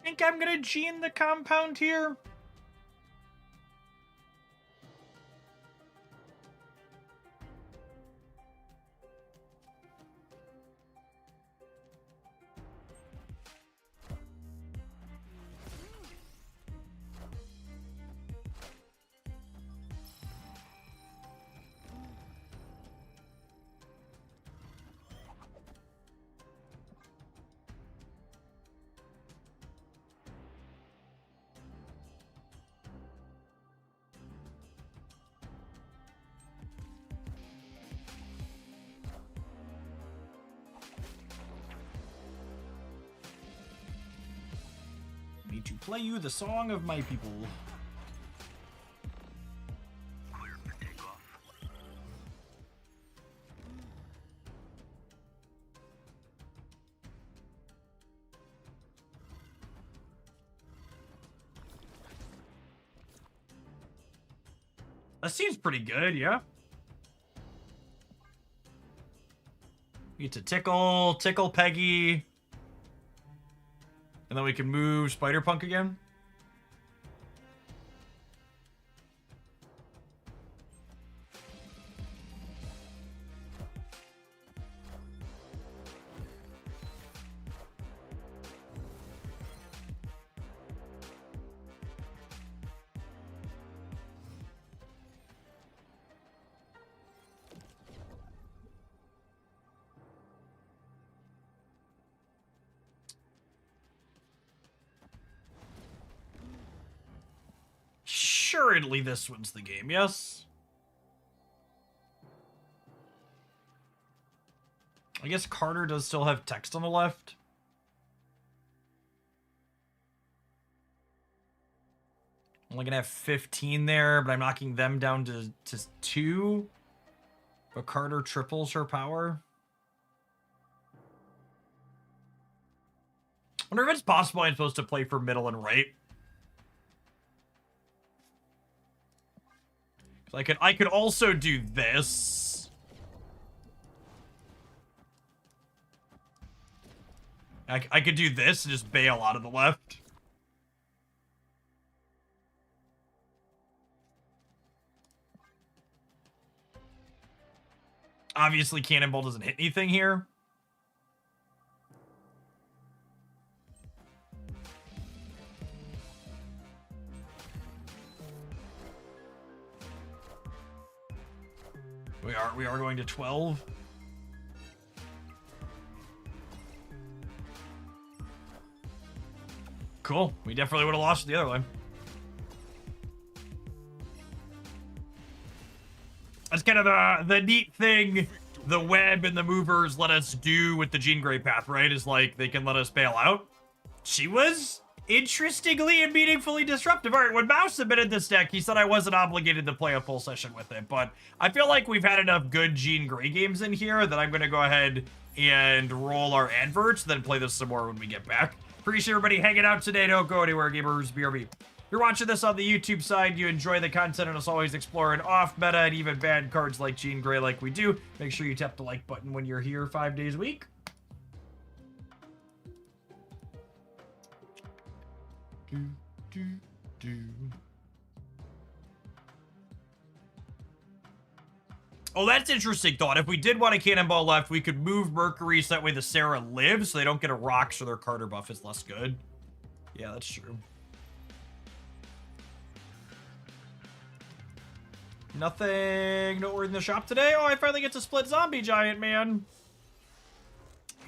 Think I'm gonna gene the compound here. to play you the song of my people. That seems pretty good, yeah. We get to tickle Peggy. And then we can move Spider-Punk again. Assuredly, this wins the game, yes? I guess Carter does still have text on the left. I'm only gonna have 15 there, but I'm knocking them down to 2. But Carter triples her power. I wonder if it's possible I'm supposed to play for middle and right. I could also do this. I could do this and just bail out of the left. Obviously, Cannonball doesn't hit anything here. We are going to 12. Cool. We definitely would have lost the other one. That's kind of the neat thing the web and the movers let us do with the Jean Grey path, right? Is like they can let us bail out. She was interestingly and meaningfully disruptive. All right, when Mouse submitted this deck, he said I wasn't obligated to play a full session with it, but I feel like we've had enough good Jean Grey games in here that I'm going to go ahead and roll our adverts, then play this some more when we get back. Appreciate everybody hanging out today. Don't go anywhere, gamers. BRB. You're watching this on the YouTube side, you enjoy the content and us always exploring off-meta and even bad cards like Jean Grey like we do. Make sure you tap the like button when you're here 5 days a week. Oh, that's interesting thought. If we did want a Cannonball left, we could move Mercury so that way the Sarah lives, so they don't get a rock, so their Carter buff is less good. Yeah, that's true. Nothing noteworthy in the shop today. Oh, I finally get to split Zombie Giant, man.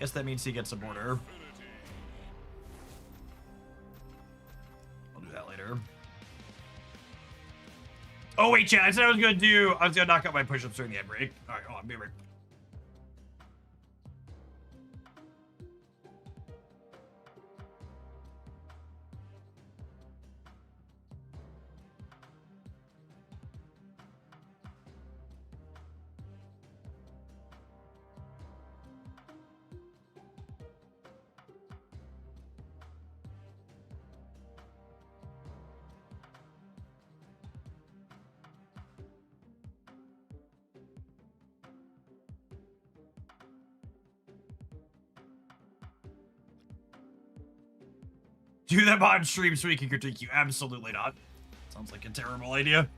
Guess that means he gets a border. I'll do that later. Oh, wait, chat. I said I was gonna knock out my push-ups during the ad break. All right, hold on, be right back. Do them on stream so we can critique you. Absolutely not. Sounds like a terrible idea.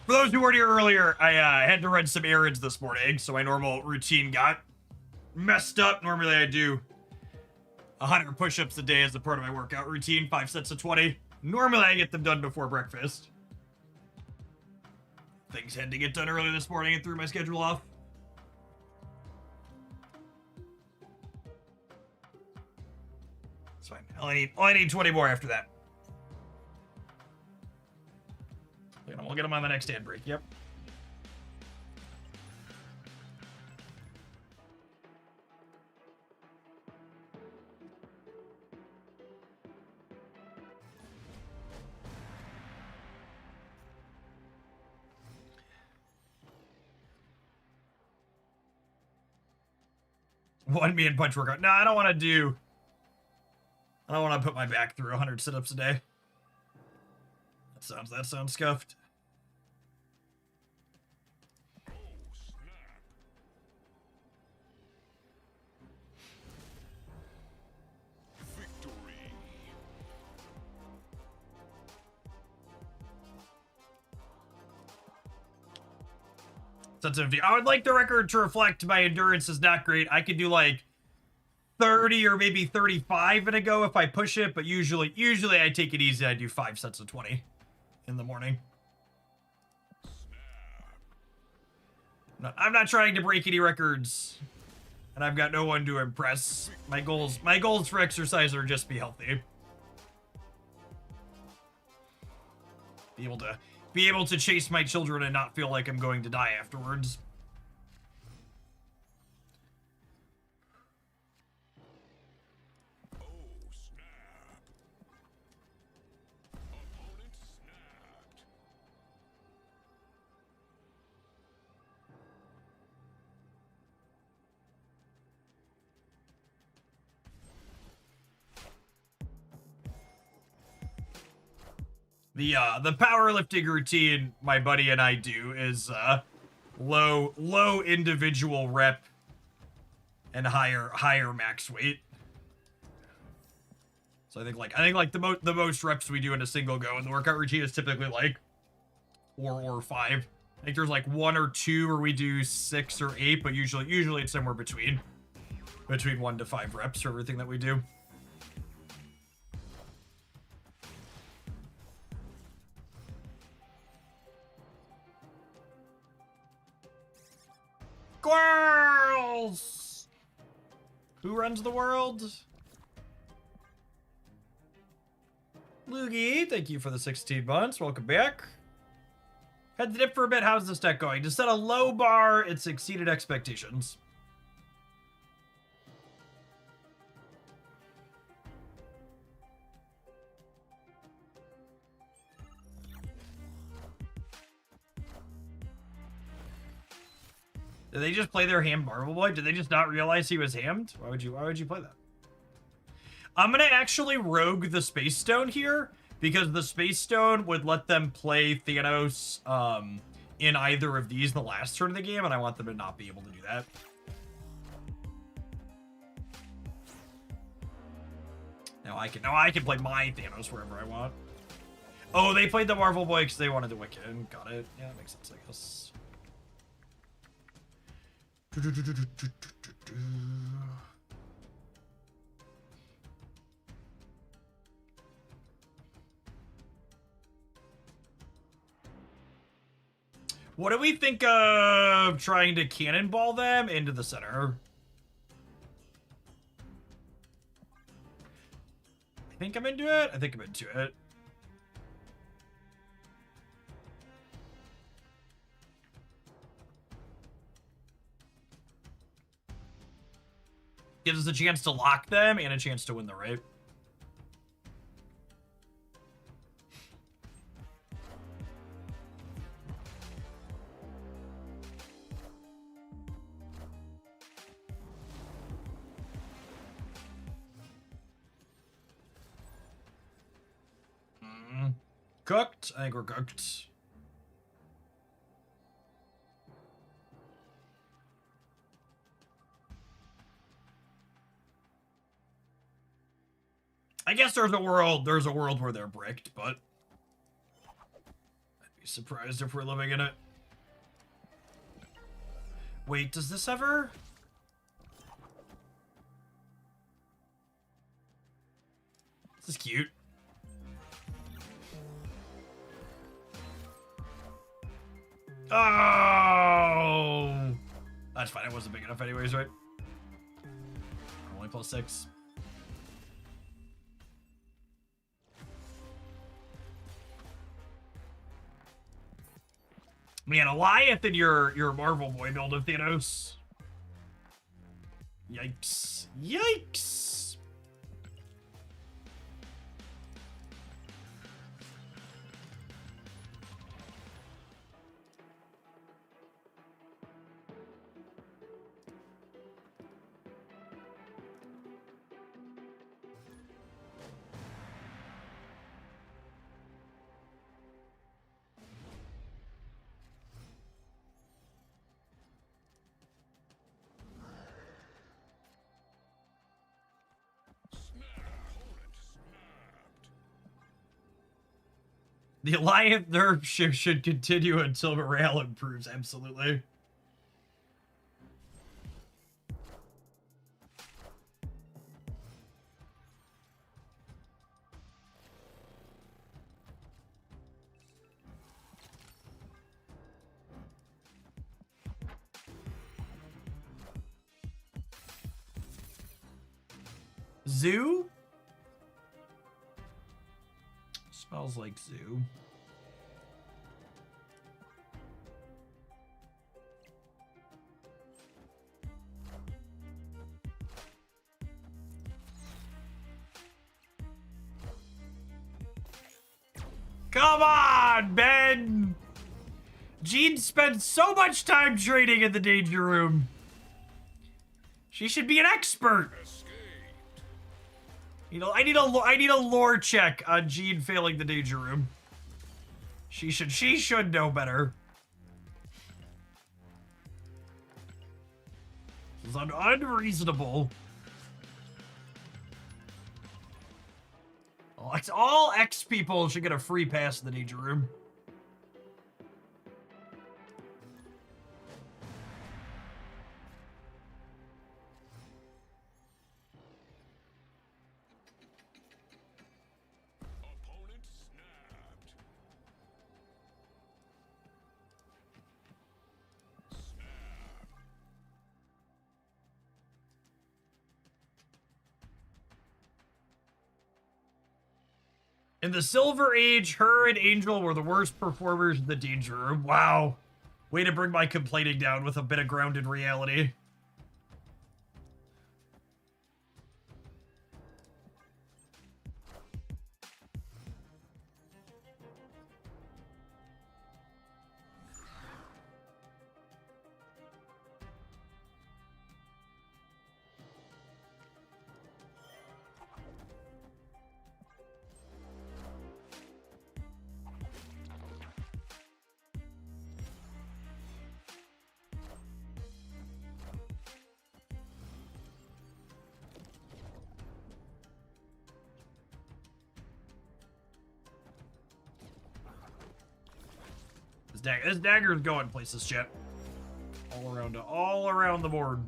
For those who weren't here earlier, I had to run some errands this morning, so my normal routine got messed up. Normally I do 100 push-ups a day as a part of my workout routine, 5 sets of 20. Normally I get them done before breakfast. Things had to get done early this morning and threw my schedule off. It's fine. I need 20 more after that. We'll get them on the next ad break. Yep. 1 man punch workout. No, I don't want to do. I don't want to put my back through 100 sit-ups a day. That sounds scuffed. Oh, snap. Victory. Sensitivity. I would like the record to reflect my endurance is not great. I could do like 30 or maybe 35 in a go if I push it, but usually I take it easy. I do 5 sets of 20 in the morning. I'm not trying to break any records, and I've got no one to impress. My goals for exercise are just be healthy. Be able to chase my children and not feel like I'm going to die afterwards. Oh, snap. Opponent snapped. The powerlifting routine my buddy and I do is low individual rep and higher max weight. So I think like the most reps we do in a single go in the workout routine is typically like 4 or 5. I think there's like 1 or 2 where we do 6 or 8, but usually it's somewhere between 1 to 5 reps for everything that we do. Squirrels! Who runs the world? Loogie, thank you for the 16 months. Welcome back. Had to dip for a bit. How's this deck going? To set a low bar, it's exceeded expectations. Did they just play their ham Marvel Boy? Did they just not realize he was hammed? Why would you play that? I'm gonna actually rogue the Space Stone here, because the Space Stone would let them play Thanos in either of these in the last turn of the game, and I want them to not be able to do that. Now I can play my Thanos wherever I want. Oh, they played the Marvel Boy because they wanted to Wiccan. Got it. Yeah, that makes sense, I guess. What do we think of trying to cannonball them into the center? I think I'm into it. I think I'm into it. Gives us a chance to lock them and a chance to win the raid. Cooked? I think we're cooked. I guess there's a world where they're bricked, but I'd be surprised if we're living in it. Wait, does this ever? This is cute. Oh! That's fine, it wasn't big enough anyways, right? Only +6. Man, Eliath in your Marvel Boy build of Thanos. Yikes. Yikes! The Alliance nerf should continue until morale improves, absolutely. Zoo? Smells like zoo. Come on, Ben! Jean spent so much time training in the danger room. She should be an expert. You know, I need a lore check on Jean failing the danger room. She should know better. This is unreasonable. All X people should get a free pass in the danger room. Opponent snapped. In the Silver Age, her and Angel were the worst performers in the danger room. Wow. Way to bring my complaining down with a bit of grounded reality. This dagger is going places, chat. All around the board.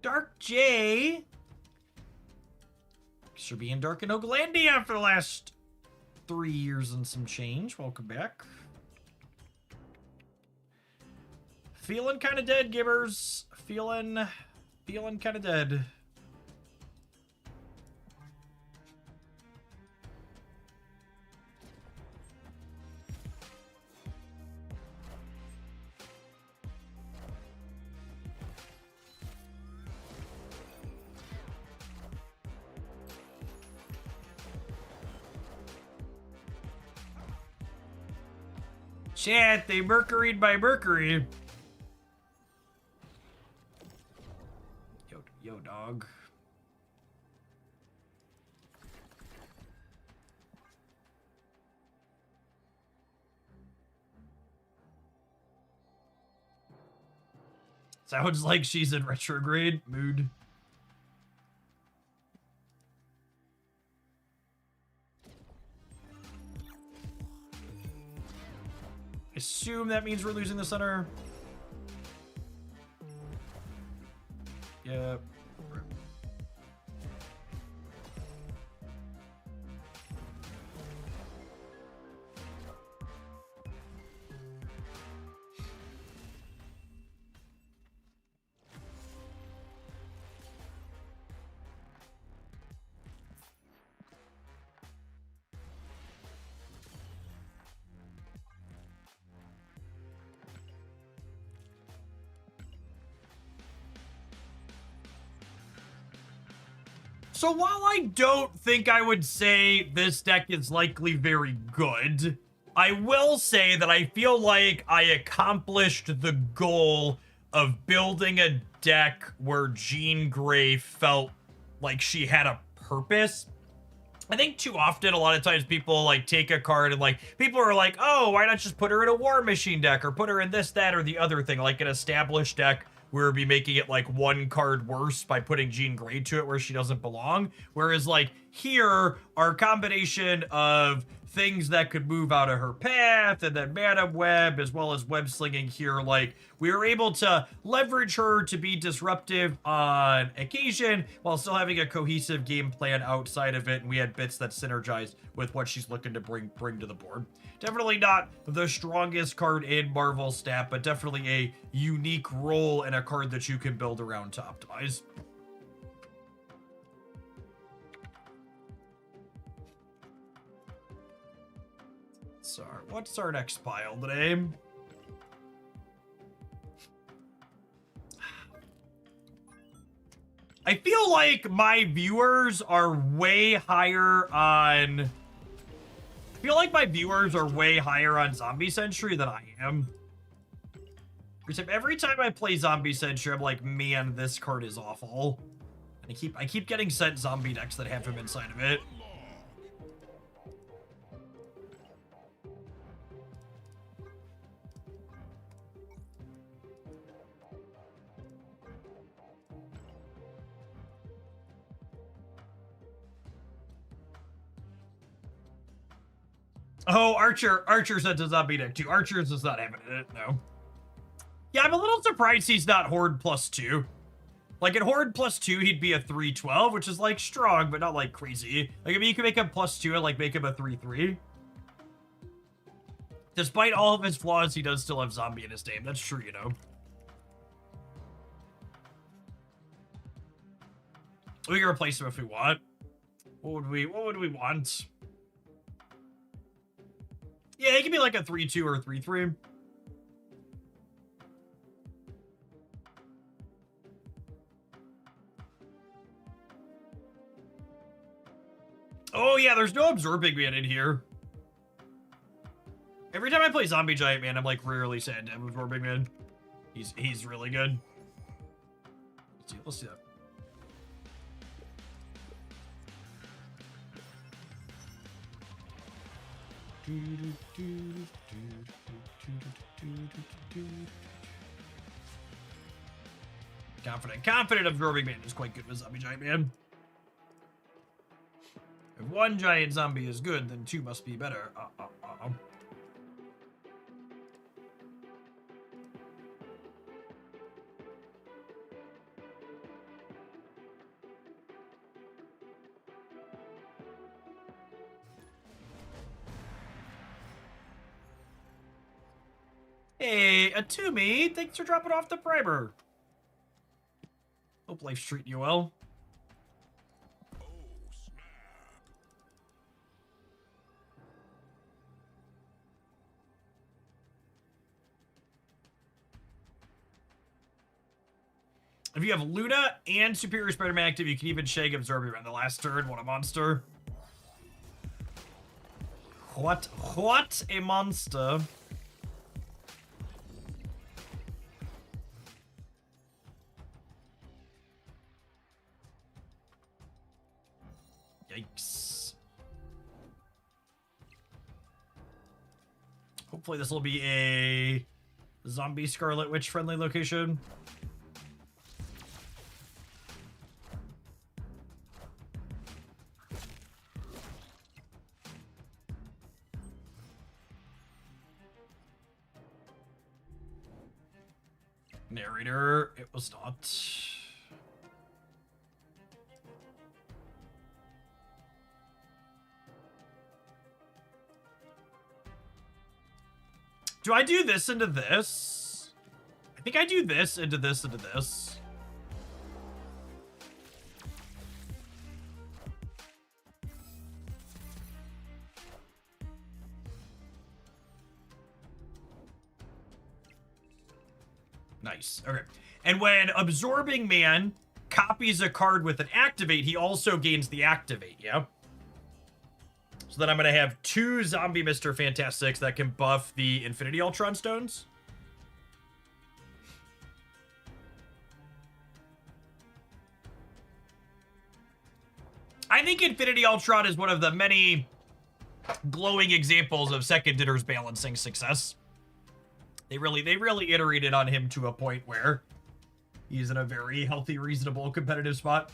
Dark J. Sure being dark in Oaklandia for the last 3 years and some change. Welcome back. Feeling kind of dead, Gibbers. Feeling kind of dead. Chat, they Mercury'd by Mercury. Yo, dog. Sounds like she's in retrograde mood. Assume that means we're losing the center. Yep. So while I don't think I would say this deck is likely very good, I will say that I feel like I accomplished the goal of building a deck where Jean Grey felt like she had a purpose. I think too often, a lot of times people like take a card and like people are like, oh, why not just put her in a War Machine deck or put her in this, that, or the other thing, like an established deck where we'd be making it like one card worse by putting Jean Grey to it where she doesn't belong. Whereas like here, our combination of things that could move out of her path and then Madam Web as well as web slinging here, like we were able to leverage her to be disruptive on occasion while still having a cohesive game plan outside of it, and we had bits that synergized with what she's looking to bring to the board. Definitely not the strongest card in Marvel stat, but definitely a unique role and a card that you can build around to optimize. So, what's our next pile today? I feel like my viewers are way higher on... I feel like my viewers are way higher on Zombie Century than I am. Every time I play Zombie Century, I'm like, man, this card is awful. And I keep getting sent zombie decks that have him inside of it. Oh, Archer sent a zombie deck too. Archer's does not have it in it, no. Yeah, I'm a little surprised he's not Horde +2. Like, at Horde +2, he'd be a 3/12, which is, like, strong, but not, like, crazy. Like, I mean, you can make him +2 and, like, make him a 3/3. Despite all of his flaws, he does still have zombie in his name. That's true, you know. We can replace him if we want. What would we want? Yeah, he can be like a 3/2 or a 3/3. Oh yeah, there's no Absorbing Man in here. Every time I play Zombie Giant Man, I'm like rarely sad to have Absorbing Man. He's really good. Let's see that. Confident Absorbing Man is quite good with Zombie Giant Man. If one giant zombie is good, then two must be better. Hey, Atumi, thanks for dropping off the primer. Hope life's treating you well. If you have Luna and Superior Spider-Man active, you can even shag Absorb around the last turn. What a monster. What a monster. Yikes. Hopefully this will be a zombie Scarlet Witch friendly location. Narrator, it was not. Do I do this into this? I think I do this into this into this. Nice. Okay. And when Absorbing Man copies a card with an activate, he also gains the activate, yeah? So then I'm going to have two zombie Mr. Fantastics that can buff the Infinity Ultron Stones. I think Infinity Ultron is one of the many glowing examples of second dinner's balancing success. They really iterated on him to a point where he's in a very healthy, reasonable, competitive spot.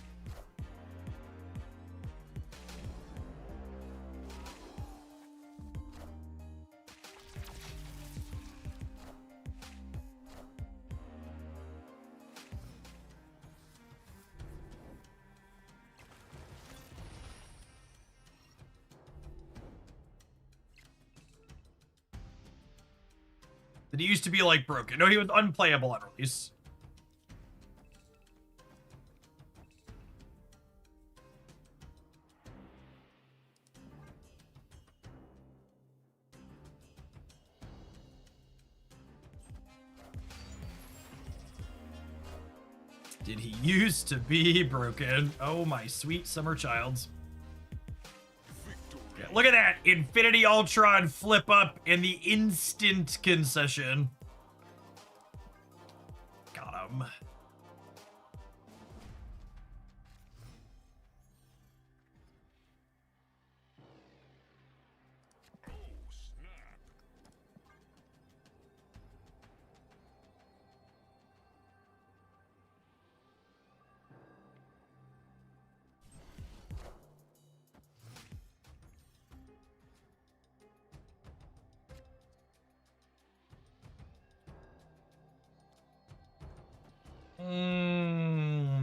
Did he used to be like broken? No, he was unplayable on release. Did he used to be broken? Oh, my sweet summer child. Yeah, look at that. Infinity Ultron flip up in the instant concession. Got him.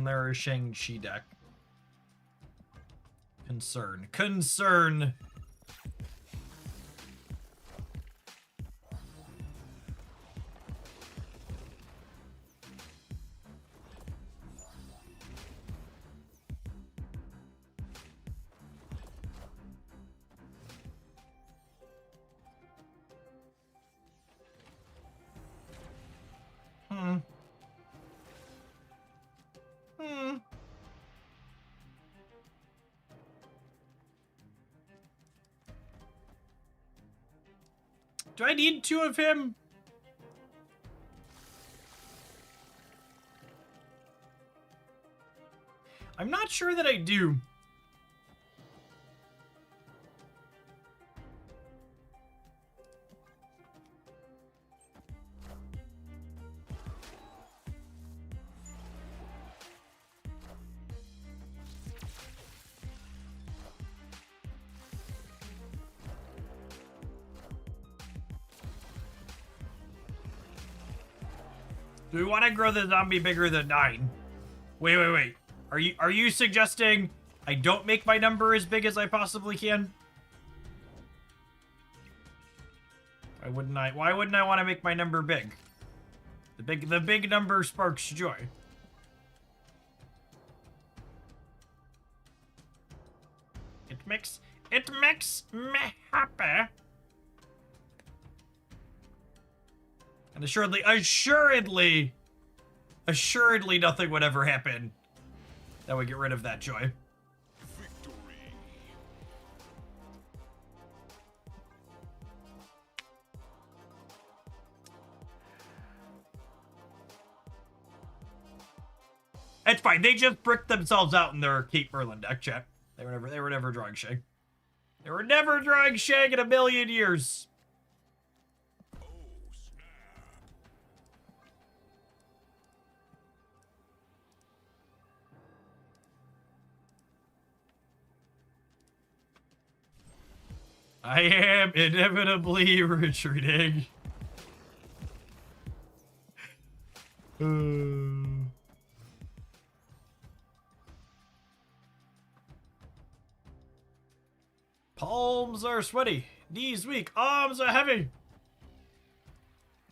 There's Shang-Chi deck. Concern. Do I need two of him? I'm not sure that I do. Do we want to grow the zombie bigger than 9? Wait. Are you suggesting I don't make my number as big as I possibly can? Why wouldn't I want to make my number big? The big number sparks joy. It makes me happy. And assuredly nothing would ever happen that would get rid of that joy. Victory. It's fine. They just bricked themselves out in their Kate Merlin deck, chat. They were never drawing Shang. They were never drawing Shang in a million years. I am inevitably retreating. Palms are sweaty, knees weak, arms are heavy.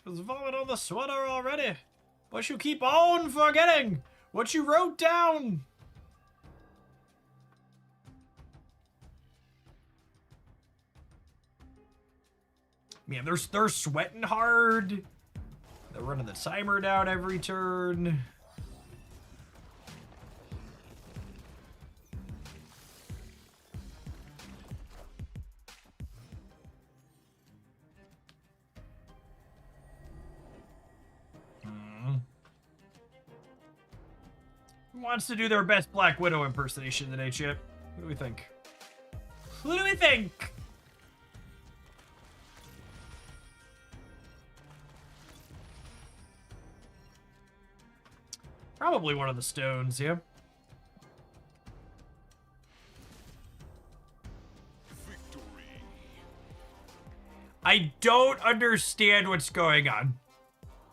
There's vomit on the sweater already. But you keep on forgetting what you wrote down. Man, they're sweating hard. They're running the timer down every turn. Who wants to do their best Black Widow impersonation today, Chip? What do we think? What do we think? Probably one of the stones, yeah. Victory. I don't understand what's going on.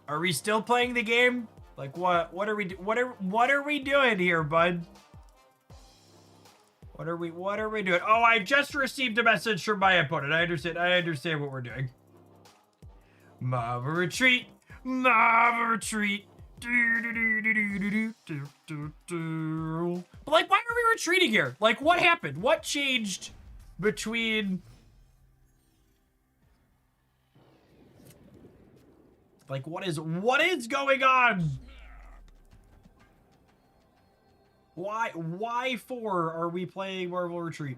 Are we still playing the game? Like what are we doing here, bud? What are we doing? Oh, I just received a message from my opponent. I understand what we're doing. Mob retreat. Mob retreat. But like, why are we retreating here? Like, what happened? What changed between... Like, what is going on? Why for are we playing Marvel Retreat?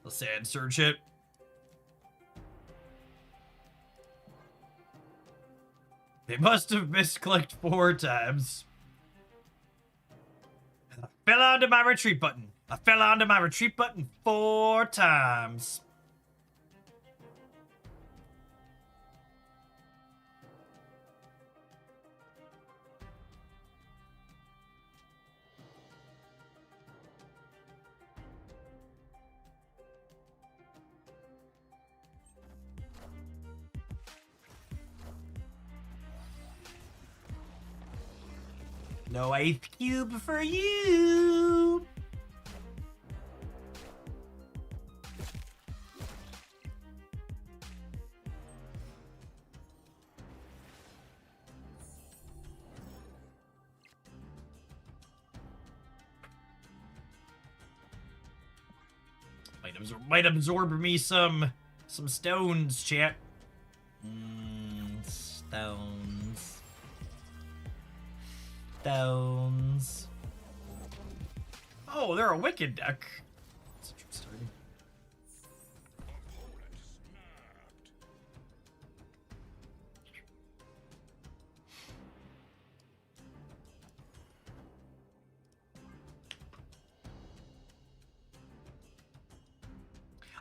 The sand surge hit. They must have misclicked 4 times. I fell onto my retreat button. I fell onto my retreat button 4 times. No eighth cube for you. Might absorb me some stones, chat. Stones. Stones. Oh, they're a wicked deck. That's interesting. Opponent snapped.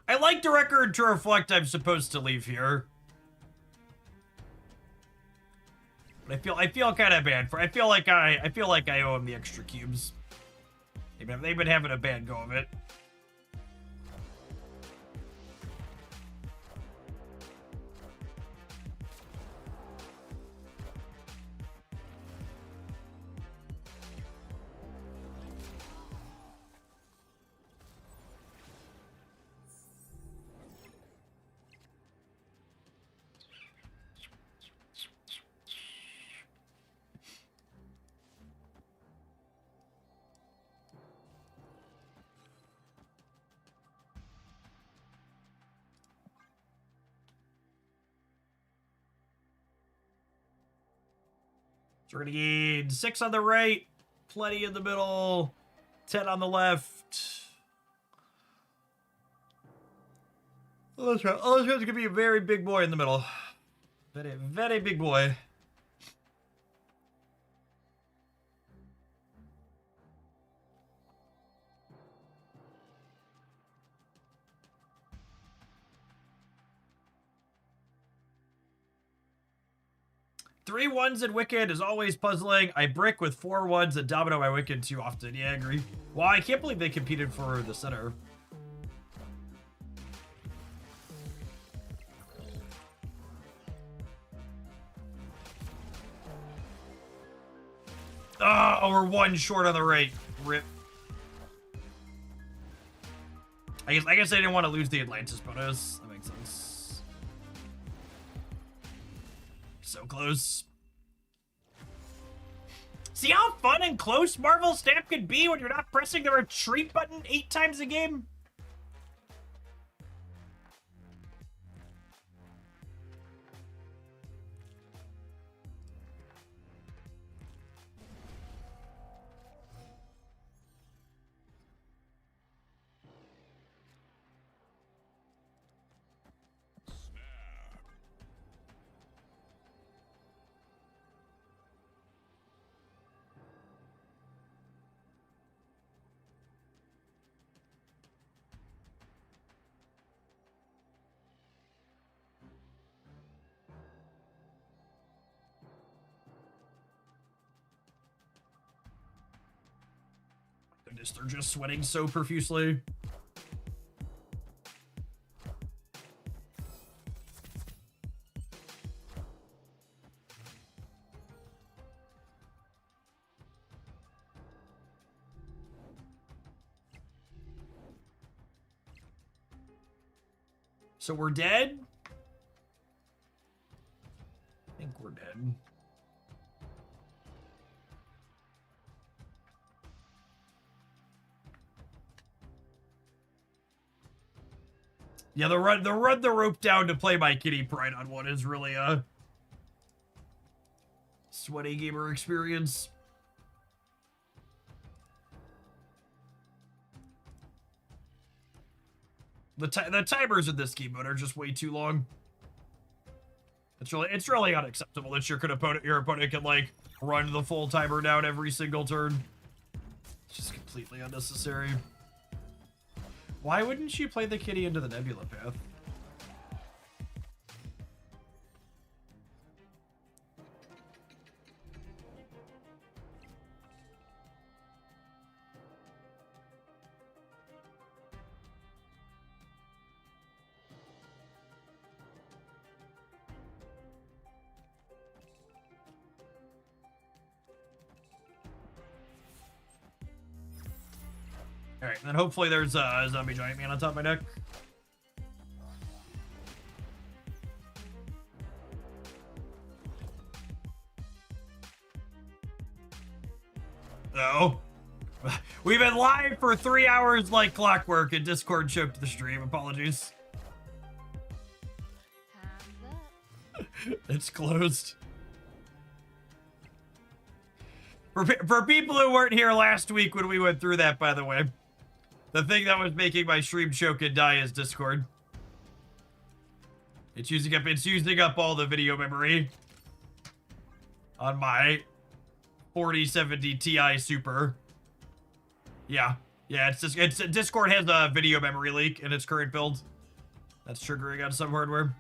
I like the record to reflect I'm supposed to leave here. But I feel kind of bad for. I feel like I owe him the extra cubes. They've been having a bad go of it. So we're gonna gain 6 on the right, plenty in the middle, 10 on the left. Oh, that's right. Oh, that's gonna be a very big boy in the middle. Very, very big boy. Three ones in Wicked is always puzzling. I brick with 4 ones and domino my Wicked too often. Yeah, I agree. Wow, I can't believe they competed for the center. Oh, we're 1 short on the right. Rip. I guess I didn't want to lose the Atlantis bonus. That makes sense. So close. See how fun and close Marvel Snap can be when you're not pressing the retreat button 8 times a game? Goodness, they're just sweating so profusely. So we're dead? I think we're dead. Yeah, the run the rope down to play my Kitty Pride on one is really a sweaty gamer experience. The timers in this game mode are just way too long. It's really unacceptable that your opponent can like run the full timer down every single turn. It's just completely unnecessary. Why wouldn't you play the kitty into the nebula path? Alright, then hopefully there's a zombie giant man on top of my deck. No. We've been live for 3 hours like clockwork and Discord choked the stream. Apologies. It's closed. For people who weren't here last week when we went through that, by the way, the thing that was making my stream choke and die is Discord. It's using up all the video memory on my 4070 Ti Super. Yeah, it's Discord has a video memory leak in its current build. That's triggering on some hardware.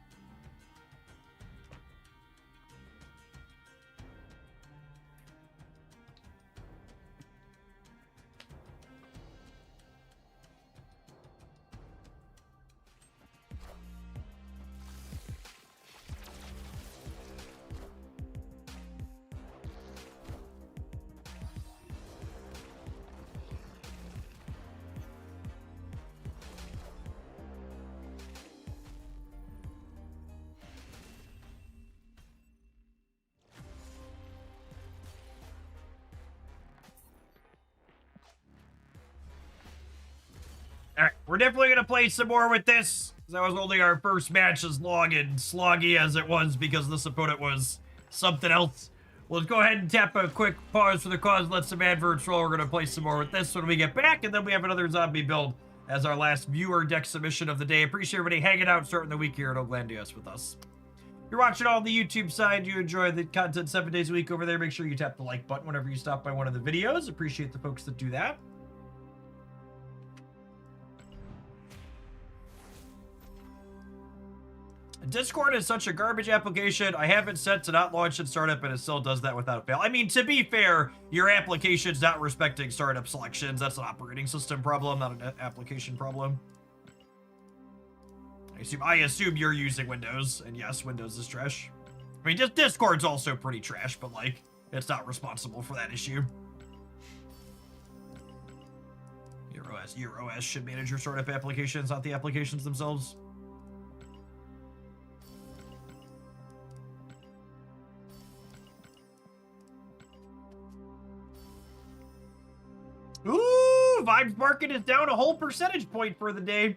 Alright, we're definitely gonna play some more with this. That was only our first match, as long and sloggy as it was because this opponent was something else. Let's go ahead and tap a quick pause for the cause, let some adverts roll. We're gonna play some more with this when we get back, and then we have another zombie build as our last viewer deck submission of the day. Appreciate everybody hanging out, starting the week here at Oglandios with us. If you're watching on the YouTube side, you enjoy the content 7 days a week over there, make sure you tap the like button whenever you stop by one of the videos. Appreciate the folks that do that. Discord is such a garbage application. I have it set to not launch and startup, and it still does that without fail. I mean, to be fair, your application's not respecting startup selections. That's an operating system problem, not an application problem. I assume you're using Windows, and yes, Windows is trash. I mean, just Discord's also pretty trash, but like, it's not responsible for that issue. Your OS should manage your startup applications, not the applications themselves. Ooh, Vibe's market is down a whole percentage point for the day.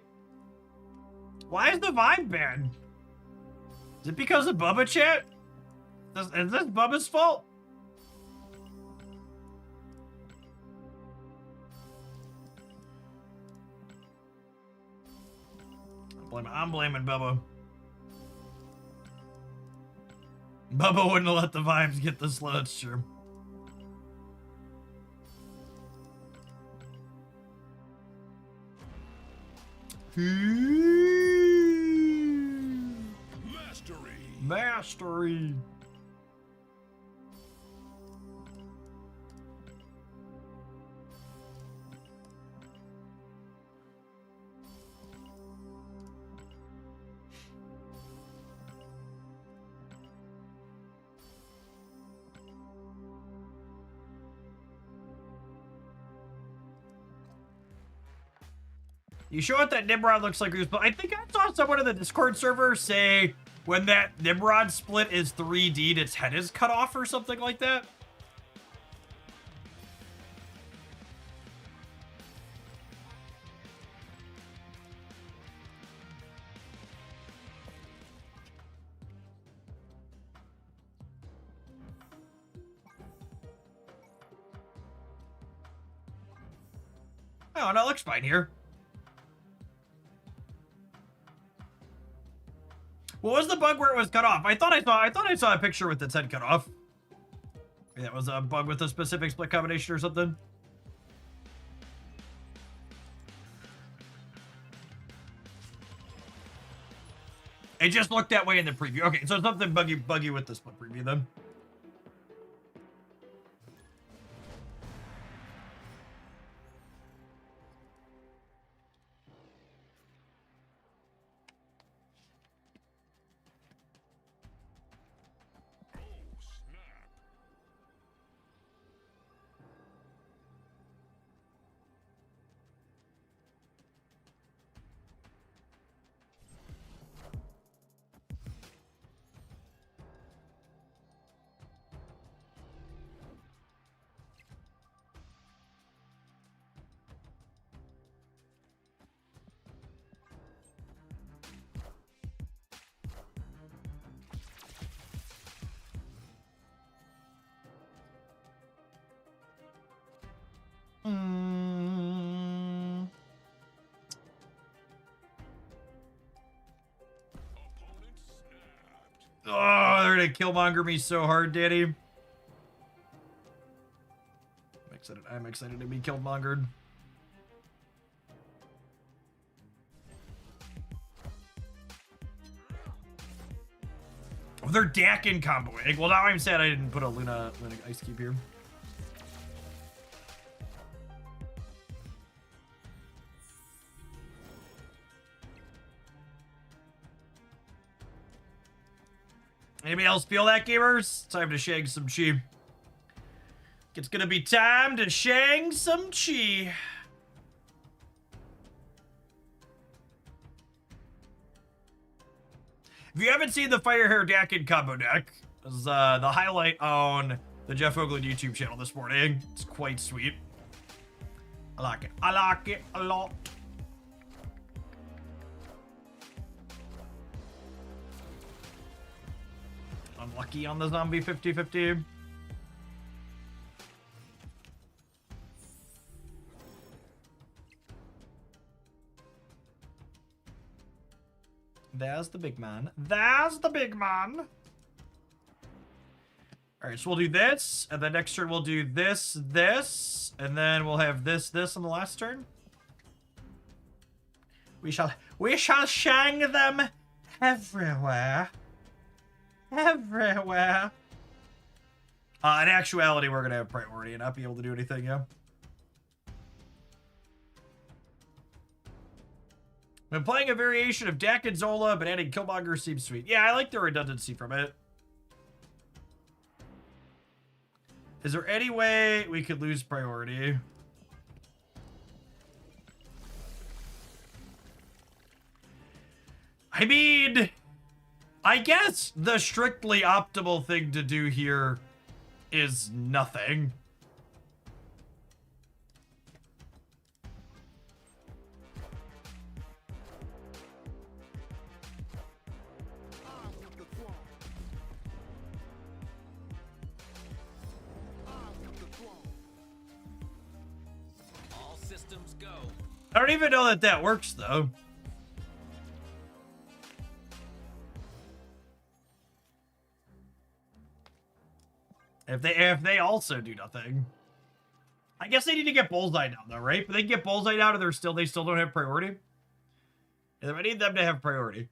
Why is the Vibe bad? Is it because of Bubba chat? Is this Bubba's fault? I'm blaming Bubba. Bubba wouldn't have let the Vibes get this low, it's true. Mastery. You show what that Nimrod looks like. I think I saw someone in the Discord server say when that Nimrod split is 3D'd, its head is cut off or something like that. Oh, no, it looks fine here. What was the bug where it was cut off? I thought I saw a picture with its head cut off. Maybe that was a bug with a specific split combination or something. It just looked that way in the preview. Okay, so something buggy with the split preview then. Oh, they're gonna killmonger me so hard, Danny. I'm excited to be killmongered. Oh, they're Dakin comboing. Well, now I'm sad I didn't put a Luna Ice Cube here. Anybody else feel that, gamers? Time to shang some chi. It's gonna be time to shang some chi. If you haven't seen the Fire Hair Dakin combo deck, this is the highlight on the Jeff Oakland YouTube channel this morning. It's quite sweet. I like it. I like it a lot. Unlucky on the zombie 50-50. There's the big man. There's the big man. All right, so we'll do this, and then next turn we'll do this, and then we'll have this on the last turn. We shall shang them everywhere. Everywhere. In actuality, we're gonna have priority and not be able to do anything, yeah. Been playing a variation of Dak and Zola, but adding Killmonger seems sweet. Yeah, I like the redundancy from it. Is there any way we could lose priority? I mean, I guess the strictly optimal thing to do here is nothing. systems go. I don't even know that that works, though. If they also do nothing. I guess they need to get Bullseye down, though, right? But they can get Bullseye down and they still don't have priority. And I need them to have priority.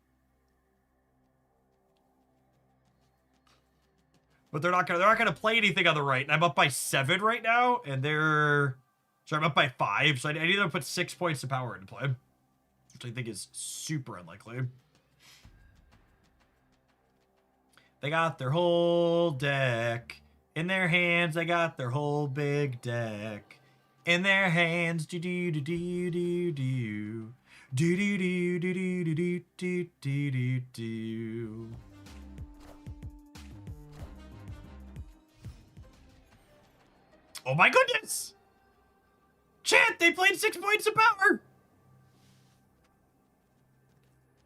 But they're not gonna play anything on the right. And I'm up by 7 right now, and I'm up by 5, so I need them to put 6 points of power into play. Which I think is super unlikely. They got their whole deck. In their hands, they got their whole big deck. In their hands, do do do do do do. Do do do do do do do do do do. Oh my goodness! Chat, they played 6 points of power!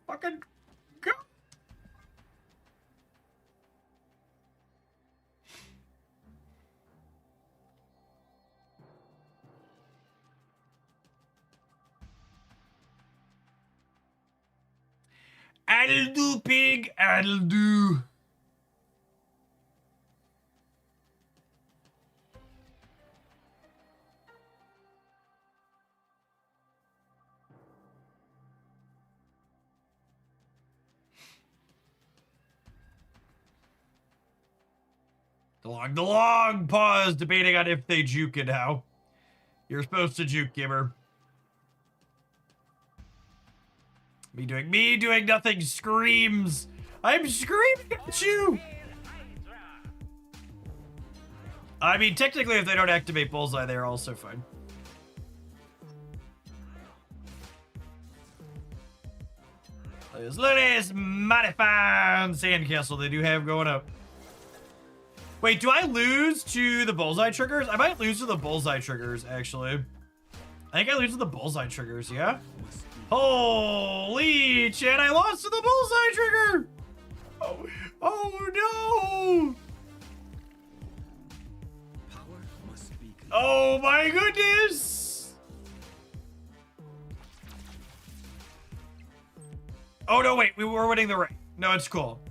Fucking go! I'll do, pig, I'll do. The long pause debating on if they juke and how. You're supposed to juke, Gimmer. Me doing nothing screams. I'm screaming at you. I mean, technically, if they don't activate Bullseye, they're also fine. Look at this mighty fine sandcastle they do have going up. Wait, do I lose to the Bullseye triggers? I might lose to the Bullseye triggers, actually. I think I lose to the Bullseye triggers, yeah? Holy shit, I lost to the Bullseye trigger! Oh no! Power must be controlled. Oh my goodness! Oh no, wait, we were winning the race. No, it's cool.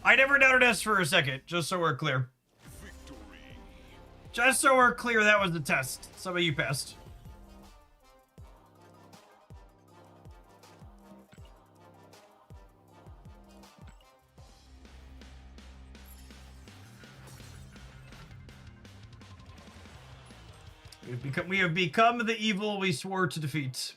I never doubted us for a second, just so we're clear. Just so we're clear, that was the test. Some of you passed. We have become the evil we swore to defeat.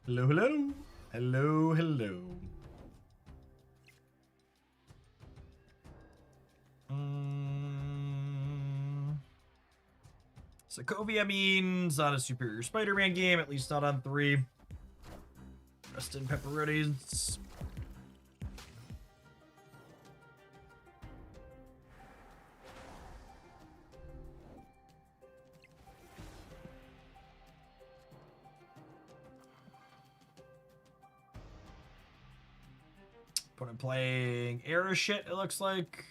Hello, hello. Hello, hello. Sokovia means not a superior Spider-Man game, at least not on 3. Rest in pepperonis. Opponent playing Era shit, it looks like.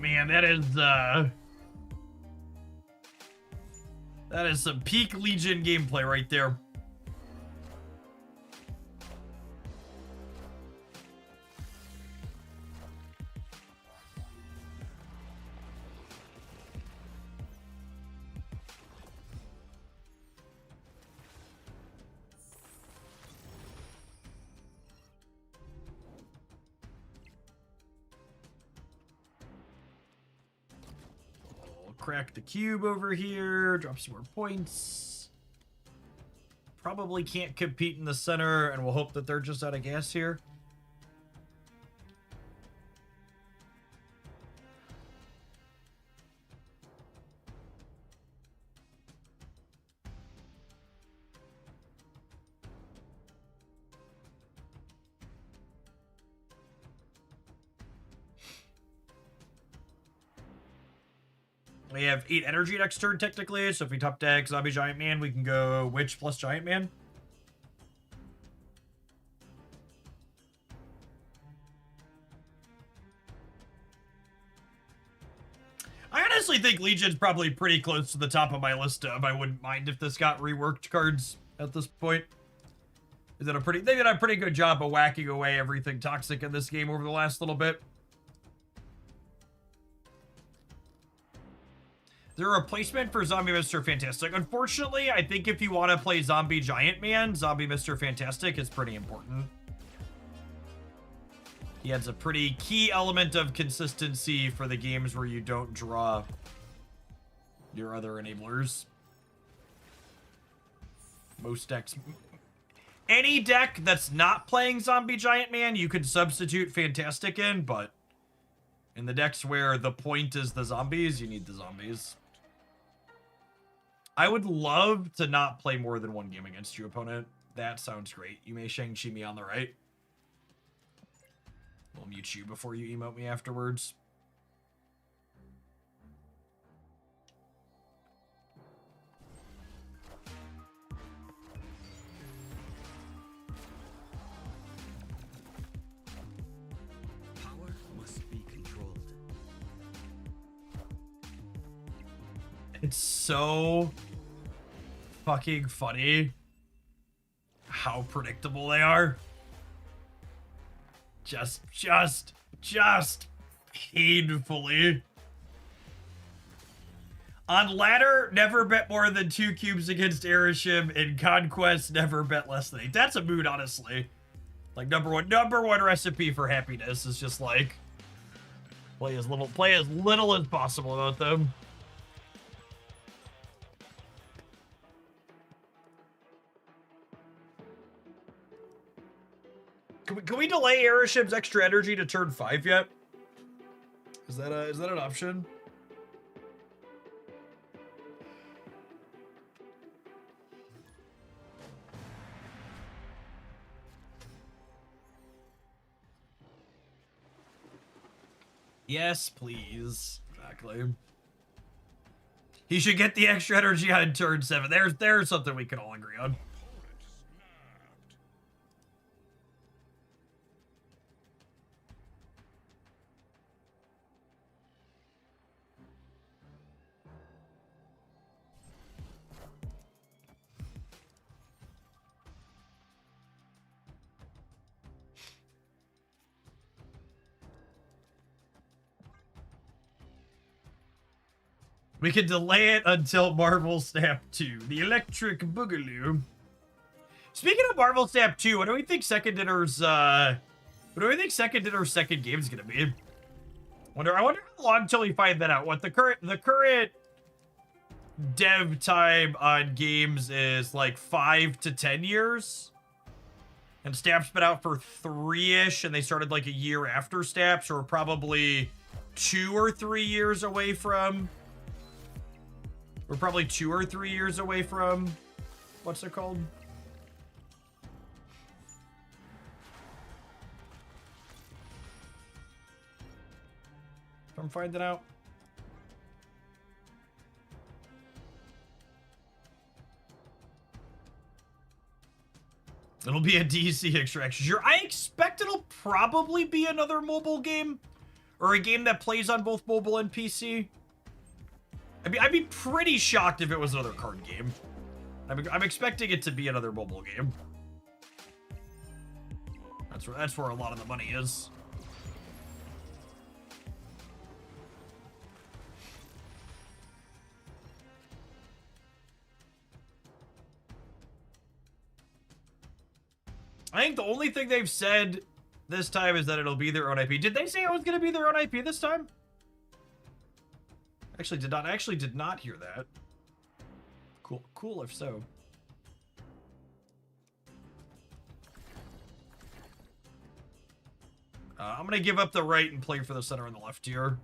man, that is some peak Legion gameplay right there. Crack the cube over here, drop some more points. Probably can't compete in the center, and we'll hope that they're just out of gas here. We have 8 energy next turn, technically, so if we top deck Zombie Giant Man, we can go Witch plus Giant Man. I honestly think Legion's probably pretty close to the top of my list of I wouldn't mind if this got reworked cards at this point. They did a pretty good job of whacking away everything toxic in this game over the last little bit. They're a replacement for Zombie Mr. Fantastic. Unfortunately, I think if you want to play Zombie Giant Man, Zombie Mr. Fantastic is pretty important. He adds a pretty key element of consistency for the games where you don't draw your other enablers. Most decks... Any deck that's not playing Zombie Giant Man, you could substitute Fantastic in, but in the decks where the point is the zombies, you need the zombies. I would love to not play more than one game against you, opponent. That sounds great. You may Shang-Chi me on the right. We'll mute you before you emote me afterwards. Power must be controlled. It's so fucking funny how predictable they are. Just painfully. On ladder, never bet more than 2 cubes against Erishim. In Conquest, never bet less than 8. That's a mood, honestly. Like number one recipe for happiness is just like play as little as possible about them. Can we delay Erishim's extra energy to turn 5 yet? Is that an option? Yes, please. Exactly. He should get the extra energy on turn 7. There's something we can all agree on. We can delay it until Marvel Snap 2. The Electric Boogaloo. Speaking of Marvel Snap 2, what do we think Second Dinner's second game is gonna be? I wonder how long until we find that out. What the current dev time on games is like 5 to 10 years. And Snap's been out for 3-ish, and they started like a year after Snap, so we're probably 2 or 3 years away from... We're probably 2 or 3 years away from... What's it called? From finding out. It'll be a DC extraction. Sure, I expect it'll probably be another mobile game. or a game that plays on both mobile and PC. I'd be pretty shocked if it was another card game. I'm expecting it to be another mobile game. That's where a lot of the money is. I think the only thing they've said this time is that it'll be their own IP. Did they say it was going to be their own IP this time? Actually did not hear that. Cool if so. I'm gonna give up the right and play for the center and the left here.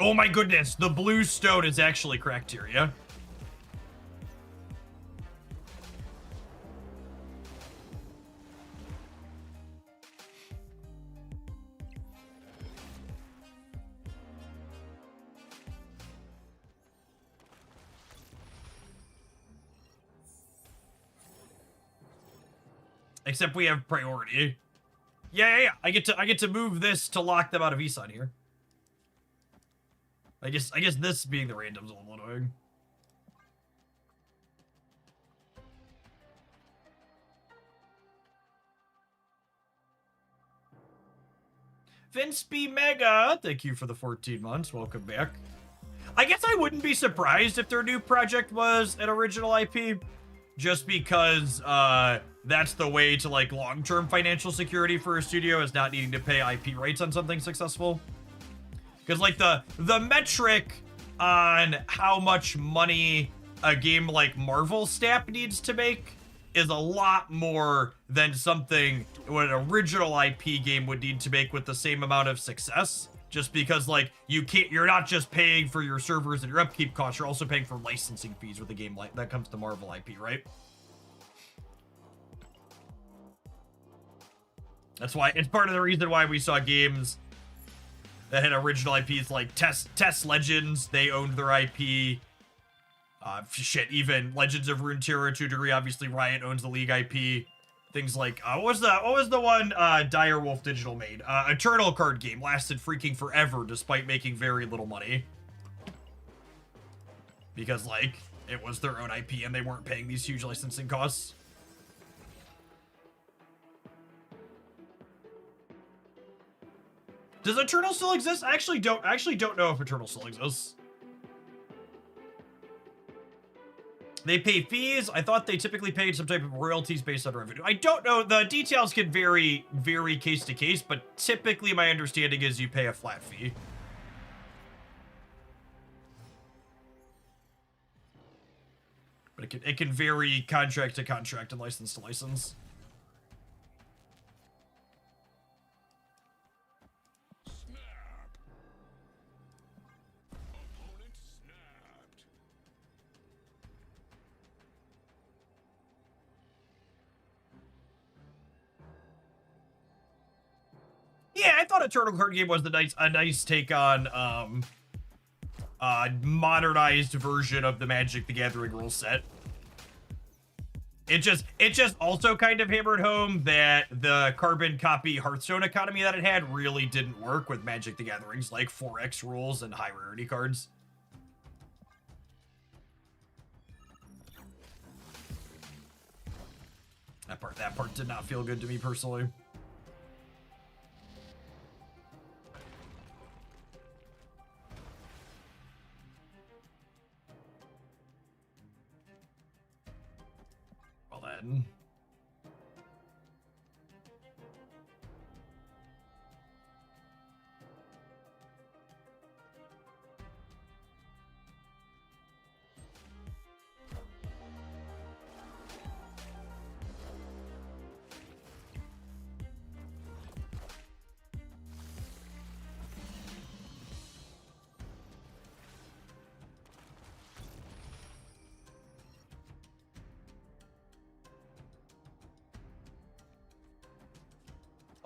Oh my goodness, the blue stone is actually Cracteria. Except we have priority. Yeah. I get to move this to lock them out of Isan here. I guess this being the random's a little annoying. Vince B. Mega, thank you for the 14 months. Welcome back. I guess I wouldn't be surprised if their new project was an original IP, just because that's the way to like long-term financial security for a studio, is not needing to pay IP rights on something successful. Because like the metric on how much money a game like Marvel Snap needs to make is a lot more than something what an original IP game would need to make with the same amount of success. Just because like you're not just paying for your servers and your upkeep costs, you're also paying for licensing fees with a game like that comes to Marvel IP, right? That's why it's part of the reason why we saw games that had original IPs like Test Legends. They owned their IP. Shit, even Legends of Runeterra to a degree. Obviously, Riot owns the League IP. Things like what was the one Direwolf Digital made? Eternal card game lasted freaking forever despite making very little money. Because like it was their own IP and they weren't paying these huge licensing costs. Does Eternal still exist? I actually don't know if Eternal still exists. They pay fees. I thought they typically paid some type of royalties based on revenue. I don't know. The details can vary case to case, but typically my understanding is you pay a flat fee. But it can vary contract to contract and license to license. Yeah, I thought Eternal card game was a nice take on modernized version of the Magic the Gathering rule set. It just also kind of hammered home that the carbon copy Hearthstone economy that it had really didn't work with Magic the Gathering's like 4x rules and high rarity cards. That part did not feel good to me personally. Well then.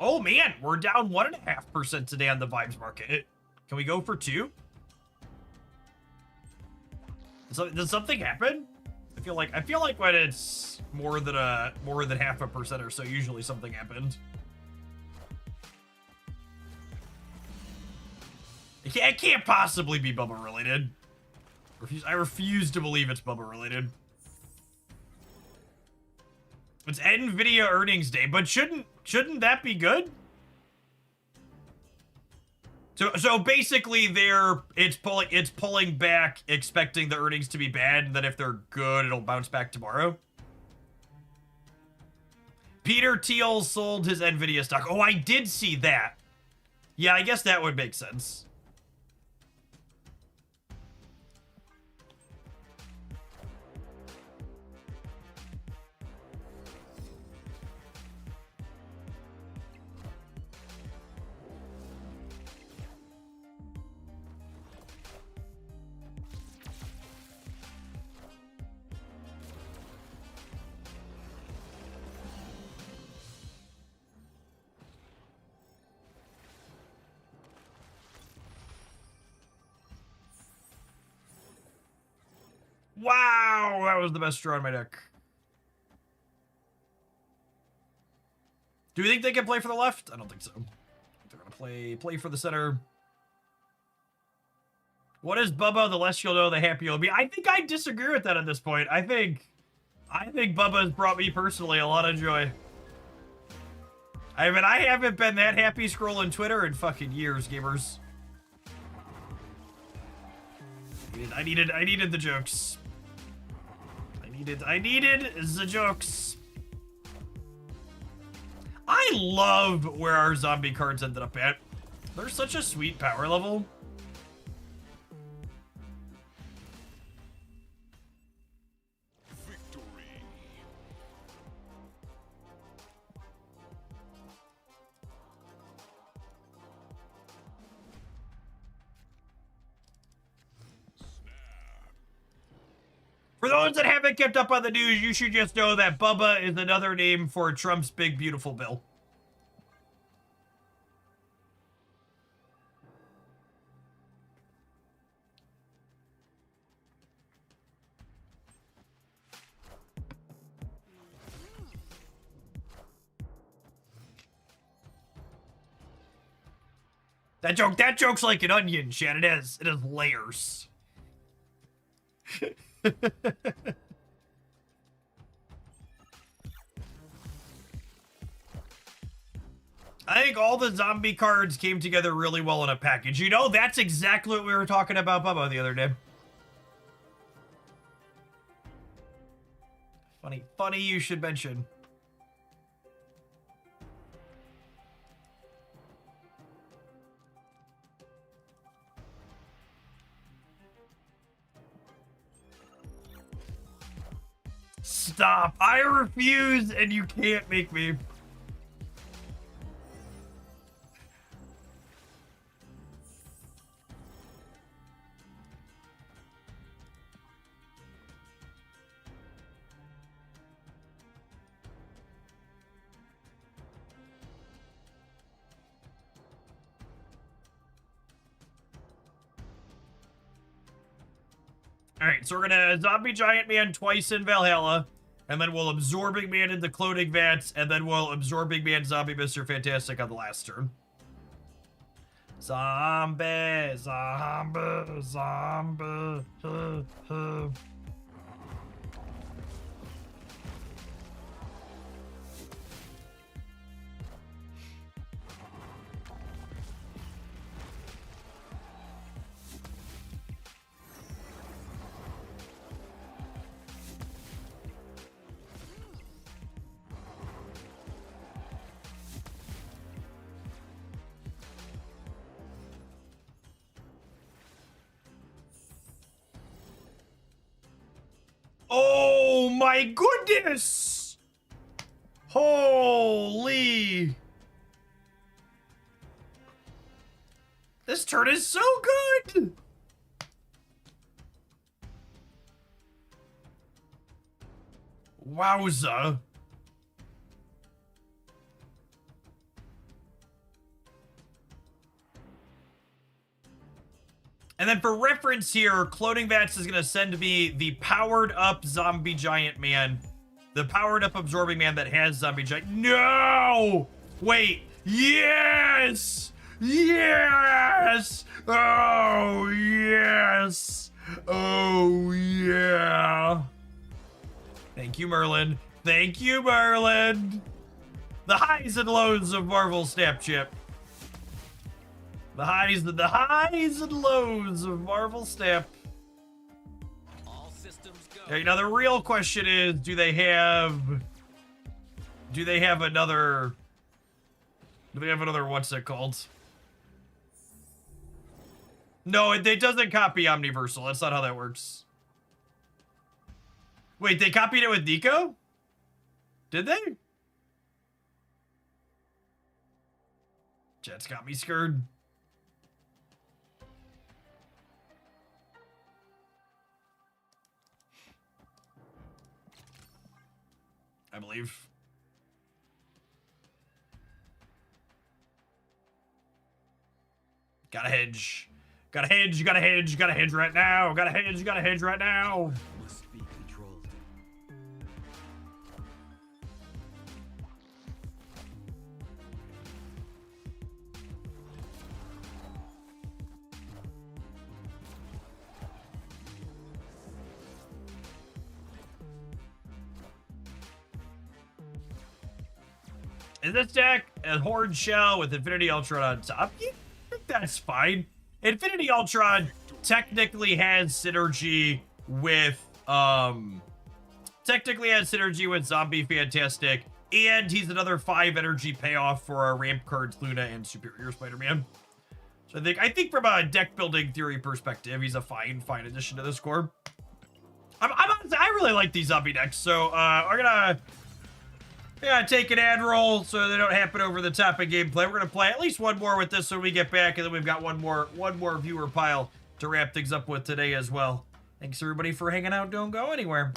Oh man, we're down 1.5% today on the vibes market. Can we go for 2? Does something happen? I feel like when it's more than 0.5% or so, usually something happened. It can't possibly be Bubba related. I refuse to believe it's Bubba related. It's NVIDIA earnings day, but shouldn't that be good? So basically it's pulling back, expecting the earnings to be bad, and then if they're good, it'll bounce back tomorrow. Peter Thiel sold his NVIDIA stock. Oh, I did see that. Yeah, I guess that would make sense. Wow, that was the best draw on my deck. Do you think they can play for the left? I don't think so. They're gonna play for the center. What is Bubba? The less you'll know, the happier you'll be. I think I disagree with that at this point. I think Bubba has brought me personally a lot of joy. I mean, I haven't been that happy scrolling Twitter in fucking years, gamers. I needed the jokes. I needed the jokes. I love where our zombie cards ended up at. They're such a sweet power level. Victory. For those that haven't kept up on the news, you should just know that Bubba is another name for Trump's big, beautiful bill. That joke's like an onion, Shan. It is layers. I think all the zombie cards came together really well in a package. You know, that's exactly what we were talking about Bubba the other day. Funny you should mention. Stop. I refuse, and you can't make me. Alright, so we're gonna Zombie Giant Man twice in Valhalla, and then we'll Absorbing Man in the Cloning Vats, and then we'll Absorbing Man Zombie Mr. Fantastic on the last turn. Zombie, zombie, zombie. Oh my goodness! Holy! This turn is so good! Wowza. And then for reference here, Cloning Vats is going to send me the powered up zombie giant man. The powered up absorbing man that has zombie giant. No! Wait. Yes! Yes! Oh, yes! Oh, yeah. Thank you, Merlin. Thank you, Merlin. The highs and lows of Marvel Snapchat. The highs and lows of Marvel Snap. All systems go. Okay, now the real question is, do they have another what's it called? No, it doesn't copy Omniversal. That's not how that works. Wait, they copied it with Nico? Did they? Chat's got me scared. I believe. Gotta hedge. Gotta hedge, gotta hedge, gotta hedge right now. Gotta hedge right now. Must be controlled. Is this deck a Horde Shell with Infinity Ultron on top? Yeah, I think that's fine. Infinity Ultron technically has synergy with Zombie Fantastic, and he's another 5 energy payoff for our ramp cards Luna and Superior Spider-Man. So I think from a deck building theory perspective, he's a fine addition to this core. I really like these zombie decks, so we're gonna take an ad roll so they don't happen over the top of gameplay. We're gonna play at least one more with this when we get back, and then we've got one more viewer pile to wrap things up with today as well. Thanks everybody for hanging out. Don't go anywhere.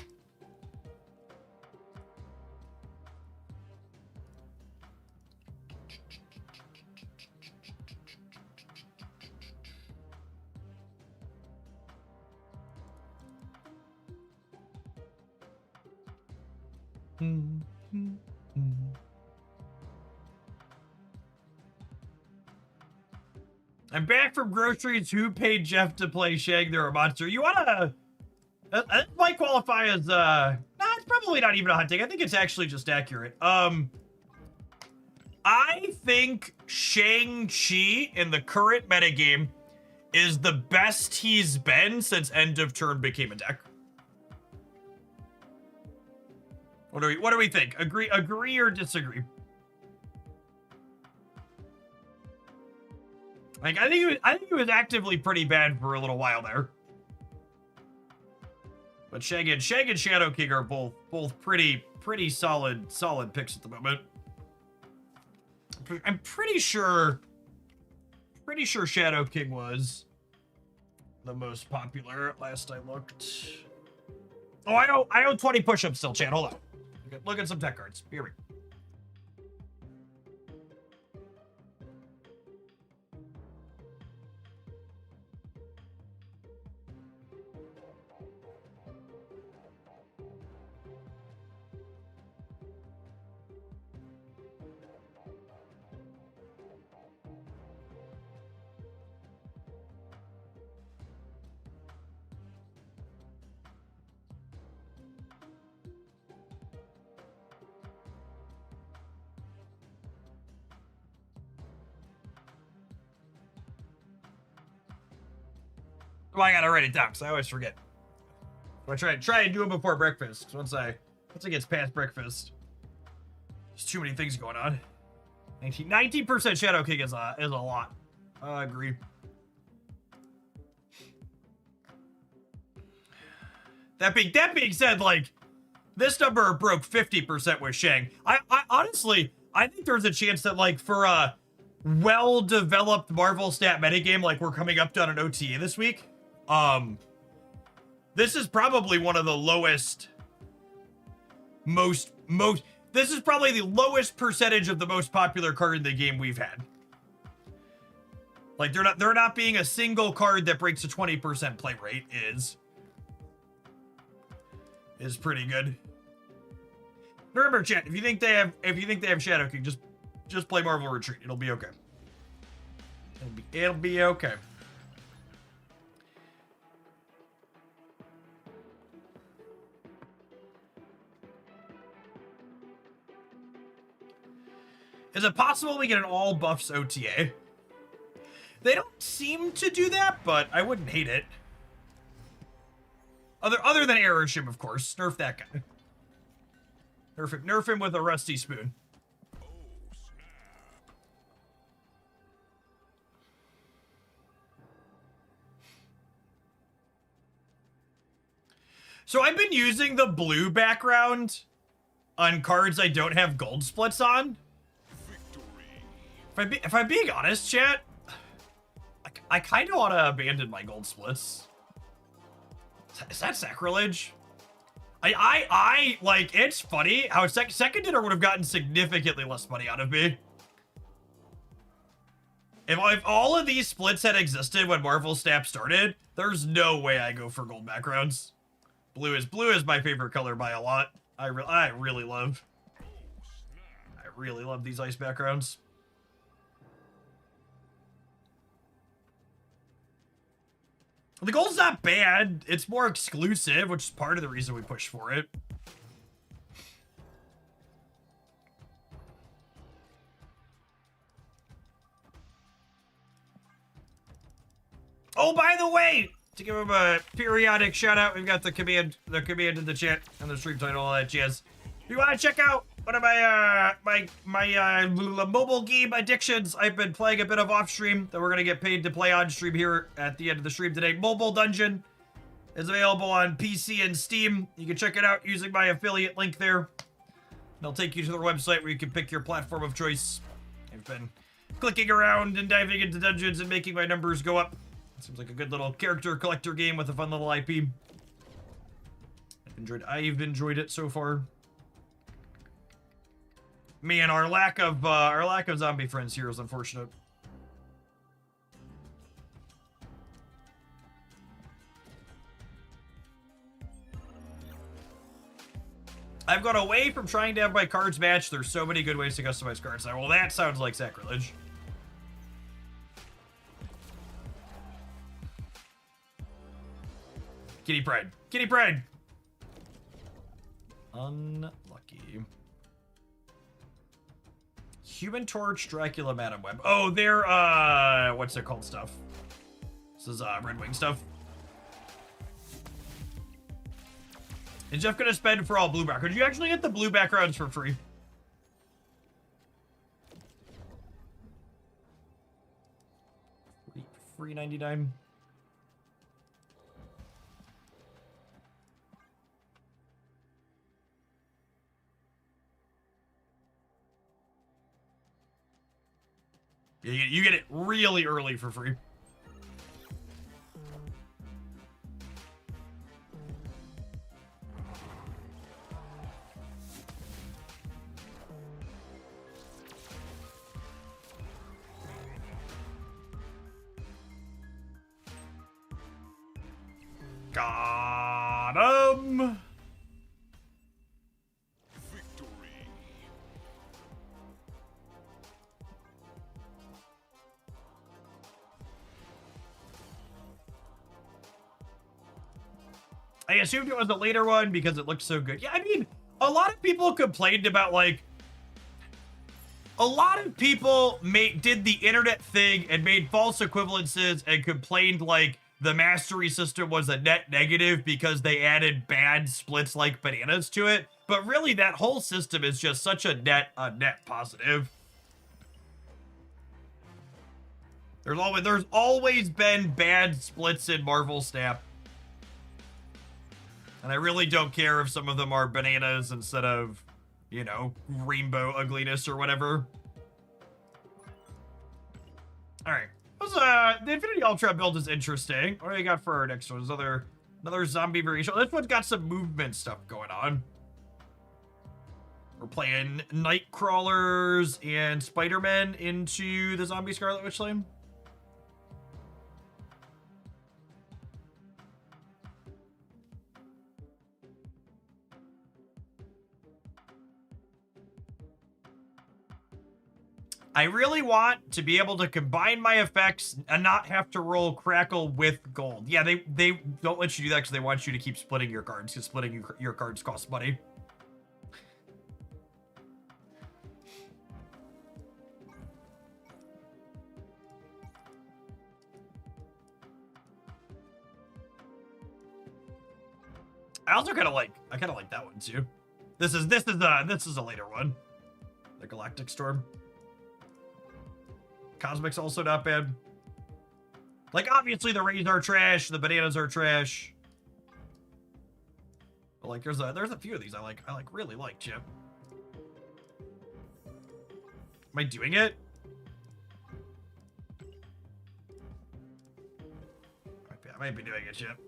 I'm back from groceries. Who paid Jeff to play Shag? They're a monster. You wanna... That might qualify as, nah, it's probably not even a hot take. I think it's actually just accurate. I think Shang-Chi in the current metagame is the best he's been since End of Turn became a deck. What do we think? Agree or disagree? Like, I think he was actively pretty bad for a little while there. But Shag and Shadow King are both pretty solid picks at the moment. I'm pretty sure Shadow King was the most popular last I looked. Oh, I owe 20 push-ups still, chat. Hold on. Look at some tech cards. Here we go. Well, I gotta write it down because I always forget. I try and do it before breakfast. Once it gets past breakfast, there's too many things going on. 19% Shadow King is a lot. I agree. That being said, like, this number broke 50% with Shang. I honestly, I think there's a chance that, like, for a well-developed Marvel stat metagame like we're coming up on an OTA this week, this is probably one of the lowest, this is probably the lowest percentage of the most popular card in the game we've had. Like, they're not being a single card that breaks a 20% play rate is pretty good. Remember, chat, if you think they have Shadow King, just play Marvel Retreat. It'll be okay. It'll be okay. Is it possible we get an all buffs OTA? They don't seem to do that, but I wouldn't hate it. Other than Aeroshim, of course. Nerf that guy. Nerf him with a rusty spoon. So I've been using the blue background on cards I don't have gold splits on. If I'm being honest, chat, I kind of want to abandon my gold splits. Is that sacrilege? I like, it's funny how second dinner would have gotten significantly less money out of me. If all of these splits had existed when Marvel Snap started, there's no way I go for gold backgrounds. Blue is my favorite color by a lot. I really love these ice backgrounds. The gold's not bad. It's more exclusive, which is part of the reason we push for it. Oh, by the way, to give him a periodic shout out, we've got the command in the chat and the stream title, all that jazz. If you want to check out one of my mobile game addictions, I've been playing a bit of off stream that we're gonna get paid to play on stream here at the end of the stream today. Mobile Dungeon is available on PC and Steam. You can check it out using my affiliate link there. And I'll take you to their website where you can pick your platform of choice. I've been clicking around and diving into dungeons and making my numbers go up. Seems like a good little character collector game with a fun little IP. I've enjoyed it so far. Man, our lack of zombie friends here is unfortunate. I've gone away from trying to have my cards match. There's so many good ways to customize cards now. Well, that sounds like sacrilege. Kitty Pride. Kitty Pride! Unlucky. Human Torch, Dracula, Madam Web. Oh, they're, what's it called stuff? This is, Red Wing stuff. Is Jeff gonna spend for all blue backgrounds? You actually get the blue backgrounds for free. Free 99. You get it really early for free. Got him. I assumed it was a later one because it looked so good. Yeah, I mean, a lot of people complained about, like, a lot of people did the internet thing and made false equivalences and complained, like, the mastery system was a net negative because they added bad splits like bananas to it. But really, that whole system is just such a net positive. There's always been bad splits in Marvel Snap. And I really don't care if some of them are bananas instead of, you know, rainbow ugliness or whatever. Alright. The Infinity Ultra build is interesting. What do we got for our next one? There's another zombie variation. This one's got some movement stuff going on. We're playing Nightcrawlers and Spider-Man into the zombie Scarlet Witch lane. I really want to be able to combine my effects and not have to roll Crackle with gold. Yeah, they don't let you do that because they want you to keep splitting your cards, because splitting your cards costs money. I also kind of like that one too. This is a later one. The Galactic Storm. Cosmic's also not bad. Like, obviously the rays are trash, the bananas are trash. But like there's a few of these I really like, Chip. Am I doing it? I might be doing it, Chip.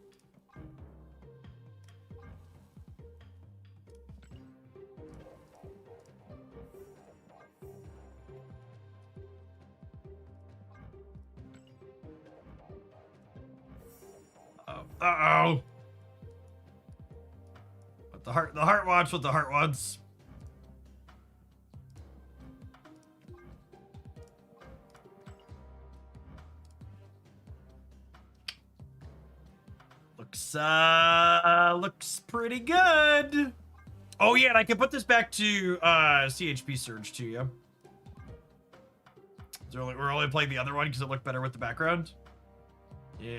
Uh-oh. But the heart wants what the heart wants. Looks pretty good. Oh yeah, and I can put this back to CHP Surge too, yeah. So we're only playing the other one because it looked better with the background. Yeah.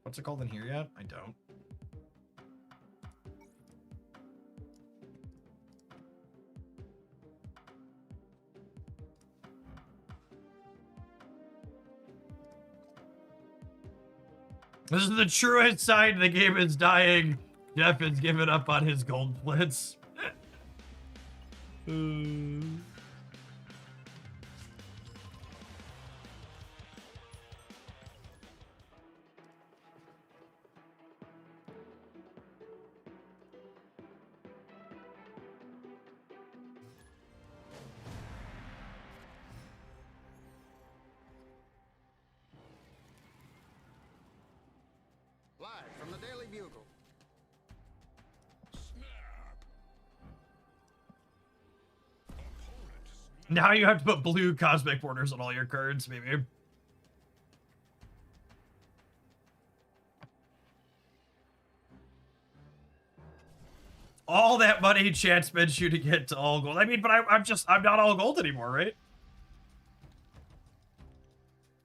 What's it called in here yet? I don't. This is the truest sign the game is dying. Jeff has given up on his gold blitz. Live from the Daily Bugle. Now you have to put blue cosmic borders on all your cards, maybe. All that money chat spends you to get to all gold. I mean, but I'm not all gold anymore, right?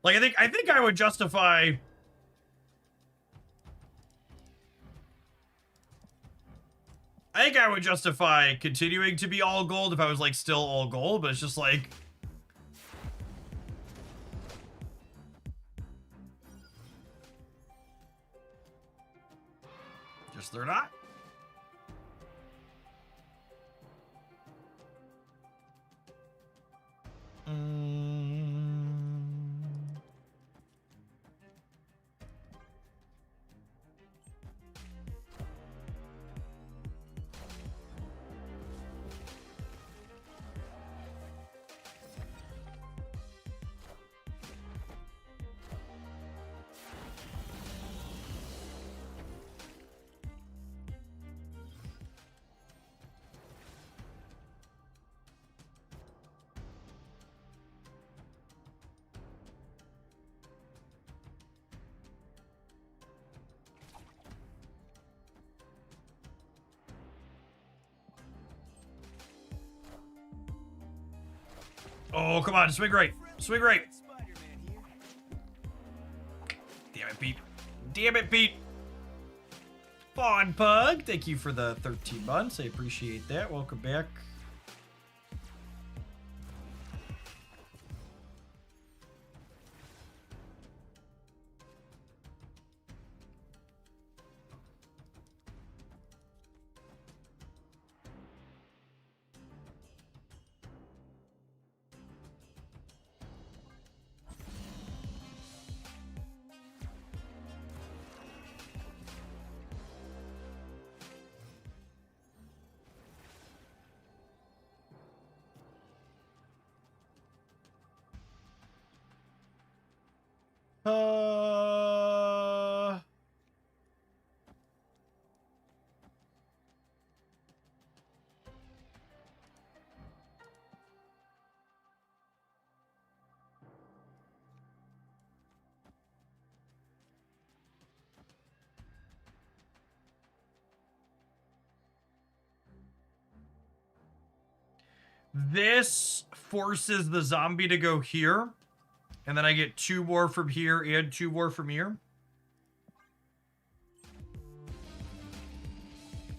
Like I think I would justify. I think I would justify continuing to be all gold if I was like still all gold, but it's just like. Just they're not. Oh, come on, swing right. Swing right. Damn it, Pete. Damn it, Pete. Fawn Pug, thank you for the 13 months. I appreciate that. Welcome back. This forces the zombie to go here. And then I get 2 more from here and 2 more from here.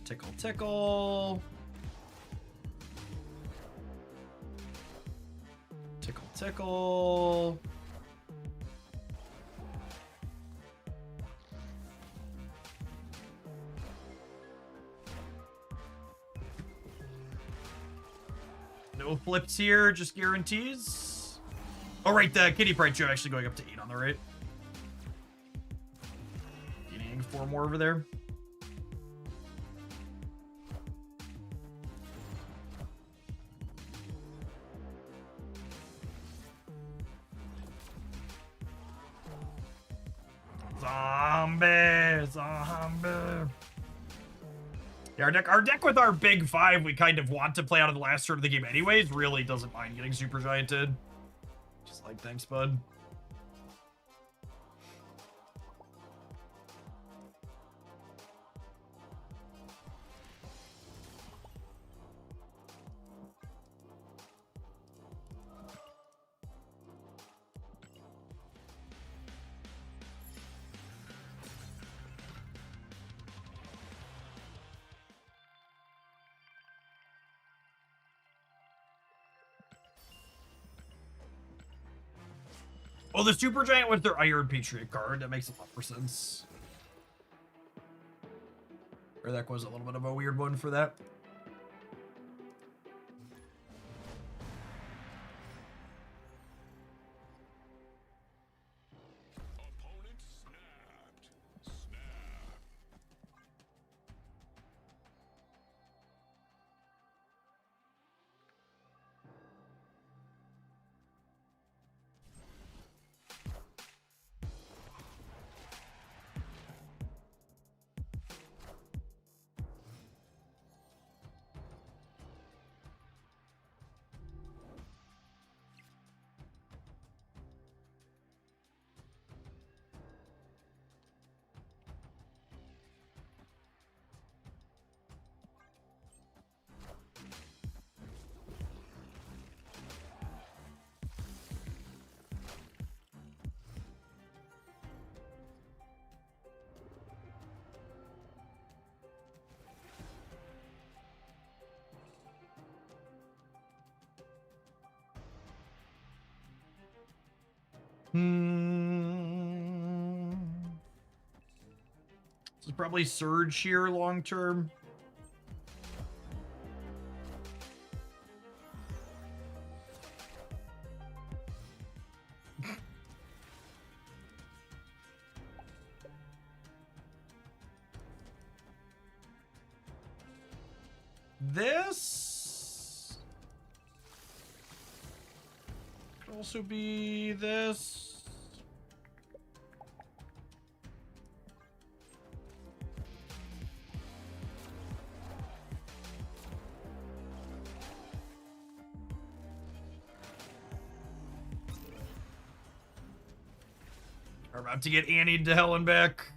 Tickle, tickle. Tickle, tickle. No flips here, just guarantees. Oh, right, the kitty price show actually going up to 8 on the right. Getting 4 more over there. Zombie, zombie. Yeah, our deck with our big 5 we kind of want to play out of the last turn of the game anyways really doesn't mind getting super gianted. Just like, thanks, bud. Oh, the Super Giant with their Iron Patriot card. That makes a lot more sense. Or that was a little bit of a weird one for that. Opponent snapped. Snap. This is probably Surge here long term. This could also be this. We're about to get Annie to hell and back.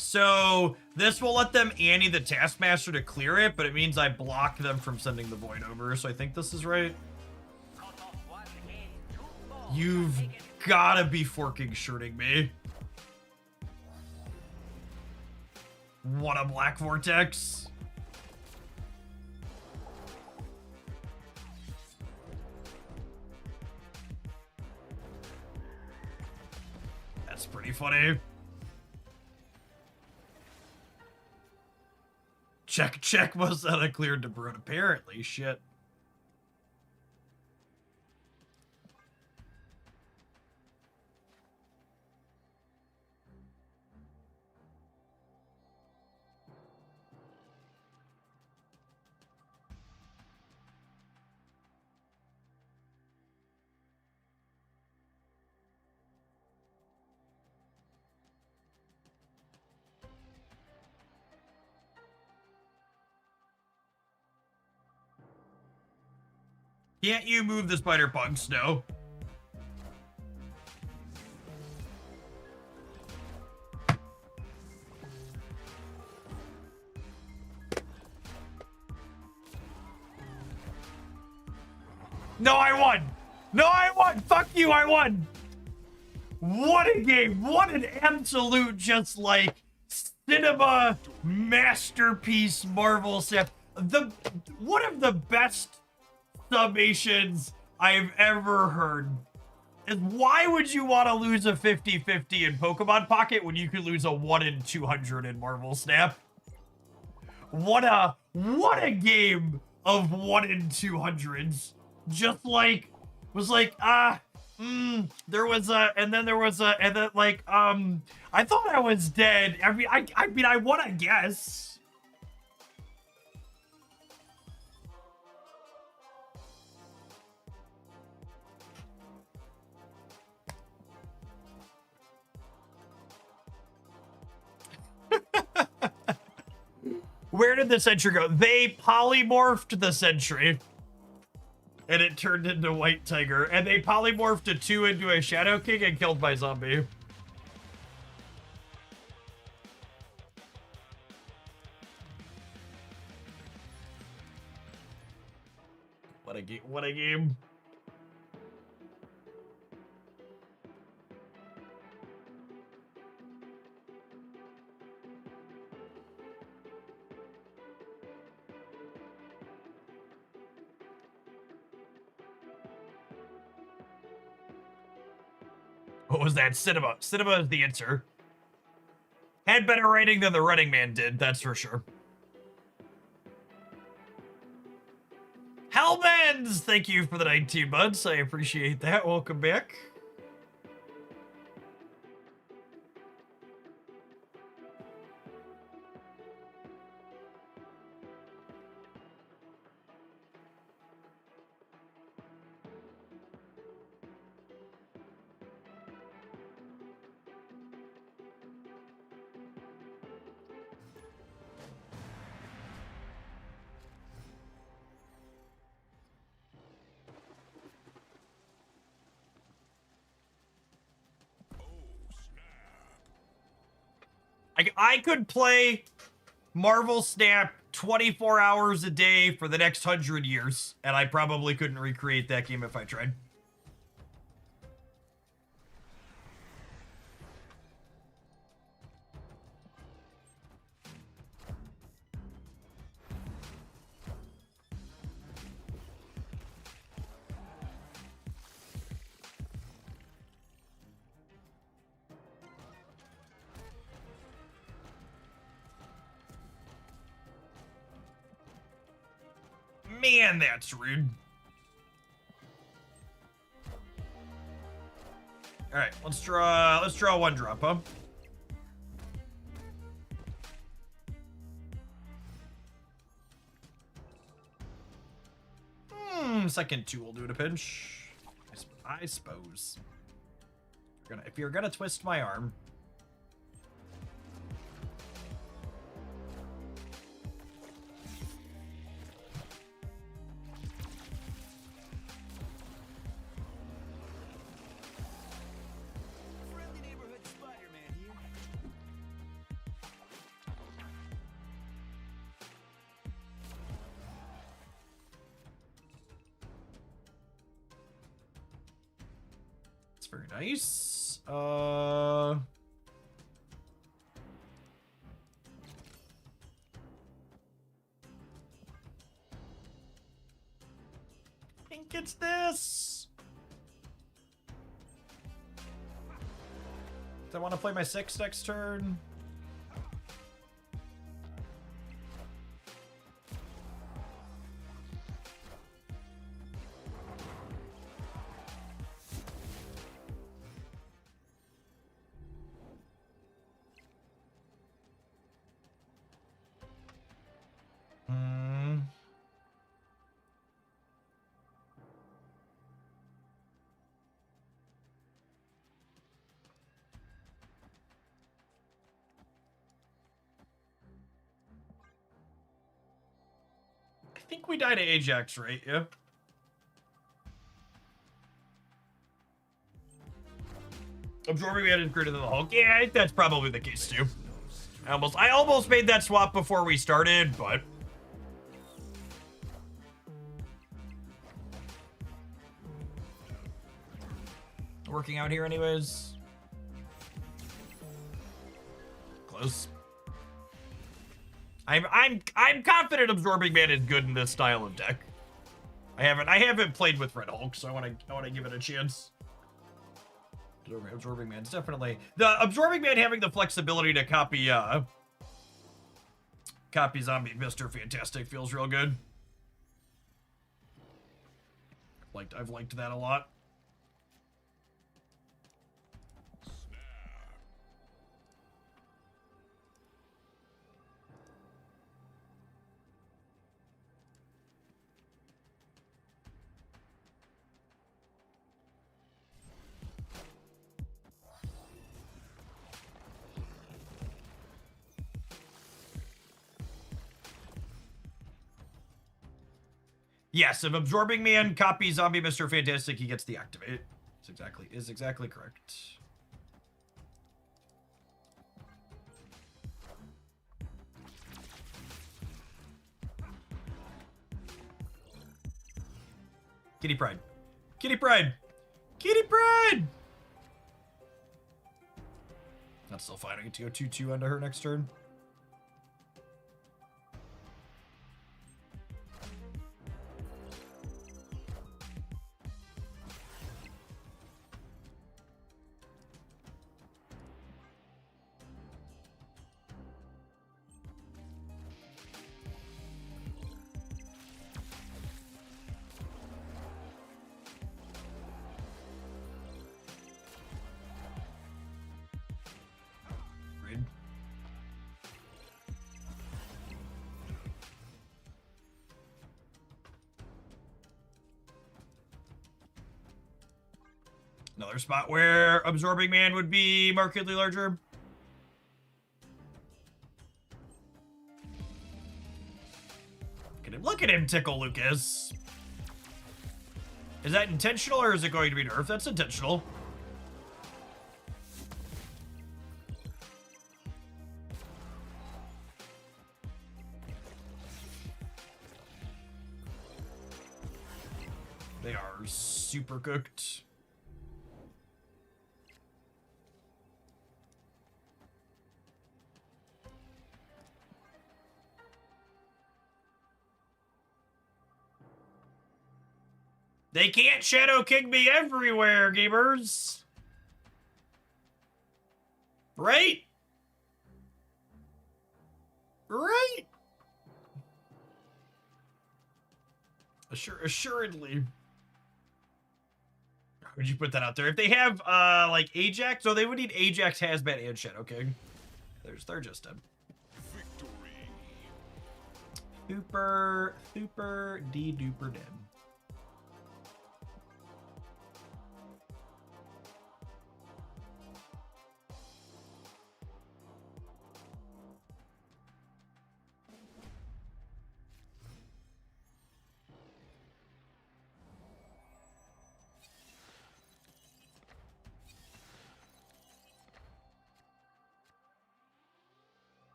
So this will let them Annie the Taskmaster to clear it, but it means I block them from sending the Void over. So I think this is right. You've gotta be forking shirting me. What a Black Vortex. That's pretty funny. Check was that I cleared to Brute, apparently. Shit. Can't you move the spider punks? No. No, I won! No, I won! Fuck you, I won! What a game! What an absolute, just like, cinema masterpiece Marvel set. One of the best summations I've ever heard. And why would you want to lose a 50-50 in Pokemon Pocket when you could lose a 1 in 200 in Marvel Snap? What a game of 1 in 200s. Just like, was like, there was a, and then there was a, and then like, I thought I was dead. I mean, I want to guess. Where did the sentry go? They polymorphed the sentry. And it turned into White Tiger. And they polymorphed a 2 into a Shadow King and killed my zombie. What a game. What a game. What was that? Cinema. Cinema is the answer. Had better writing than the Running Man did, that's for sure. Hellmans! Thank you for the 19 months. I appreciate that. Welcome back. I could play Marvel Snap 24 hours a day for the next 100 years, and I probably couldn't recreate that game if I tried. Man, that's rude. All right, let's draw one drop, huh? Second 2 will do it a pinch. I suppose. If you're gonna twist my arm. Very nice. I think it's this. Do I want to play my 6 next turn? I think we died to Ajax, right? Yeah. Absorbing Man is greater than the Hulk. Yeah, I think that's probably the case too. I almost made that swap before we started, but working out here anyways. Close. I'm confident Absorbing Man is good in this style of deck. I haven't played with Red Hulk, so I wanna give it a chance. Absorbing Man's definitely the Absorbing Man having the flexibility to copy Zombie Mr. Fantastic feels real good. I've liked that a lot. Yes, if Absorbing Man copies Zombie Mr. Fantastic, he gets the activate. Is exactly correct. Kitty Pride. Kitty Pride! Kitty Pride! That's still fine. I get to go 2-2 onto her next turn. Another spot where Absorbing Man would be markedly larger. Look at him tickle Lucas. Is that intentional or is it going to be nerfed? That's intentional. They are super cooked. They can't Shadow King me everywhere, gamers. Right? Right? Assuredly. How would you put that out there? If they have, like, Ajax, so they would need Ajax, Hazmat, and Shadow King. They're just dead. Victory. Super de-duper dead.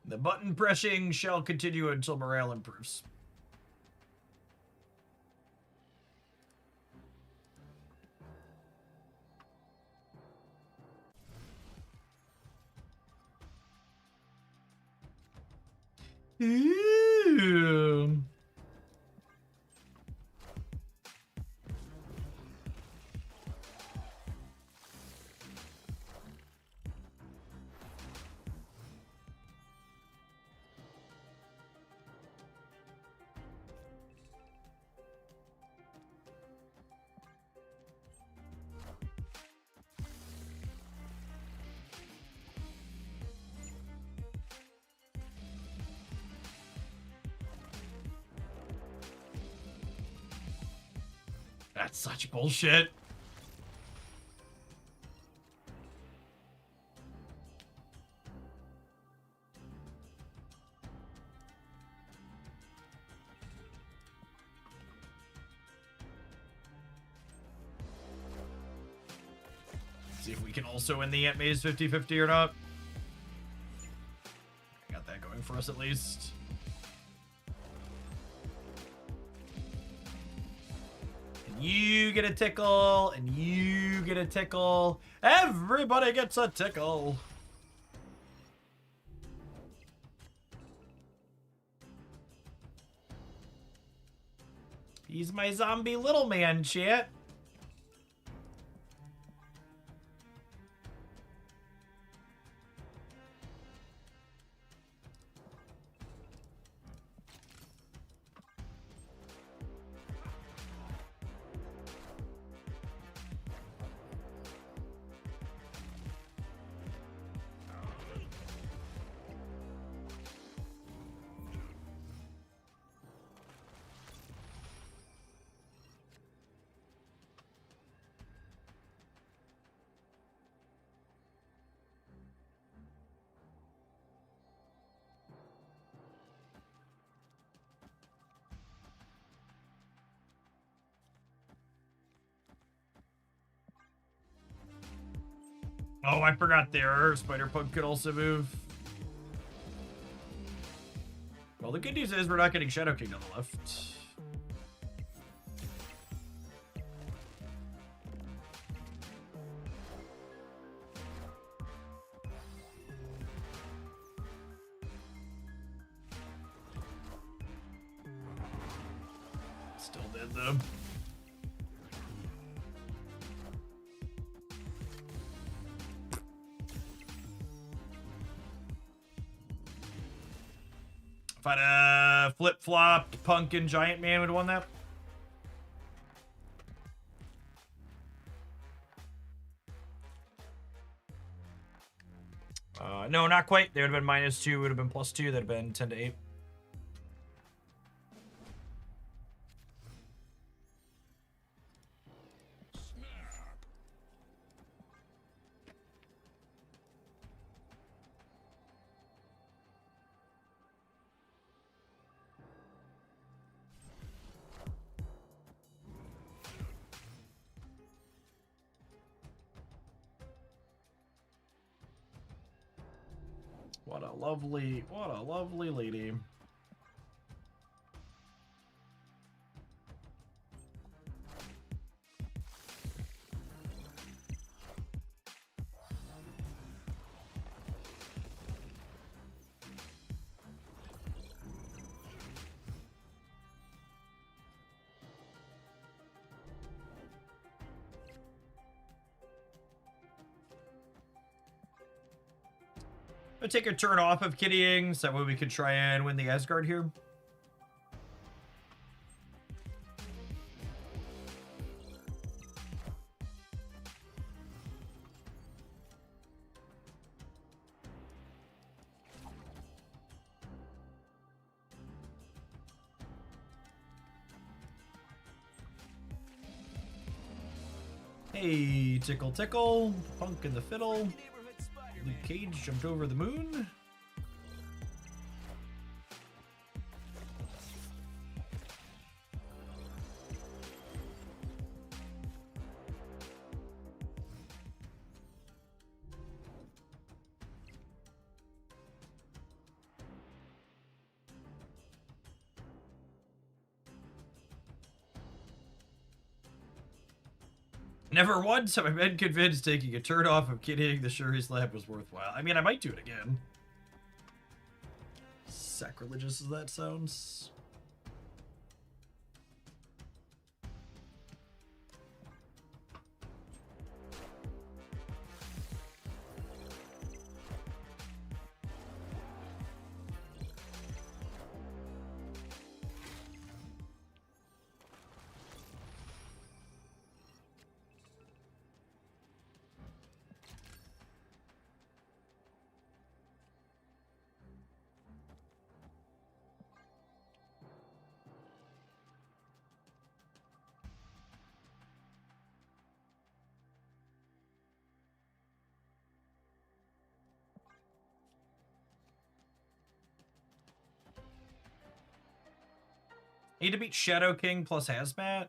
The button pressing shall continue until morale improves. Ooh. That's such bullshit. See if we can also win the Ant Maze 50-50 or not. Got that going for us at least. And you get a tickle, and you get a tickle. Everybody gets a tickle. He's my zombie little man, chat. Oh, I forgot there. Spider-Punk could also move. Well, the good news is we're not getting Shadow King on the left. Still dead, though. If I'd flip-flopped Punk and Giant Man, would have won that. No, not quite. They would have been -2, would have been +2. That'd have been 10 to 8. What a lovely lady. I'll take a turn off of kittying, so that way we could try and win the Asgard here. Hey, tickle tickle, Punk and the fiddle. Luke Cage jumped over the moon. Never once have I been convinced taking a turn off of kidding the Shuri Slap was worthwhile. I mean, I might do it again. Sacrilegious as that sounds. Need to beat Shadow King plus Hazmat.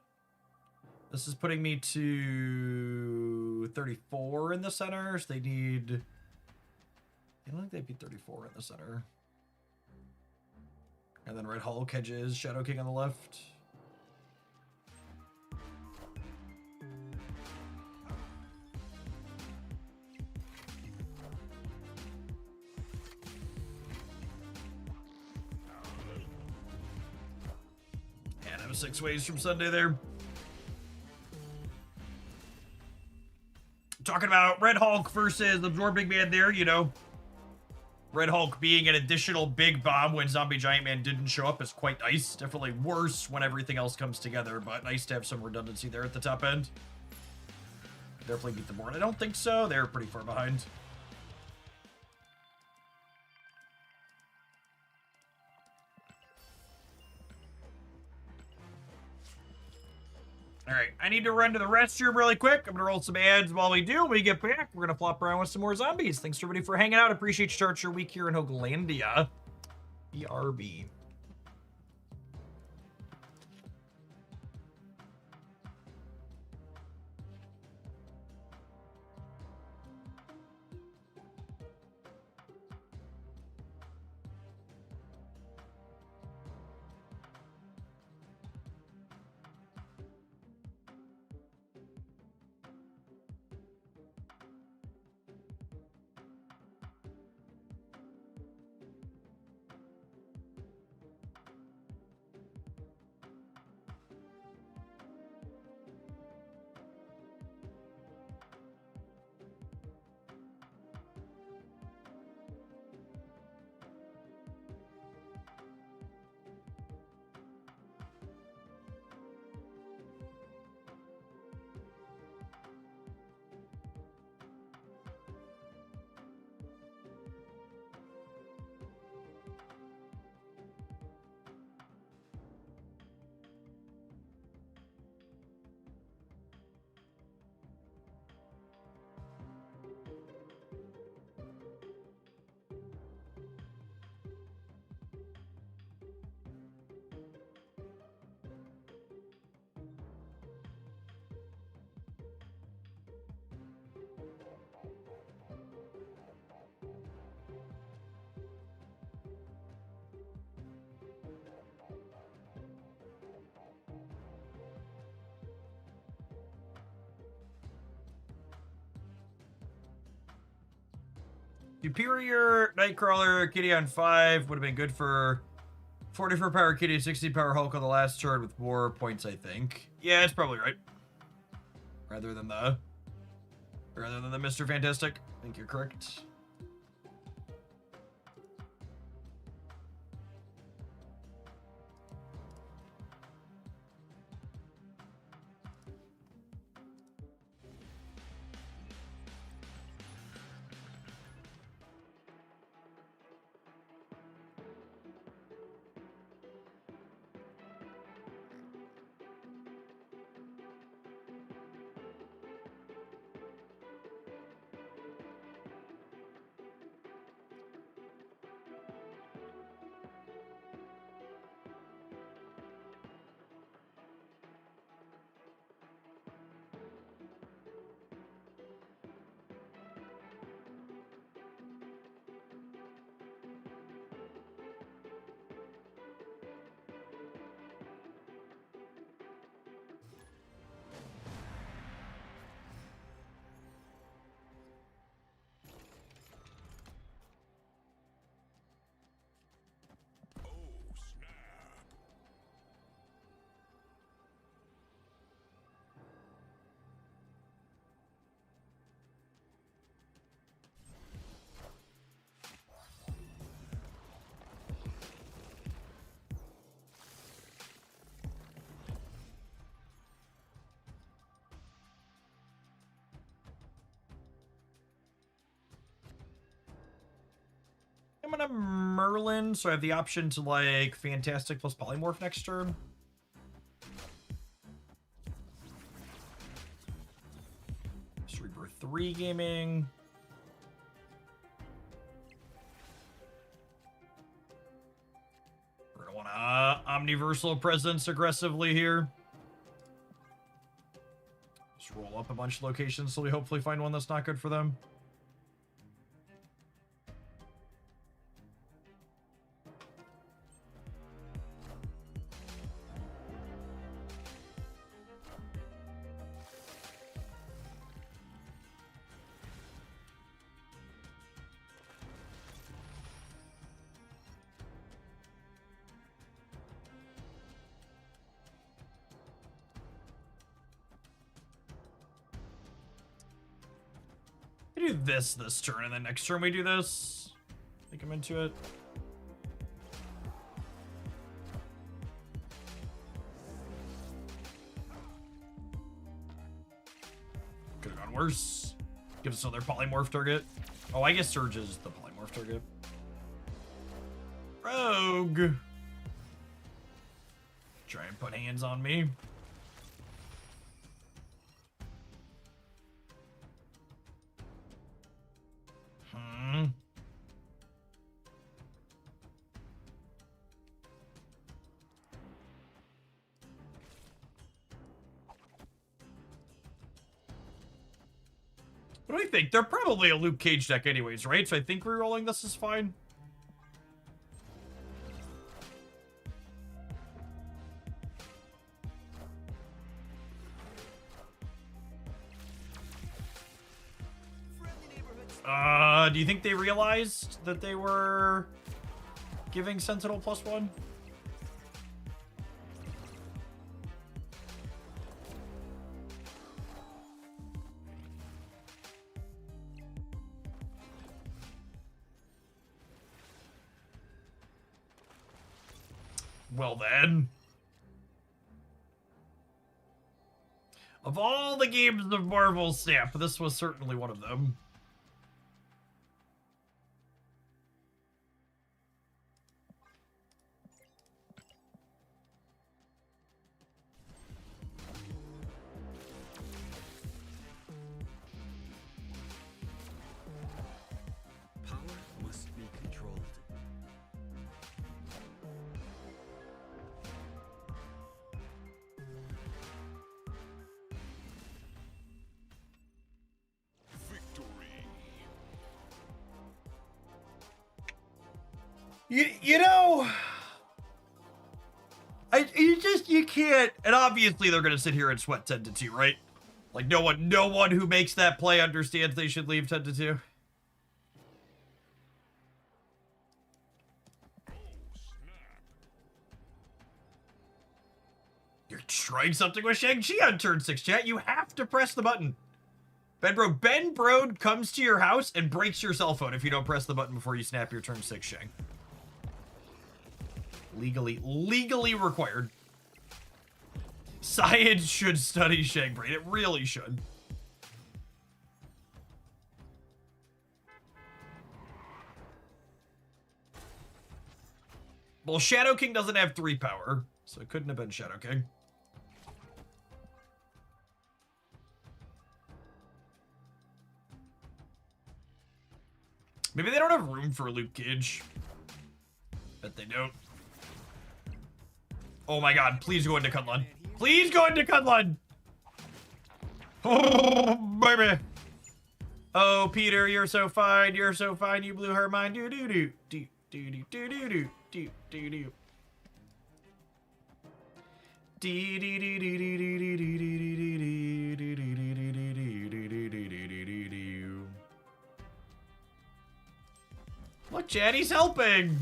This is putting me to 34 in the center. So they need... I don't think they'd be 34 in the center. And then Red Hulk hedges Shadow King on the left. And I'm 6 ways from Sunday there. Talking about Red Hulk versus Absorbing Man there, you know. Red Hulk being an additional big bomb when Zombie Giant Man didn't show up is quite nice. Definitely worse when everything else comes together, but nice to have some redundancy there at the top end. Definitely beat the board. I don't think so. They're pretty far behind. All right, I need to run to the restroom really quick. I'm gonna roll some ads while we do. When we get back, we're gonna flop around with some more zombies. Thanks everybody for hanging out. Appreciate you start your week here in Hoaglandia. BRB. Superior Nightcrawler Kitty on 5 would have been good for 44 power Kitty, 60 power Hulk on the last turn with more points, I think. Yeah, it's probably right. Rather than the Mr. Fantastic. I think you're correct. I'm gonna Merlin, so I have the option to like Fantastic plus Polymorph next turn. Rebirth 3 gaming. We're gonna want to Omniversal Presence aggressively here. Let's roll up a bunch of locations so we hopefully find one that's not good for them. We do this turn, and then next turn we do this. I think I'm into it. Could have gone worse. Give us another polymorph target. Oh, I guess Surge is the polymorph target. Rogue. Try and put hands on me. What do we think? They're probably a Luke Cage deck anyways, right? So I think rerolling this is fine. Do you think they realized that they were giving Sentinel +1? Well then. Of all the games of Marvel Snap, this was certainly one of them. Power must be controlled. You know, you can't, and obviously they're gonna sit here and sweat 10-2, right? Like no one who makes that play understands they should leave 10-2. You're trying something with Shang-Chi on turn 6, chat. You have to press the button. Ben Brode comes to your house and breaks your cell phone if you don't press the button before you snap your turn 6 Shang. Legally required. Science should study Shang Brain. It really should. Well, Shadow King doesn't have 3 power, so it couldn't have been Shadow King. Maybe they don't have room for Luke Cage. Bet they don't. Oh my god, please go into Kunlun. Please go into Kunlun! Oh, baby. Oh, Peter, you're so fine. You're so fine. You blew her mind. Do-do-do. Do-do-do-do-do. Do-do-do. Look, Chad, he's helping.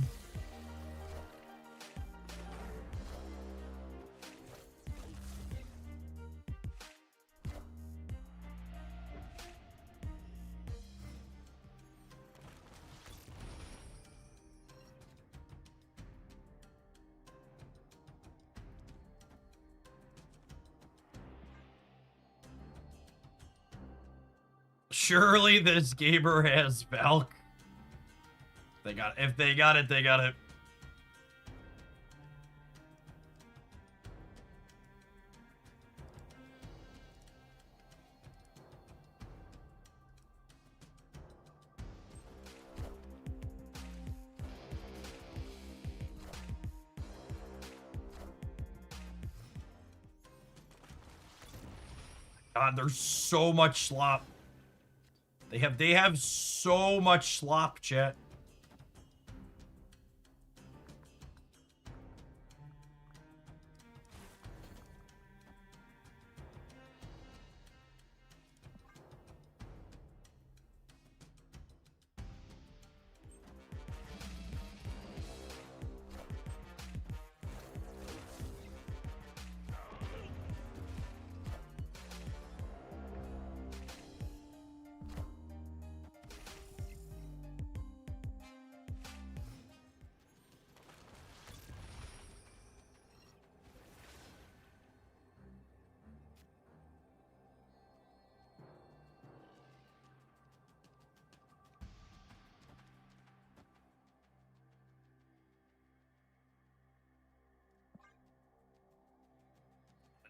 Surely this gamer has Valk. If they got it, they got it. God, there's so much slop. They have so much slop, chat.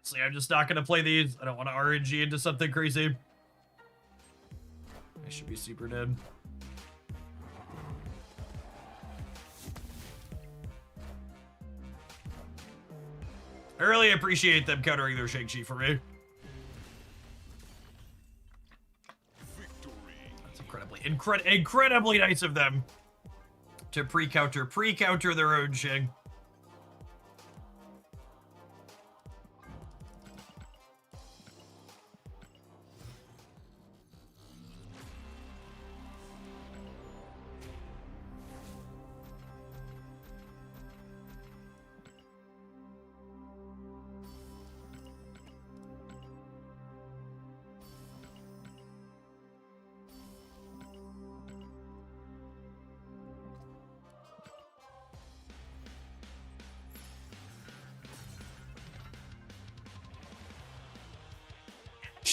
See, I'm just not gonna play these. I don't want to RNG into something crazy. I should be super dead. I really appreciate them countering their Shang-Chi for me. That's incredibly nice of them to pre-counter their own Shang.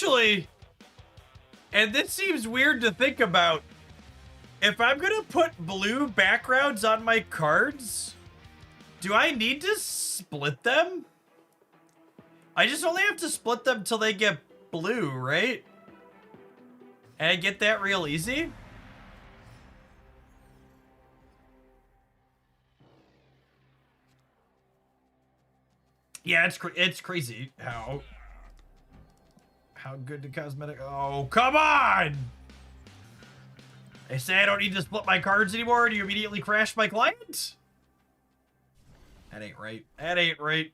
Actually, and this seems weird to think about, if I'm gonna put blue backgrounds on my cards, do I need to split them? I just only have to split them till they get blue, right? And I get that real easy? Yeah, it's crazy how good the cosmetic. Oh, come on! I say I don't need to split my cards anymore, and you immediately crash my client? That ain't right. That ain't right.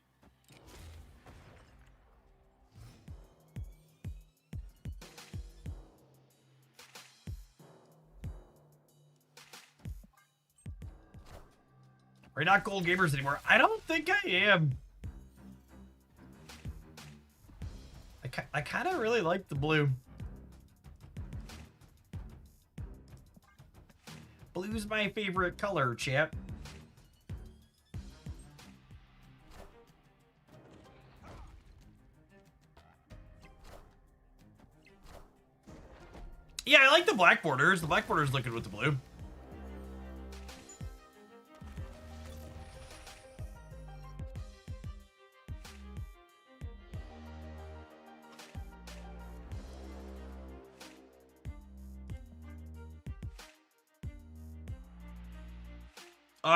We're not gold gamers anymore. I don't think I am. I kind of really like the blue. Blue's my favorite color, chat. Yeah, I like the black borders. The black borders look good with the blue.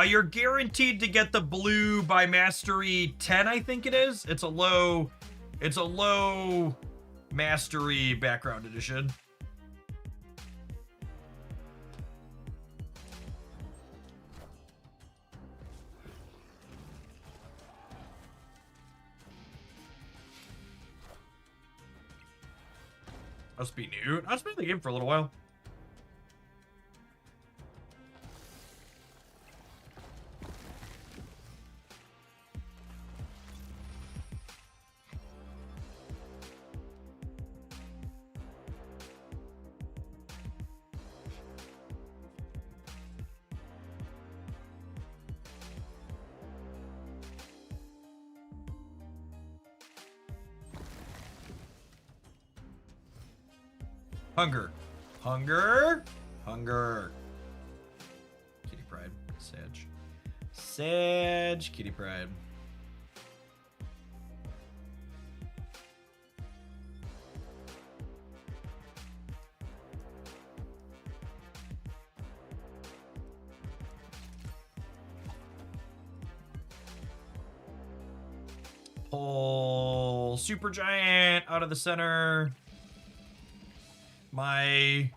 You're guaranteed to get the blue by mastery 10, I think it is. It's a low mastery background edition. Must be new. I've been in the game for a little while. Hunger. Hunger. Hunger. Kitty Pride. Sag. Sag. Kitty Pride. Pull pull Super Giant out of the center. My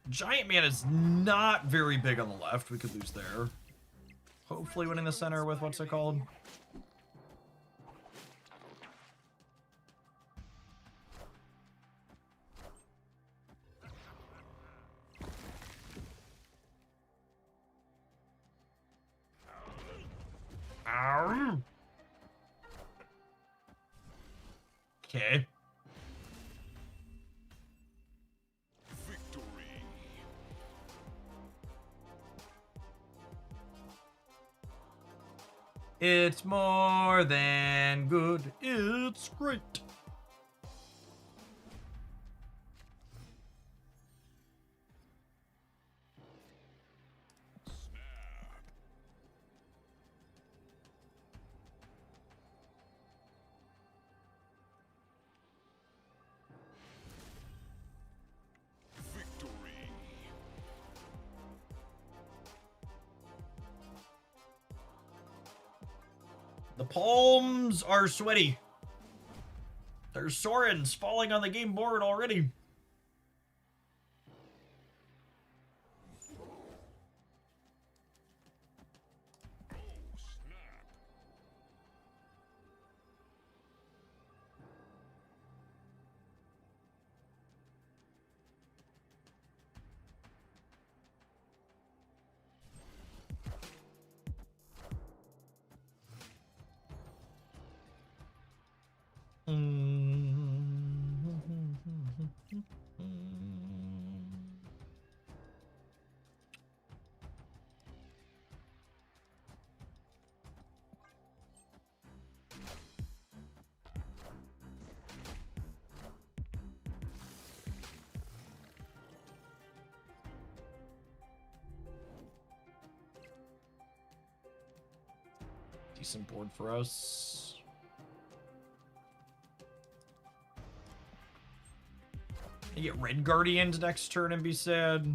Giant Man is not very big on the left. We could lose there. Hopefully winning the center with what's it called? Ow. Okay. Victory. It's more than good. It's great. Victory. The palms are sweaty. There's Sorens falling on the game board already. Decent board for us. You get Red Guardians next turn and be sad.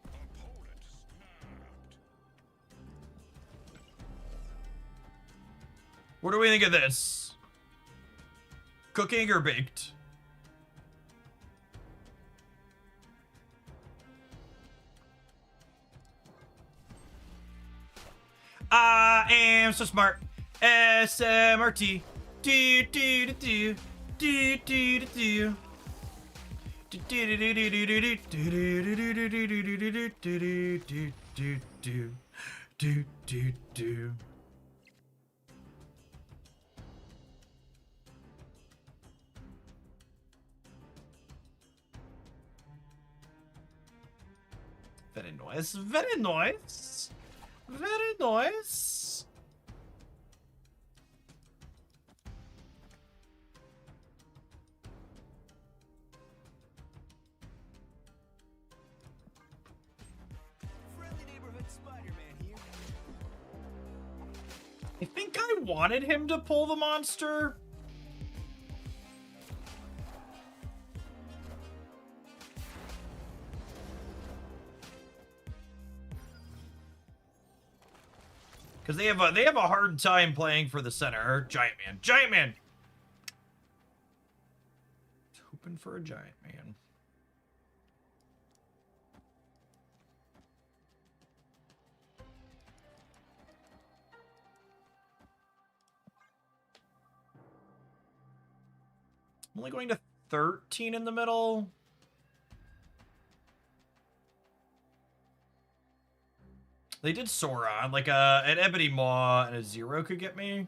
Opponent snapped. What do we think of this? Cooking or baked? I am so smart. SMRT. Do do do do do do do do. Do do do do do do do do do do do. Very nice, very nice, very nice. Friendly neighborhood Spider-Man here. I think I wanted him to pull the monster. Because they have a hard time playing for the center. Giant Man. Giant Man! Hoping for a Giant Man. I'm only going to 13 in the middle. They did Sauron, like an Ebony Maw and a 0 could get me.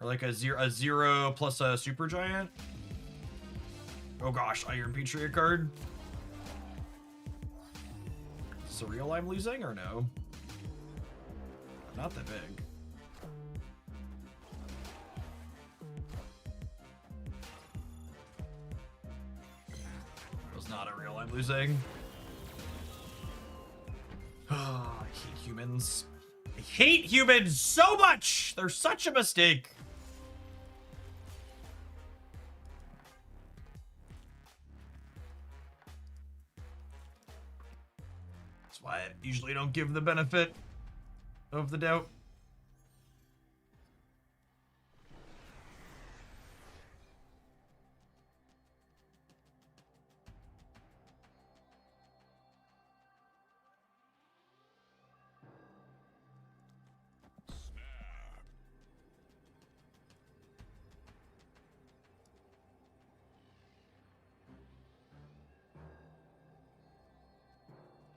Or like a zero plus a Super Giant. Oh gosh, Iron Patriot card. Is this real I'm losing or no? Not that big. It was not a real I'm losing. Oh, I hate humans. I hate humans so much! They're such a mistake. Usually don't give the benefit of the doubt.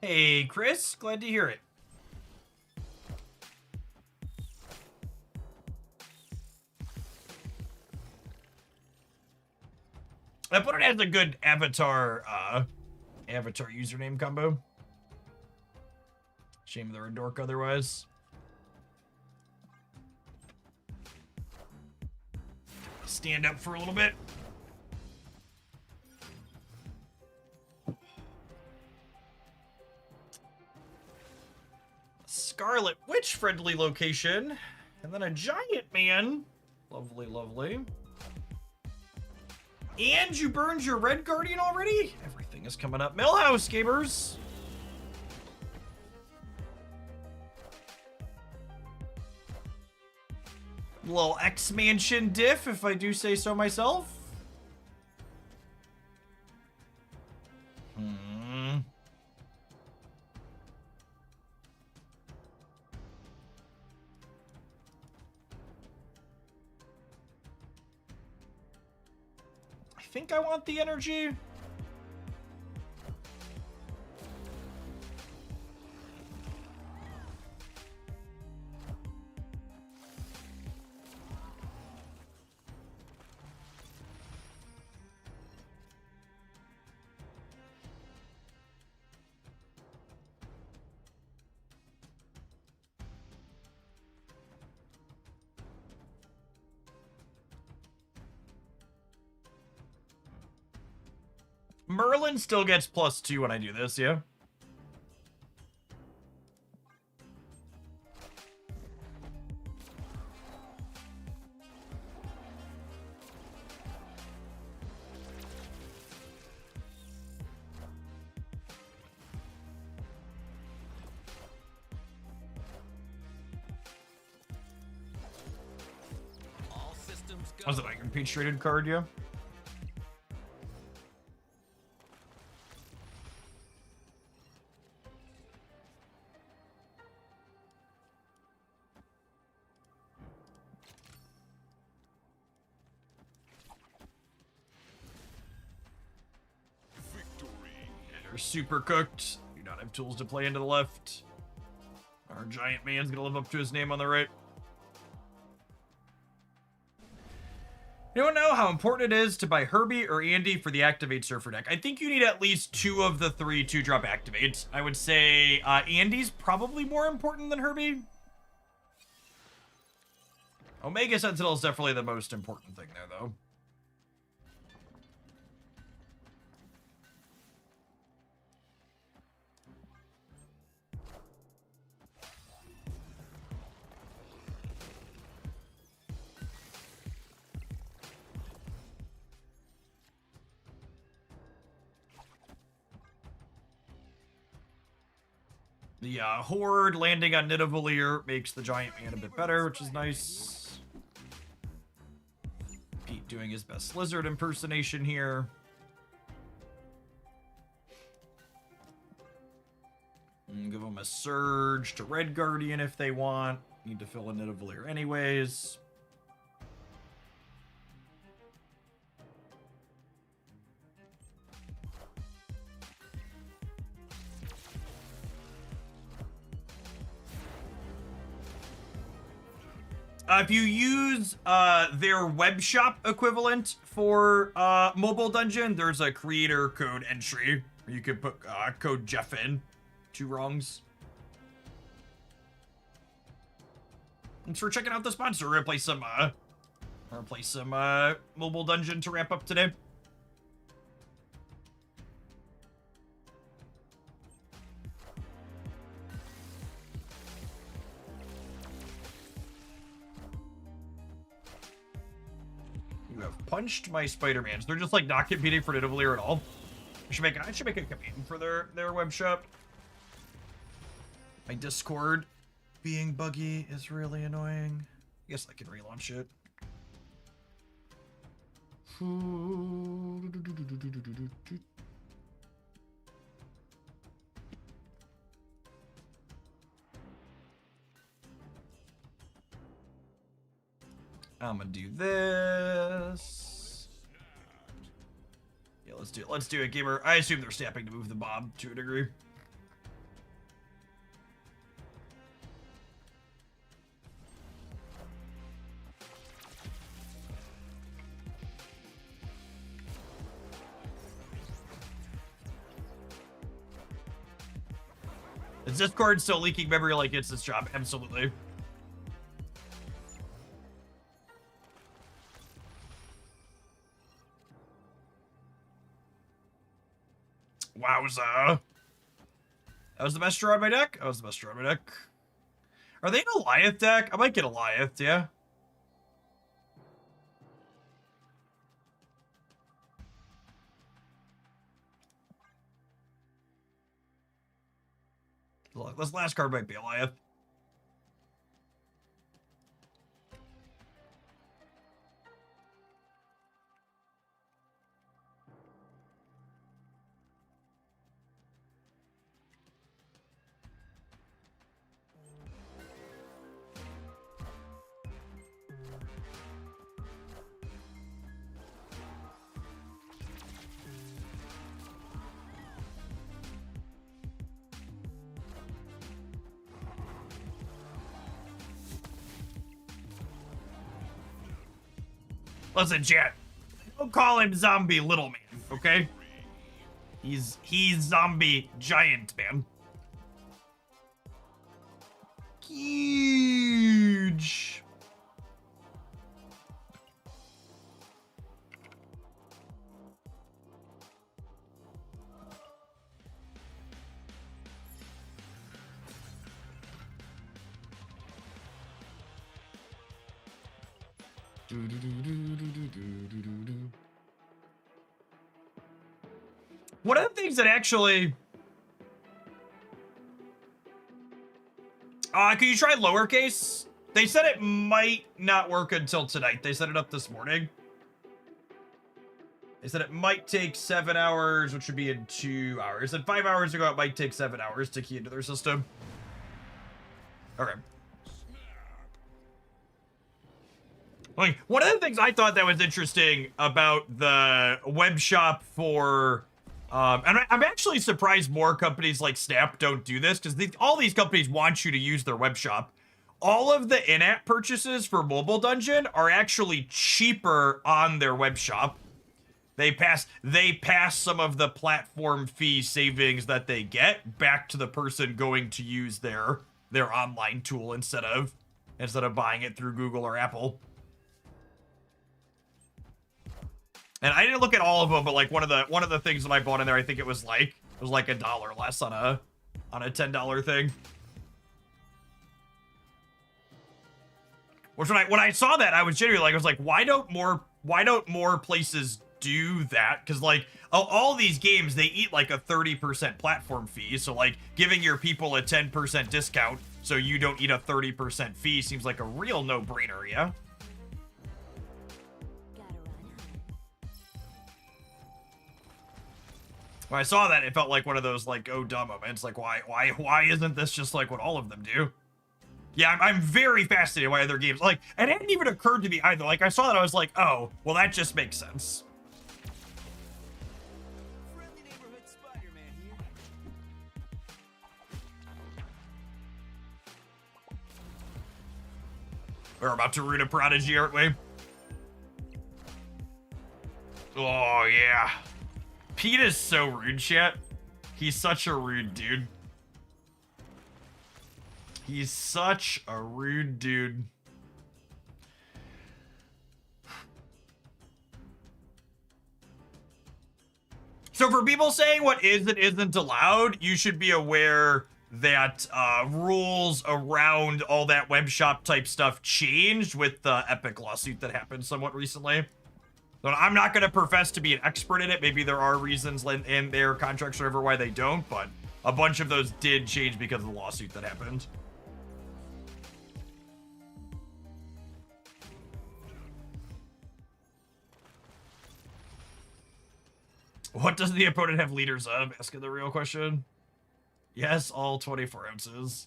Hey, Chris, glad to hear it. I put it as a good avatar username combo. Shame they're a dork otherwise. Stand up for a little bit. Scarlet Witch friendly location. And then a giant man. Lovely, lovely. And you burned your Red Guardian already? Everything is coming up. Millhouse, gamers. Little X-Mansion diff, if I do say so myself. I think I want the energy. Merlin still gets +2 when I do this, yeah? All systems go. Was it like a peach traded card, yeah? Super cooked. Do not have tools to play into the left. Our giant man's gonna live up to his name on the right. Anyone know how important it is to buy Herbie or Andy for the Activate Surfer deck? I think you need at least 2 of the 3 2-drop activates. I would say Andy's probably more important than Herbie. Omega Sentinel is definitely the most important thing there, though. The Horde landing on Nidavellir makes the giant man a bit better, which is nice. Pete doing his best lizard impersonation here. And give them a surge to Red Guardian if they want. Need to fill in Nidavellir anyways. If you use their web shop equivalent for mobile dungeon, there's a creator code entry where you can put code Jeff in. 2 wrongs. Thanks for checking out the sponsor. We're gonna play some mobile dungeon to wrap up today. You have punched my Spider-Mans. They're just like not competing for Nidavellir at all. I should make a command for their web shop. My Discord being buggy is really annoying. I guess I can relaunch it. I'm gonna do this. Yeah, let's do it. Let's do it, gamer. I assume they're snapping to move the bomb to a degree. Is Discord still leaking memory like it's its job? Absolutely. Wowza. That was the best draw on my deck? That was the best draw on my deck. Are they an Goliath deck? I might get Goliath, yeah. Look, this last card might be Goliath. Listen, chat. Don't call him zombie little man, okay? He's zombie giant man. Huge. One of the things that actually... can you try lowercase? They said it might not work until tonight. They set it up this morning. They said it might take 7 hours, which would be in 2 hours. And 5 hours ago, it might take 7 hours to key into their system. Okay. Like, one of the things I thought that was interesting about the web shop for... and I'm actually surprised more companies like Snap don't do this, because all these companies want you to use their web shop. All of the in-app purchases for Mobile Dungeon are actually cheaper on their web shop. They pass some of the platform fee savings that they get back to the person going to use their online tool instead of buying it through Google or Apple. And I didn't look at all of them, but like one of the things that I bought in there, I think it was like $1 less on a $10 thing. Which when I saw that, I was genuinely like, I was like, why don't more places do that? Because like all these games, they eat like a 30% platform fee. So like giving your people a 10% discount so you don't eat a 30% fee seems like a real no-brainer, yeah? When I saw that, it felt like one of those like, oh, dumb moments. Like, why isn't this just like what all of them do? Yeah, I'm very fascinated by other games. Like, it hadn't even occurred to me either. Like, I saw that, I was like, oh, well, that just makes sense. Friendly neighborhood Spider-Man here. We're about to root a Prodigy, aren't we? Oh, yeah. Pete is so rude, chat. He's such a rude dude. He's such a rude dude. So for people saying what is and isn't allowed, you should be aware that rules around all that web shop type stuff changed with the Epic lawsuit that happened somewhat recently. So I'm not going to profess to be an expert in it. Maybe there are reasons in their contracts or whatever why they don't, but a bunch of those did change because of the lawsuit that happened. What does the opponent have liters of? Asking the real question. Yes, all 24 ounces.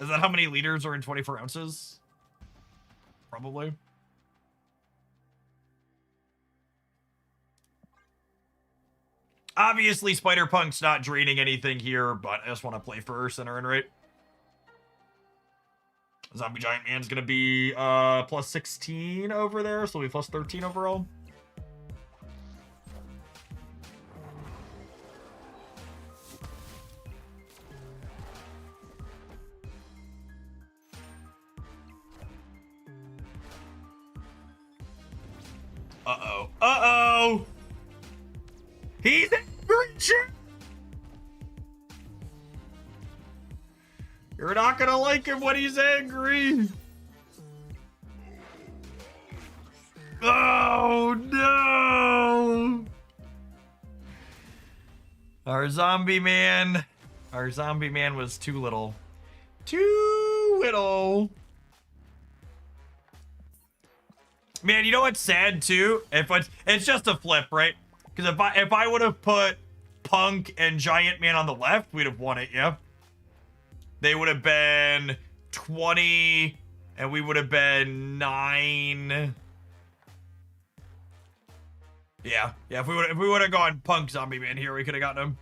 Is that how many liters are in 24 ounces? Probably. Obviously, Spider-Punk's not draining anything here, but I just want to play first and earn rate. Zombie Giant Man's gonna be plus 16 over there, so we'll be plus 13 overall. Uh-oh. Uh-oh! He's angry! You're not gonna like him when he's angry! Oh, no! Our zombie man was too little. Too little. Man, you know what's sad too? It's just a flip, right? Because if I would have put Punk and Giant Man on the left, we'd have won it, yeah. They would have been 20, and we would have been 9. Yeah, if we would have gone Punk Zombie Man here, we could have gotten him.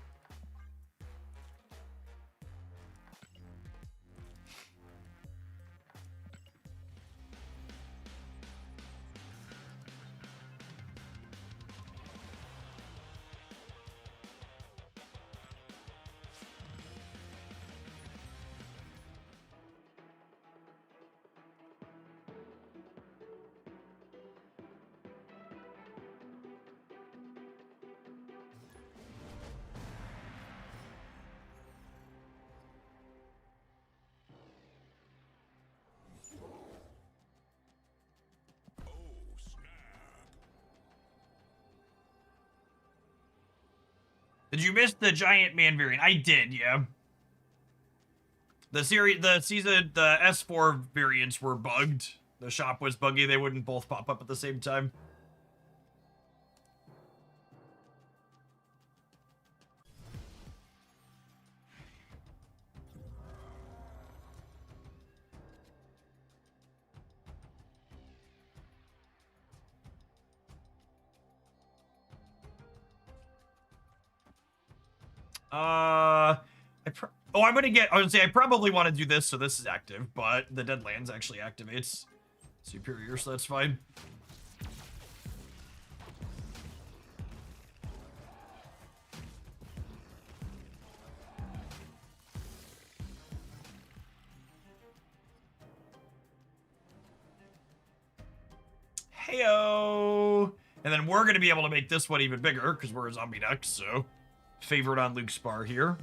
Did you miss the Giant Man variant? I did, yeah. The S4 variants were bugged. The shop was buggy. They wouldn't both pop up at the same time. I would say I probably want to do this, so this is active, but the Deadlands actually activates Superior, so that's fine. Heyo! And then we're going to be able to make this one even bigger, because we're a zombie deck, so favorite on Luke's bar here.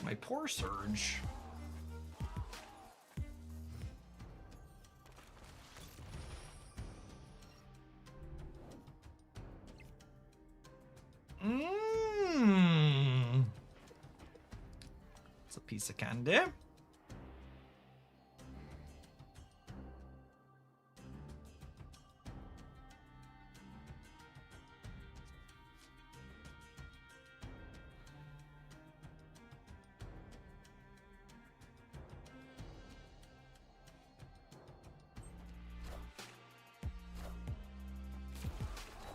My poor Surge. It's a piece of candy.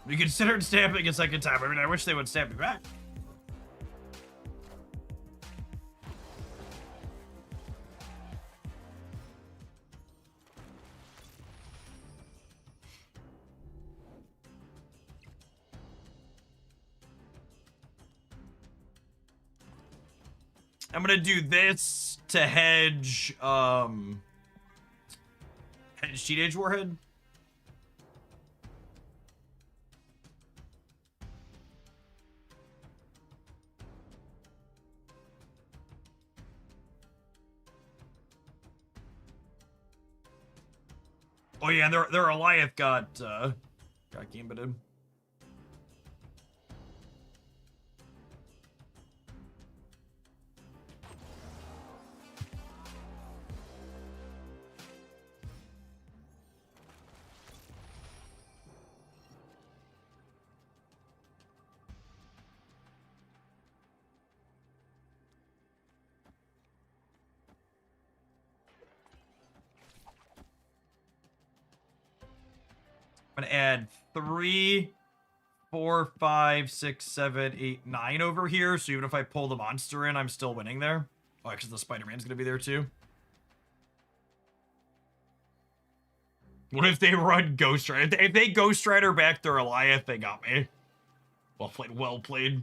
We considered stamping a second time. I mean, I wish they would stamp me back. I'm gonna do this to hedge, hedge Teenage Warhead. yeah, their Goliath got gambited. I'm gonna add 3, 4, 5, 6, 7, 8, 9 over here. So even if I pull the monster in, I'm still winning there. Oh, because the Spider-Man's gonna be there too. What if they run Ghost Rider? If they Ghost Rider back their Goliath, they got me. Well played, well played.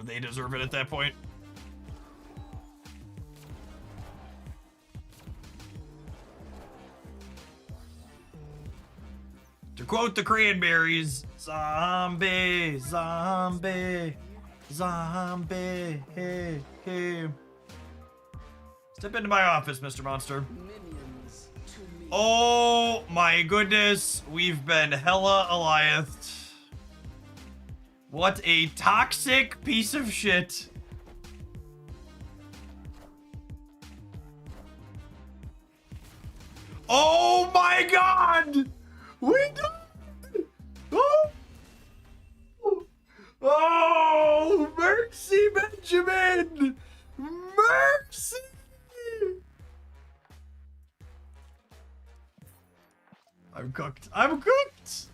They deserve it at that point. To quote the Cranberries, zombie, zombie, zombie, hey, hey. Step into my office, Mr. Monster. Minions to me. Oh my goodness, we've been hella Goliathed. What a toxic piece of shit. Oh my god! We did! Oh! Oh! Mercy, Benjamin! Mercy! I'm cooked. I'm cooked!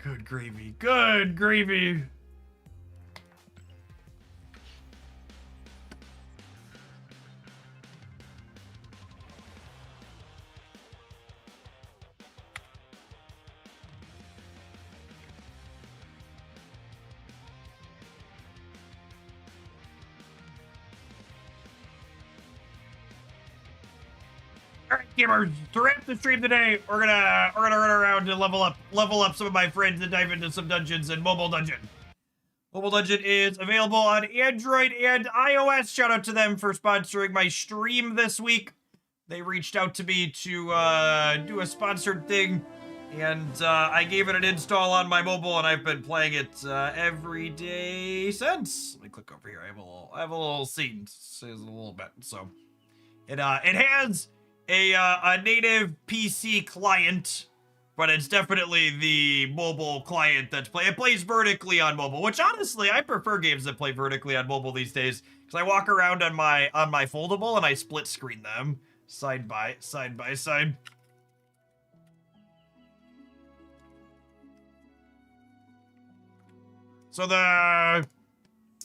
Good gravy. Good gravy. Alright, gamers, to wrap the stream today, we're gonna run around and level up some of my friends and dive into some dungeons in Mobile Dungeon. Mobile Dungeon is available on Android and iOS. Shout out to them for sponsoring my stream this week. They reached out to me to do a sponsored thing, and I gave it an install on my mobile, and I've been playing it every day since. Let me click over here. I have a little scene. Says a little bit. So it has a native PC client, but it's definitely the mobile client that it plays vertically on mobile, which honestly I prefer games that play vertically on mobile these days, because I walk around on my foldable and I split screen them side by side. So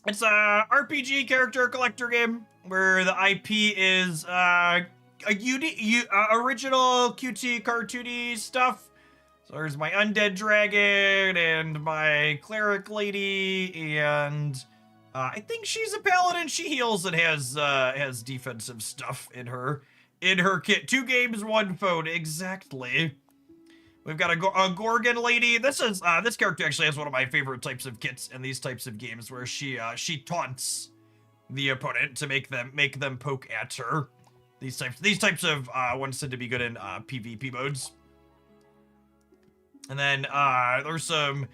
it's a RPG character collector game where the IP is original cutie cartoony stuff. So there's my undead dragon and my cleric lady, and I think she's a paladin. She heals and has defensive stuff in her kit. 2 games, 1 phone, exactly. We've got a Gorgon lady. This character actually has one of my favorite types of kits in these types of games, where she taunts the opponent to make them poke at her. These types of ones tend to be good in PvP modes. And then there's some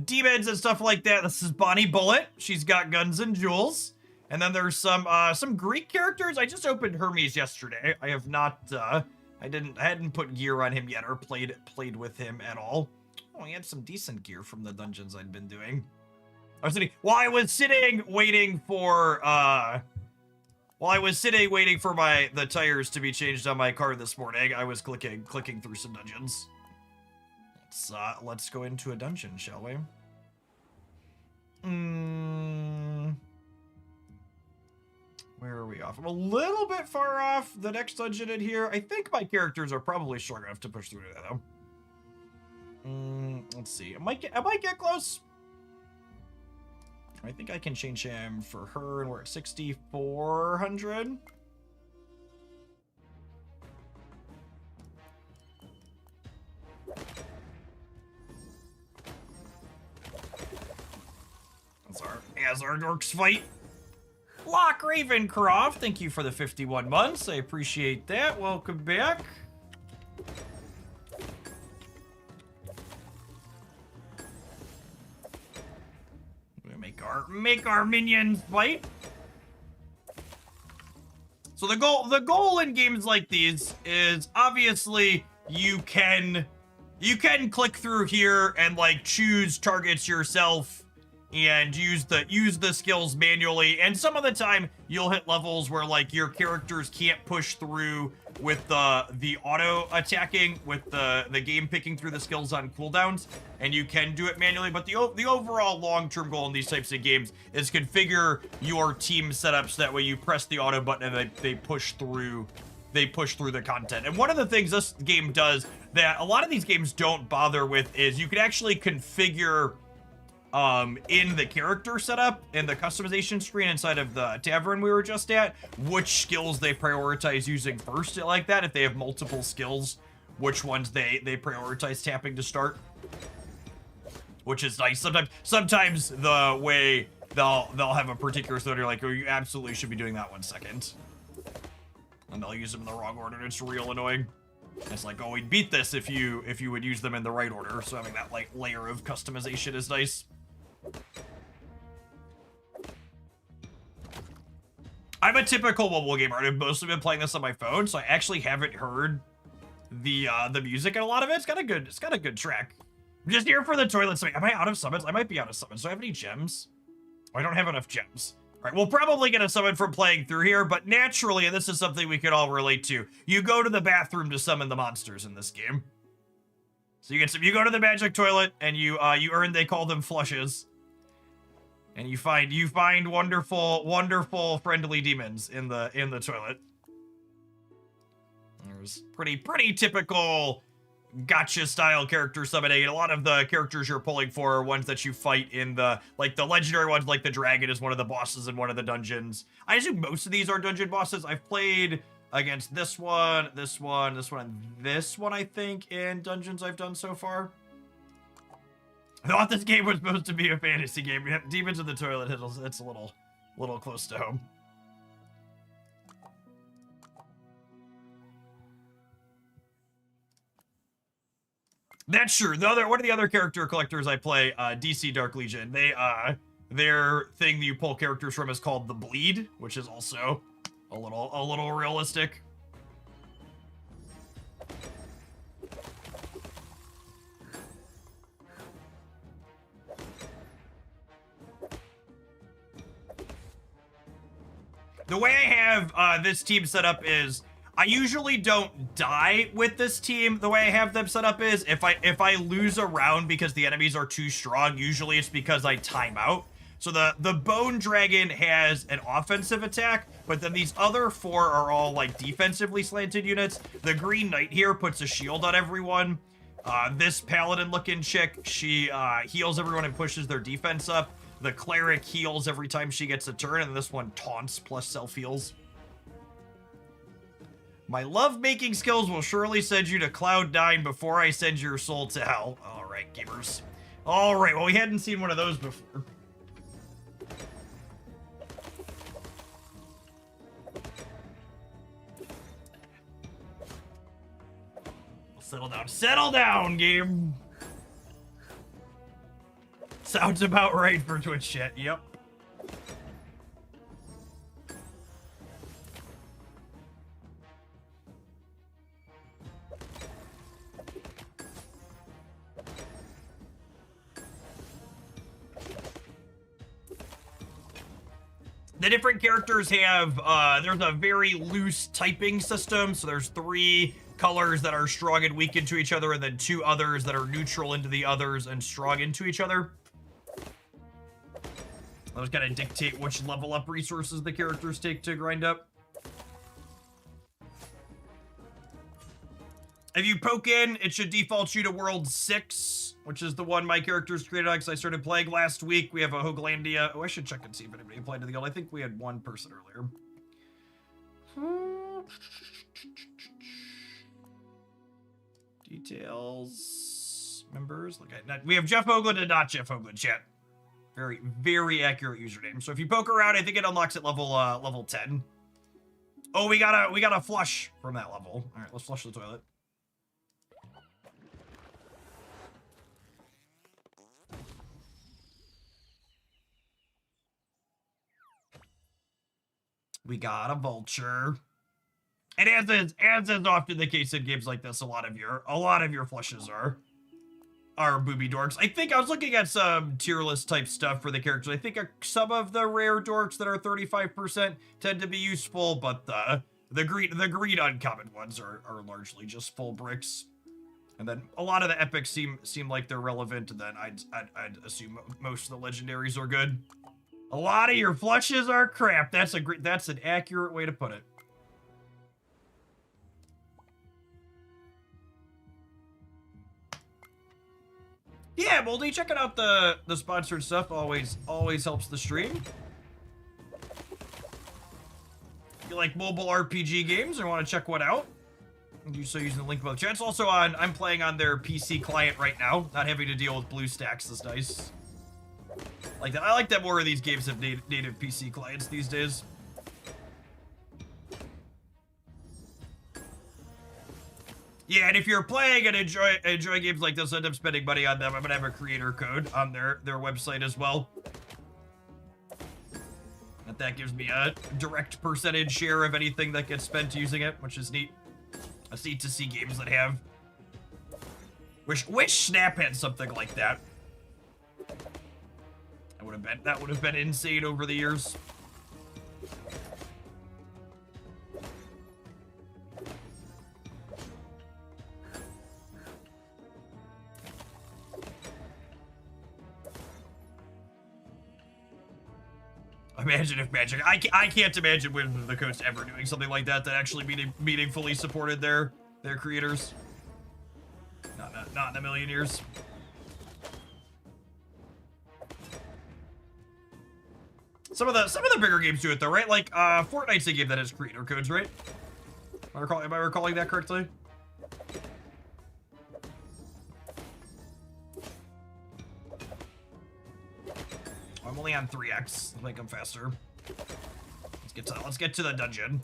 demons and stuff like that. This is Bonnie Bullet. She's got guns and jewels. And then there's some Greek characters. I just opened Hermes yesterday. I have not I hadn't put gear on him yet or played with him at all. Oh, he had some decent gear from the dungeons I'd been doing. While I was sitting waiting for the tires to be changed on my car this morning, I was clicking through some dungeons. Let's go into a dungeon, shall we? Where are we off? I'm a little bit far off the next dungeon in here. I think my characters are probably short enough to push through that, though. Let's see. I might get close. I think I can change him for her, and we're at 6,400. That's all right. our orcs fight. Lock Ravencroft, thank you for the 51 months. I appreciate that. Welcome back. Make our minions fight. So the goal in games like these is obviously you can click through here and like choose targets yourself and use the skills manually, and some of the time you'll hit levels where like your characters can't push through with the auto attacking, with the game picking through the skills on cooldowns, and you can do it manually. But the overall long-term goal in these types of games is configure your team setups that way you press the auto button and they push through the content. And one of the things this game does that a lot of these games don't bother with is you can actually configure in the character setup, in the customization screen inside of the tavern we were just at, which skills they prioritize using first, like that. If they have multiple skills, which ones they prioritize tapping to start, which is nice. Sometimes the way they'll have a particular skill, you're like, oh, you absolutely should be doing that one second, and they'll use them in the wrong order, and it's real annoying. It's like, oh, we'd beat this if you would use them in the right order. So having that like layer of customization is nice. I'm a typical mobile gamer. I've mostly been playing this on my phone, so I actually haven't heard the music, and a lot of it's got a good track. I'm just here for the toilet. Am I out of summons? I might be out of summons. Do I have any gems? I don't have enough gems. All right, we'll probably get a summon from playing through here, but naturally, and this is something we could all relate to, you go to the bathroom to summon the monsters in this game. So you go to the magic toilet and you earn, they call them flushes. And you find wonderful friendly demons in the toilet. There's pretty typical gotcha style character summoning. A lot of the characters you're pulling for are ones that you fight in the legendary ones, like the dragon is one of the bosses in one of the dungeons. I assume most of these are dungeon bosses. I've played against this one, and this one, I think, in dungeons I've done so far. I thought this game was supposed to be a fantasy game. Demons in the toilet, it's a little close to home. That's true. One of the other character collectors I play, DC Dark Legion, their thing that you pull characters from is called the Bleed, which is also a little realistic. The way I have this team set up is I usually don't die with this team. The way I have them set up is if I lose a round because the enemies are too strong, usually it's because I time out. So the Bone Dragon has an offensive attack, but then these other four are all like defensively slanted units. The Green Knight here puts a shield on everyone. This Paladin looking chick, she heals everyone and pushes their defense up. The Cleric heals every time she gets a turn, and this one taunts plus self-heals. My love-making skills will surely send you to Cloud 9 before I send your soul to hell. All right, gamers. All right, well, we hadn't seen one of those before. Settle down. Settle down, game. Sounds about right for Twitch chat. Yep. The different characters have, there's a very loose typing system, so there's 3 colors that are strong and weak into each other, and then 2 others that are neutral into the others and strong into each other. Those kind of dictate which level up resources the characters take to grind up. If you poke in, it should default you to World 6, which is the one my characters created on because I started playing last week. We have a Hoaglandia. Oh, I should check and see if anybody applied to the guild. I think we had 1 person earlier. Details. Members. Look at that. We have Jeff Hoagland and not Jeff Hoagland, chat. Very, very accurate username. So if you poke around, I think it unlocks at level 10. Oh, we got a flush from that level. All right, let's flush the toilet. We got a vulture. And as is often the case in games like this, a lot of your flushes are booby dorks. I think I was looking at some tier list type stuff for the characters. I think some of the rare dorks that are 35% tend to be useful, but the green uncommon ones are largely just full bricks. And then a lot of the epics seem like they're relevant, and then I'd assume most of the legendaries are good. A lot of your flushes are crap. That's an accurate way to put it. Yeah, Moldy, checking out the sponsored stuff always helps the stream. If you like mobile RPG games or want to check one out, do so using the link above the chat. It's also I'm playing on their PC client right now. Not having to deal with BlueStacks is nice. Like that. I like that more of these games have native PC clients these days. Yeah, and if you're playing and enjoy games like this, end up spending money on them, I'm gonna have a creator code on their website as well. And that gives me a direct percentage share of anything that gets spent using it, which is neat. It's neat to see games that have. Wish Snap had something like that. That would have been insane over the years. Imagine if Magic. I can't imagine Wizards of the Coast ever doing something like that actually meaningfully supported their creators. Not in a million years. Some of the bigger games do it though, right? Like Fortnite's a game that has creator codes, right? Am I recalling that correctly? I'm only on 3x. I think I'm faster. Let's get to the dungeon.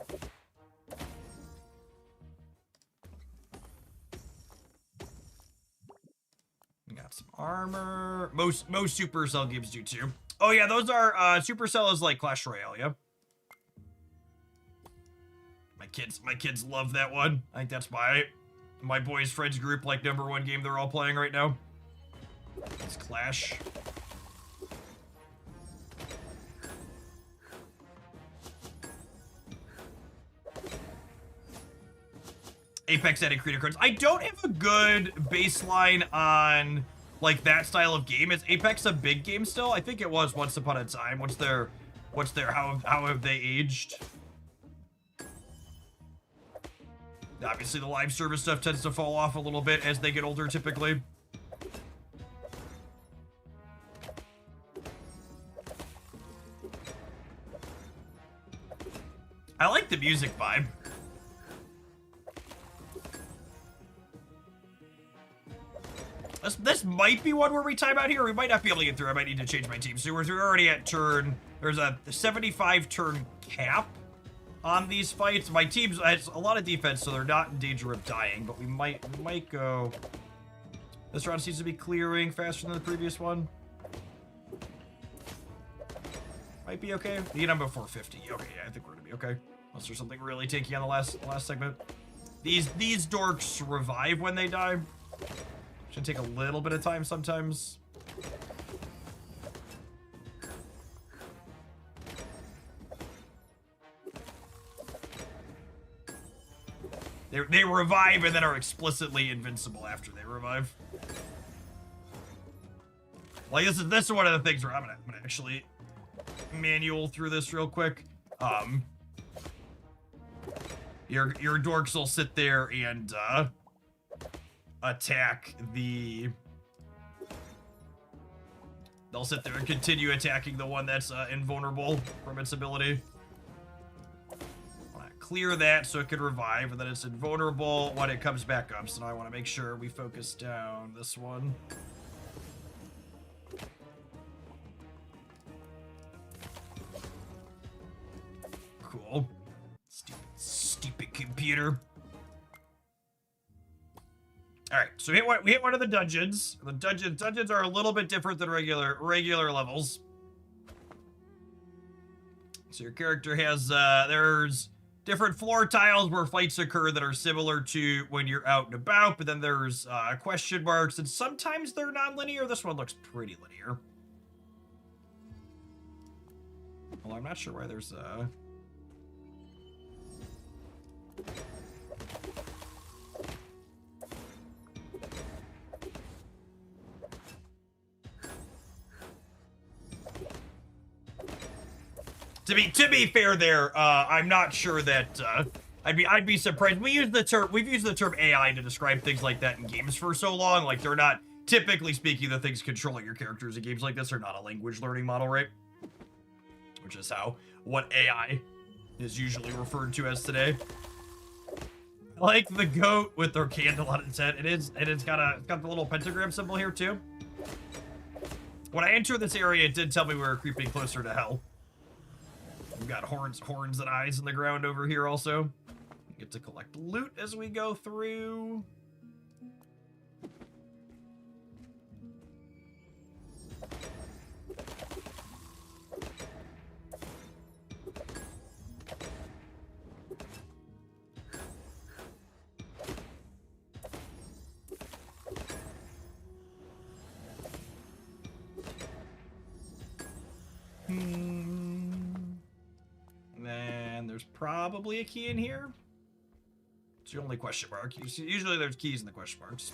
We got some armor. Most Supercell games do too. Oh yeah, those are Supercell is like Clash Royale, yeah. My kids love that one. I think that's my boys' friends group like #1 game they're all playing right now. It's Clash. Apex added creator codes. I don't have a good baseline on like that style of game. Is Apex a big game still? I think it was once upon a time. How have they aged? Obviously the live service stuff tends to fall off a little bit as they get older typically. I like the music vibe. This might be one where we time out here. We might not be able to get through. I might need to change my team. So we're already at turn. There's a 75 turn cap on these fights. My team's has a lot of defense, so they're not in danger of dying. But we might go. This round seems to be clearing faster than the previous one. Might be okay. Need number 450. Okay, yeah, I think we're gonna be okay. Unless there's something really tanky on the last segment. These dorks revive when they die. Should take a little bit of time sometimes. They revive and then are explicitly invincible after they revive. Like this is one of the things where I'm gonna actually manual through this real quick. Your dorks will sit there and attack they'll sit there and continue attacking the one that's invulnerable from its ability. Clear that so it can revive, and then it's invulnerable when it comes back up. So now I want to make sure we focus down this one. cool. Stupid computer. All right, so we hit one of the dungeons. The dungeons are a little bit different than regular levels. So your character has there's different floor tiles where fights occur that are similar to when you're out and about, but then there's question marks, and sometimes they're non-linear. This one looks pretty linear. Well, I'm not sure why there's To be fair there, I'm not sure that I'd be surprised. We've used the term AI to describe things like that in games for so long. Like, they're not, typically speaking, the things controlling your characters in games like this are not a language learning model, right? Which is what AI is usually referred to as today. Like the goat with their candle on its head. It's got the little pentagram symbol here too. When I entered this area, it did tell me we were creeping closer to hell. We've got horns and eyes in the ground over here also. We get to collect loot as we go through. And there's probably a key in here. It's the only question mark. Usually there's keys in the question marks.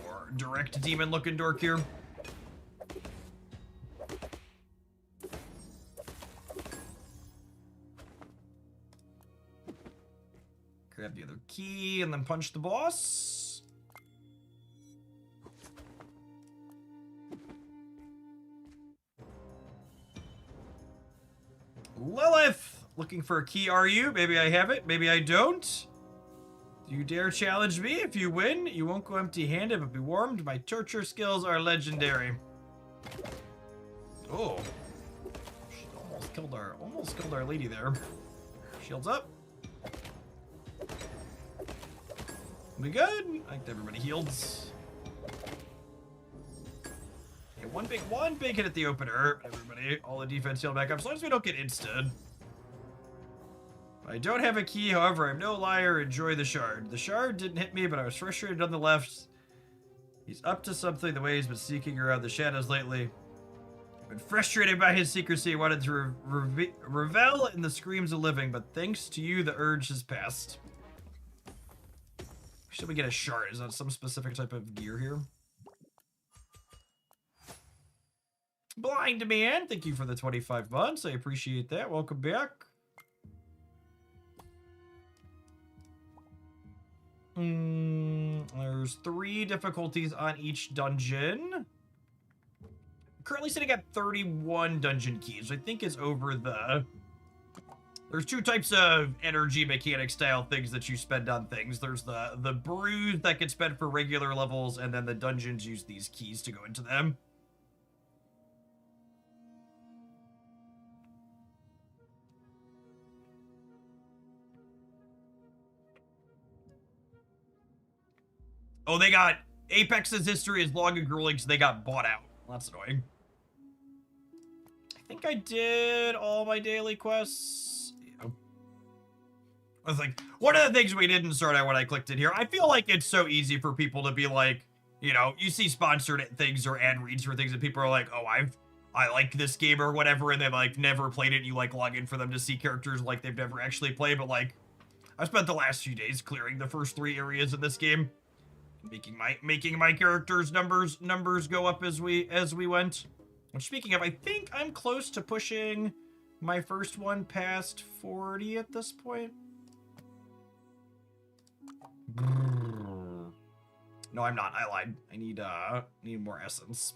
More direct demon looking dork here. Grab the other key and then punch the boss. Lilith! Looking for a key, are you? Maybe I have it, maybe I don't. Do you dare challenge me? If you win, you won't go empty-handed, but be warned, my torture skills are legendary. Oh. She almost killed our lady there. Shields up. We good? I think everybody healed. Okay, one big hit at the opener. Everybody, all the defense healed back up. As long as we don't get instant. I don't have a key, however, I'm no liar. Enjoy the shard. The shard didn't hit me, but I was frustrated on the left. He's up to something the way he's been seeking around the shadows lately. I've been frustrated by his secrecy. I wanted to revel in the screams of living, but thanks to you, the urge has passed. Should we get a shard? Is that some specific type of gear here? Blind Man, thank you for the 25 months. I appreciate that. Welcome back. There's 3 difficulties on each dungeon. Currently sitting at 31 dungeon keys, I think is over the... There's 2 types of energy mechanic style things that you spend on things. There's the brews that get spent for regular levels, and then the dungeons use these keys to go into them. Oh, they got... Apex's history is long and grueling, so they got bought out. Well, that's annoying. I think I did all my daily quests. Yeah. I was like, one of the things we didn't sort out when I clicked in here, I feel like it's so easy for people to be like, you know, you see sponsored things or ad reads for things and people are like, oh, I like this game or whatever, and they've like never played it, and you like log in for them to see characters like they've never actually played, but like, I spent the last few days clearing the first 3 areas of this game. Making my characters numbers go up as we went. And speaking of, I think I'm close to pushing my first one past 40 at this point. No, I'm not. I lied. I need more essence.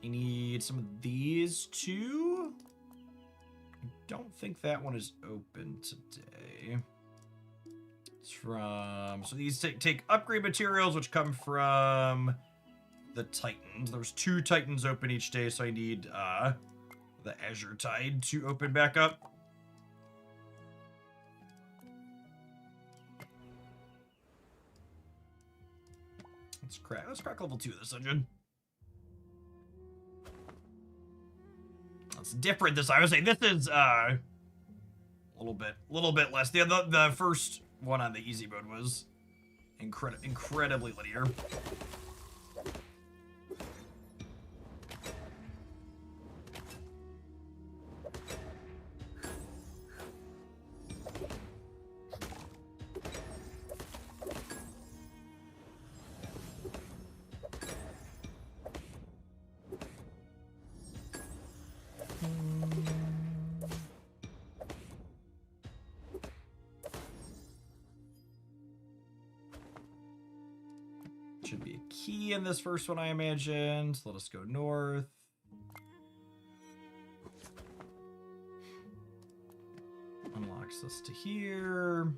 I need some of these too. I don't think that one is open today. It's from, so these take upgrade materials, which come from the Titans. There's 2 Titans open each day, so I need the Azure Tide to open back up. Let's crack level 2 of this engine. It's different this time. I was saying this is a little bit less. The first one on the easy mode was incredibly linear. Should be a key in this first one, I imagined. Let us go north. Unlocks us to here.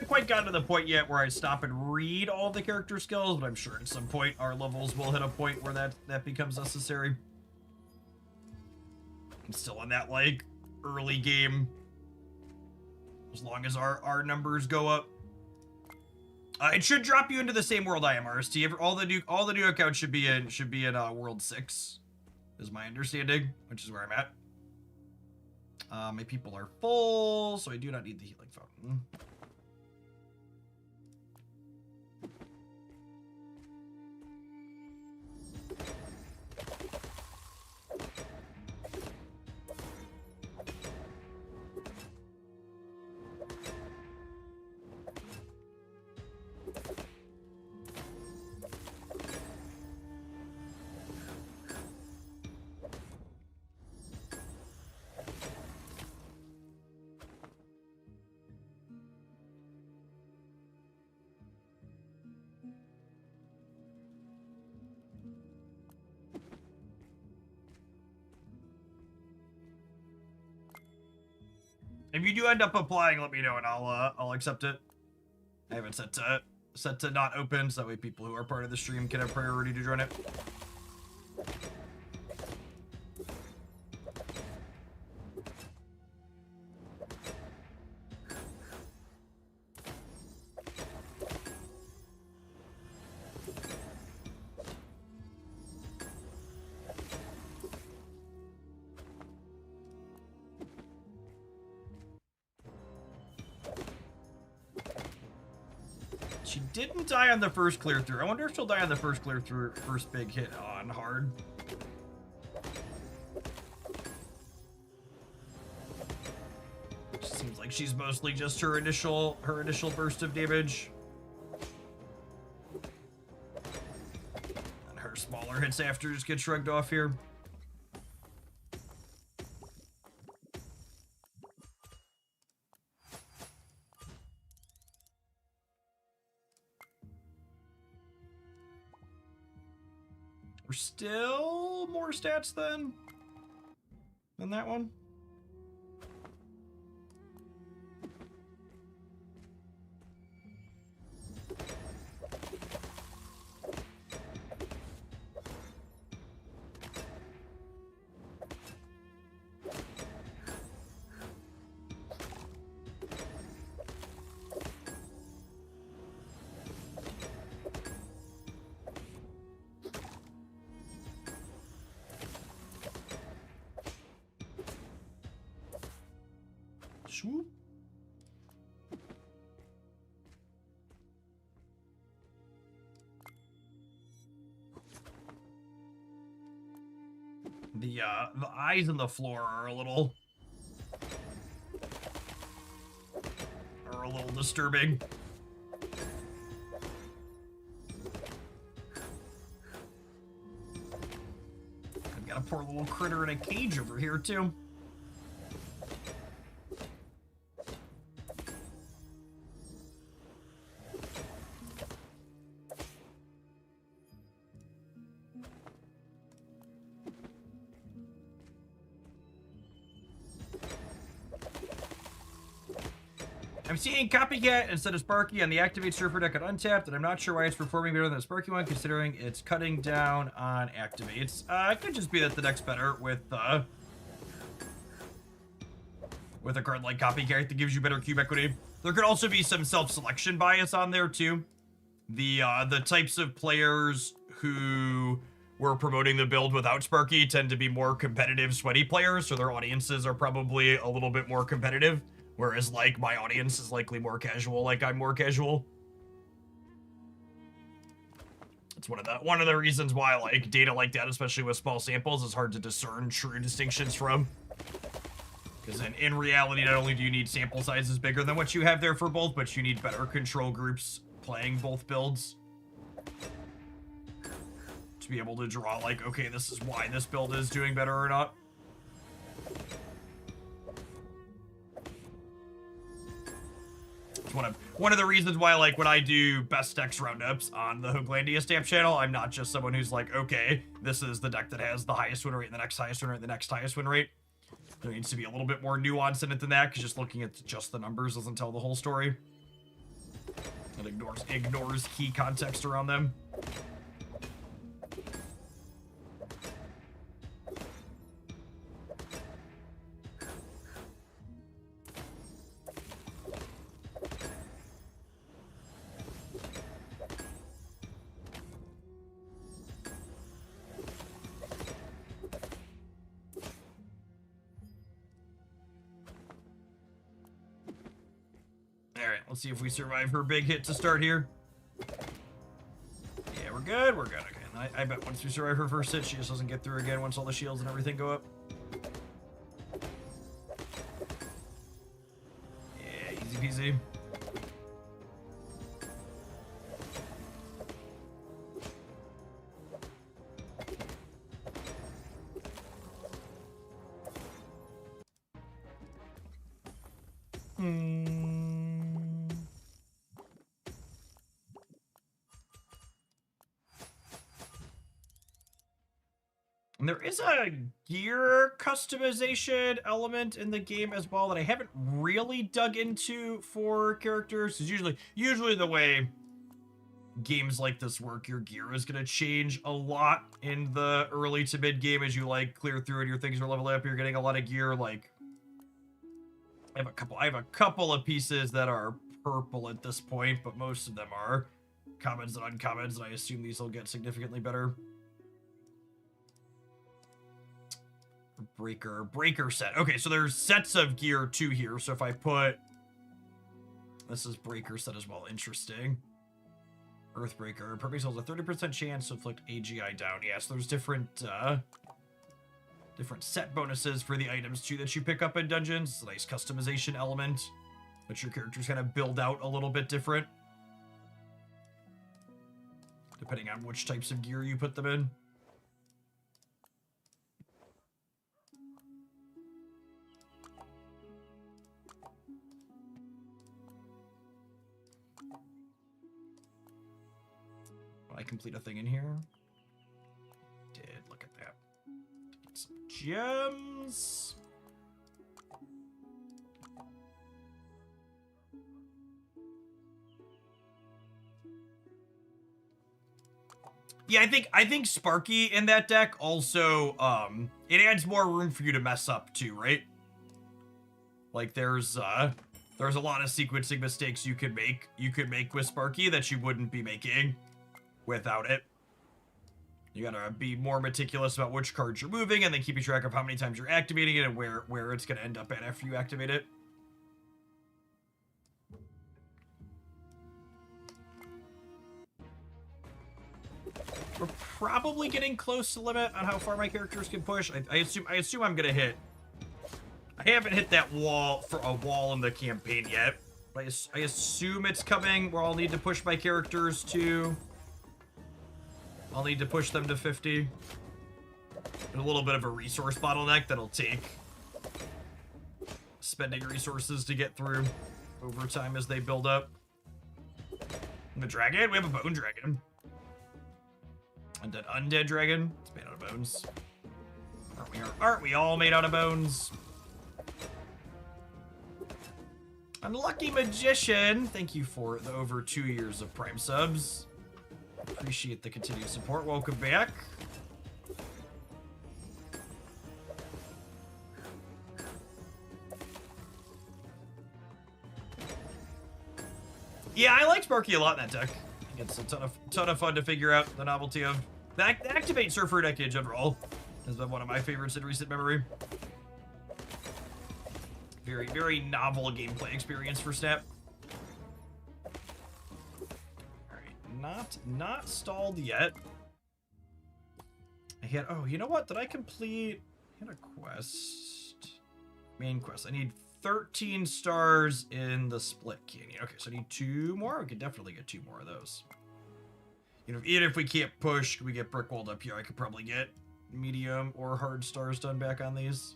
Quite gotten to the point yet where I stop and read all the character skills, but I'm sure at some point our levels will hit a point where that becomes necessary. I'm still in that like early game, as long as our numbers go up. It should drop you into the same world I am, RST. All the new accounts should be in world 6, is my understanding, which is where I'm at. My people are full, so I do not need the healing fountain. If you do end up applying, let me know and I'll accept it. I have it set to not open, so that way people who are part of the stream can have priority to join it. She didn't die on the first clear through. I wonder if she'll die on the first clear through, first big hit on hard. Seems like she's mostly just her initial burst of damage. And her smaller hits after just get shrugged off here. We're still more stats than that one. Swoop. The eyes on the floor are a little disturbing. I've got a poor little critter in a cage over here too. I'm seeing Copycat instead of Sparky on the Activate Surfer deck at Untapped, and I'm not sure why it's performing better than the Sparky one, considering it's cutting down on activates. It could just be that the deck's better with a card like Copycat that gives you better cube equity. There could also be some self-selection bias on there too. The types of players who were promoting the build without Sparky tend to be more competitive, sweaty players, so their audiences are probably a little bit more competitive. Whereas, like, my audience is likely more casual, like I'm more casual. It's one of the reasons why, like, data like that, especially with small samples, is hard to discern true distinctions from. Because in reality, not only do you need sample sizes bigger than what you have there for both, but you need better control groups playing both builds. To be able to draw, like, okay, this is why this build is doing better or not. One of the reasons why, like, when I do best decks roundups on the Hooglandia Stamp channel, I'm not just someone who's like, okay, this is the deck that has the highest win rate, the next highest win rate, the next highest win rate. There needs to be a little bit more nuance in it than that, because just looking at just the numbers doesn't tell the whole story. It ignores key context around them. Alright, let's see if we survive her big hit to start here. Yeah, we're good, we're good. Okay, I bet once we survive her first hit, she just doesn't get through again once all the shields and everything go up. Yeah, easy peasy. And there is a gear customization element in the game as well that I haven't really dug into for characters. Because usually the way games like this work, your gear is going to change a lot in the early to mid game as you like clear through and your things are leveling up. You're getting a lot of gear. Like I have a couple of pieces that are purple at this point, but most of them are commons and uncommons, and I assume these will get significantly better. Breaker set. Okay, so there's sets of gear too here. So if I put, this is breaker set as well. Interesting. Earthbreaker. Perfect Soul has a 30% chance to inflict AGI down. Yes, there's different set bonuses for the items too that you pick up in dungeons. It's a nice customization element, but your characters kind of build out a little bit different depending on which types of gear you put them in. I complete a thing in here? Did. Look at that. Get some gems. Yeah, I think Sparky in that deck also, it adds more room for you to mess up too, right? Like there's a lot of sequencing mistakes you could make with Sparky that you wouldn't be making without it. You gotta be more meticulous about which cards you're moving and then keeping track of how many times you're activating it and where it's gonna end up at after you activate it. We're probably getting close to the limit on how far my characters can push. I assume I'm gonna hit. I haven't hit that wall for a wall in the campaign yet. But I assume it's coming where I'll need to push my characters to... I'll need to push them to 50. There's a little bit of a resource bottleneck that'll take spending resources to get through over time as they build up. The dragon? We have a bone dragon. Undead dragon. It's made out of bones. Aren't we all made out of bones? Unlucky Magician. Thank you for the over 2 years of Prime subs. Appreciate the continued support. Welcome back. Yeah, I like Sparky a lot in that deck. I think it's a ton of fun to figure out the novelty of. The Activate Surfer deck in general has been one of my favorites in recent memory. Very, very novel gameplay experience for Snap. Alright, not stalled yet. I had, oh, you know what? Did I complete? I had a quest. Main quest. I need 13 stars in the Split Canyon. Okay, so I need 2 more. We could definitely get 2 more of those. You know, even if we can't push, we get brick walled up here. I could probably get medium or hard stars done back on these.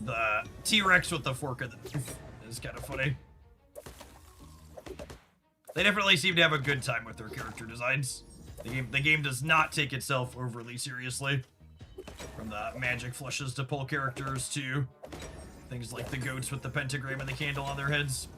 The T-Rex with the fork of the knife is kind of funny. They definitely seem to have a good time with their character designs. The game does not take itself overly seriously. From the magic flushes to pull characters to things like the goats with the pentagram and the candle on their heads.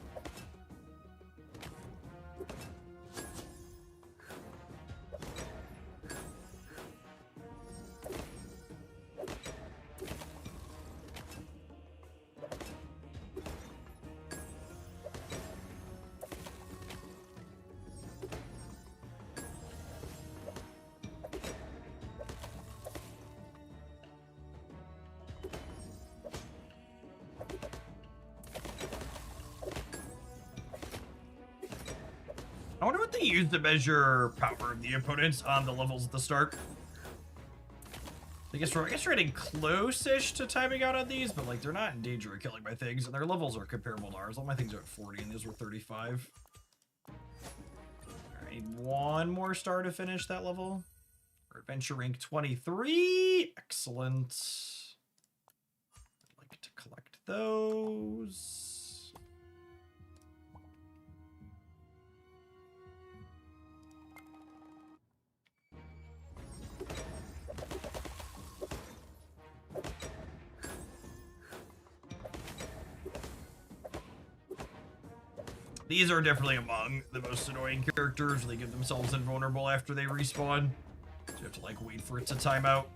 I wonder what they use to measure power of the opponents on the levels at the start. I guess we're getting close-ish to timing out on these, but like they're not in danger of killing my things, and their levels are comparable to ours. All my things are at 40, and these were 35. I need 1 more star to finish that level. We're adventure rank 23. Excellent. I'd like to collect those. These are definitely among the most annoying characters. They give themselves invulnerable after they respawn. So you have to like wait for it to time out.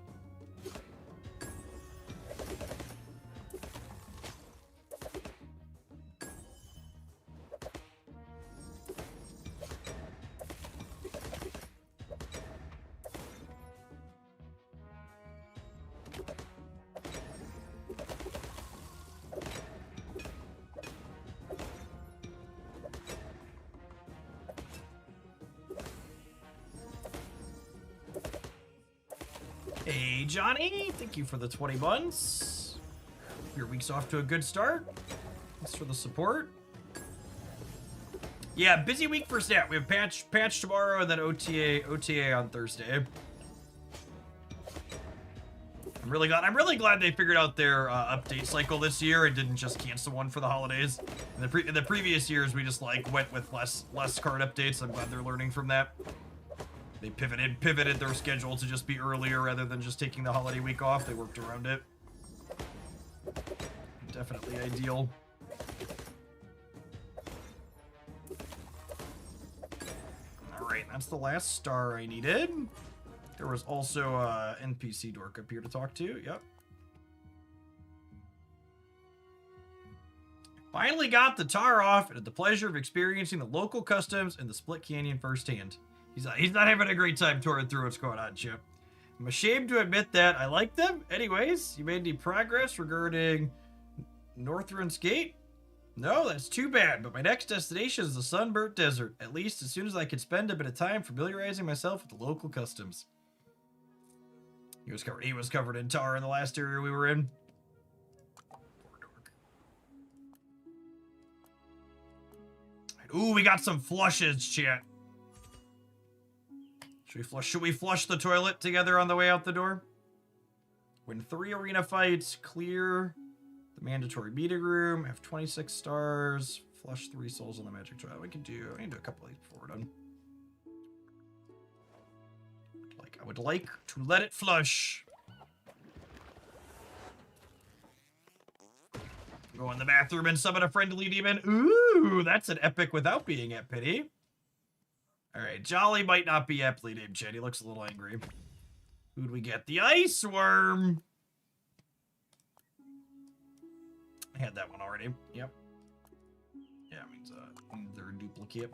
Hey, Johnny, thank you for the 20 months. Your week's off to a good start. Thanks for the support. Yeah, busy week for Snap. We have patch tomorrow and then OTA on Thursday. I'm really glad they figured out their update cycle this year and didn't just cancel one for the holidays. In the previous years, we just like went with less card updates. I'm glad they're learning from that. They pivoted their schedule to just be earlier rather than just taking the holiday week off. They worked around it. Definitely ideal. Alright, that's the last star I needed. There was also a NPC dork up here to talk to. Yep. Finally got the tar off and had the pleasure of experiencing the local customs in the Split Canyon firsthand. He's not having a great time touring through what's going on, Chip. I'm ashamed to admit that I like them. Anyways, you made any progress regarding Northruns Gate? No, that's too bad, but my next destination is the Sunburnt Desert, at least as soon as I can spend a bit of time familiarizing myself with the local customs. He was covered in tar in the last area we were in. Ooh, we got some flushes, chat. Should we flush the toilet together on the way out the door? Win 3 arena fights, clear the mandatory meeting room, have 26 stars, flush 3 souls on the magic toilet. We can do a couple of these before we're done. I would like to let it flush. Go in the bathroom and summon a friendly demon. Ooh, that's an epic without being at pity. Alright, Jolly might not be aptly named, Chad. He looks a little angry. Who'd we get? The Ice Worm! I had that one already. Yep. Yeah, it means they're a duplicate.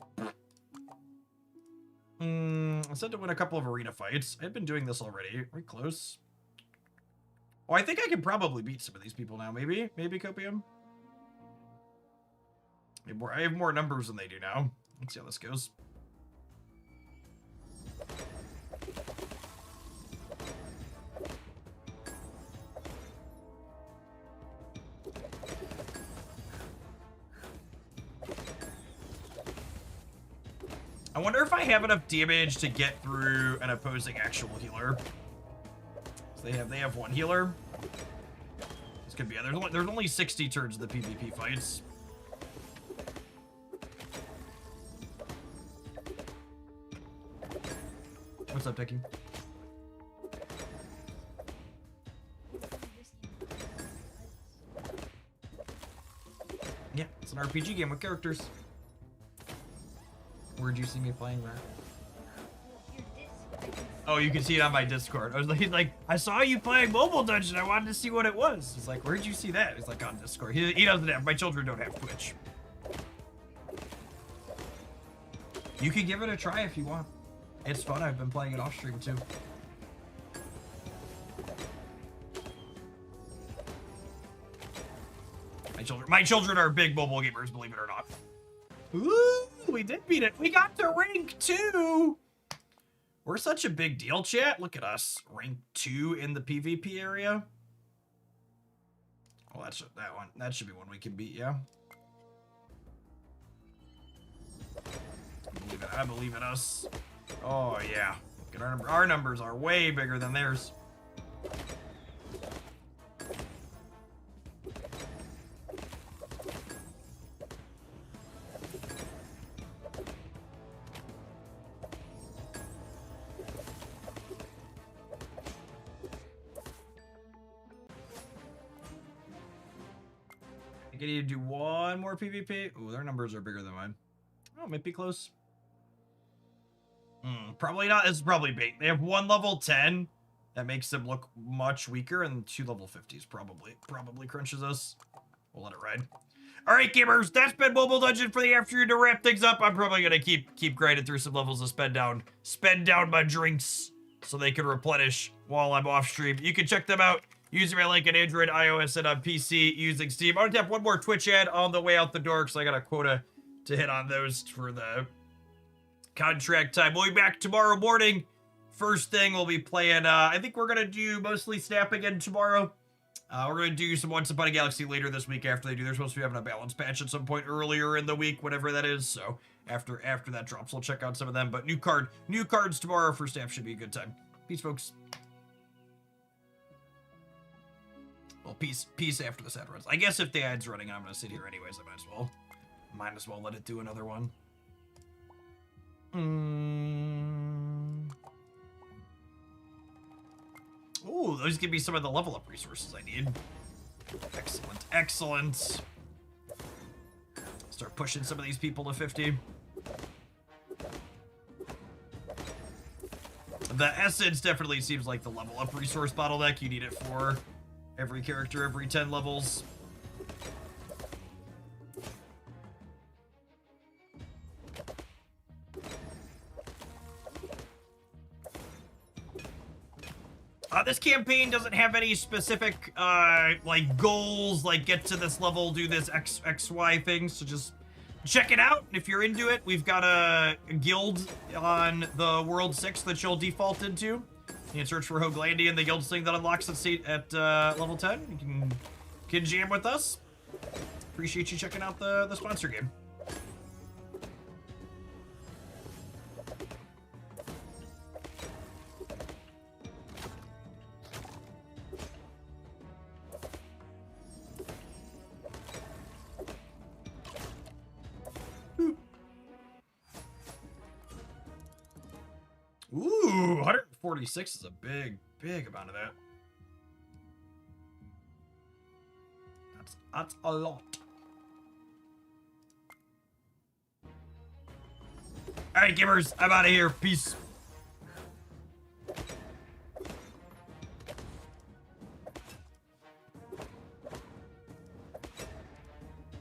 I said to win a couple of arena fights. I've been doing this already. Are we close? Oh, I think I can probably beat some of these people now. Maybe Copium? I have more numbers than they do now. Let's see how this goes. I wonder if I have enough damage to get through an opposing actual healer. So they have one healer. This could be. There's only 60 turns in the PvP fights. What's up, Dickie? Yeah, it's an RPG game with characters. Where'd you see me playing that? Oh, you can see it on my Discord. He's like, I saw you playing Mobile Dungeon. I wanted to see what it was. He's like, where'd you see that? He's like, on Discord. He doesn't have, my children don't have Twitch. You can give it a try if you want. It's fun. I've been playing it off stream too. My children are big mobile gamers, believe it or not. Ooh, we did beat it. We got to rank 2. We're such a big deal, chat. Look at us. Rank 2 in the PvP area. Oh, that's that one. That should be one we can beat, yeah. I believe in us. Oh, yeah. Look at our numbers are way bigger than theirs. I need to do one more PvP. Ooh, their numbers are bigger than mine. Oh, might be close. Probably not. This is probably bait. They have 1 level 10 that makes them look much weaker, and 2 level 50s probably crunches us. We'll let it ride. All right, gamers, that's been Mobile Dungeon for the afternoon. To wrap things up, I'm probably gonna keep grinding through some levels to spend down my drinks so they can replenish while I'm off stream. You can check them out using my link on Android, iOS, and on PC using Steam. I'm gonna have one more Twitch ad on the way out the door because I got a quota to hit on those for the contract time. We'll be back tomorrow morning. First thing, we'll be playing, I think we're going to do mostly Snap again tomorrow. We're going to do some Once Upon a Galaxy later this week after they do. They're supposed to be having a balance patch at some point earlier in the week, whatever that is. So after that drops, we'll check out some of them. But new cards tomorrow for Snap should be a good time. Peace, folks. Well, peace after this ad runs. I guess if the ad's running, I'm going to sit here anyways. I might as well let it do another one. Ooh, those give me some of the level up resources I need. Excellent. Start pushing some of these people to 50. The Essence definitely seems like the level up resource bottleneck. You need it for every character every 10 levels. This campaign doesn't have any specific, like, goals, like, get to this level, do this XY thing, so just check it out. If you're into it, we've got a guild on the World 6 that you'll default into. You can search for Hoaglandia and the guild thing that unlocks at level 10. You can jam with us. Appreciate you checking out the sponsor game. Ooh, 146 is a big amount of that. That's a lot. All right, gamers, I'm out of here. Peace.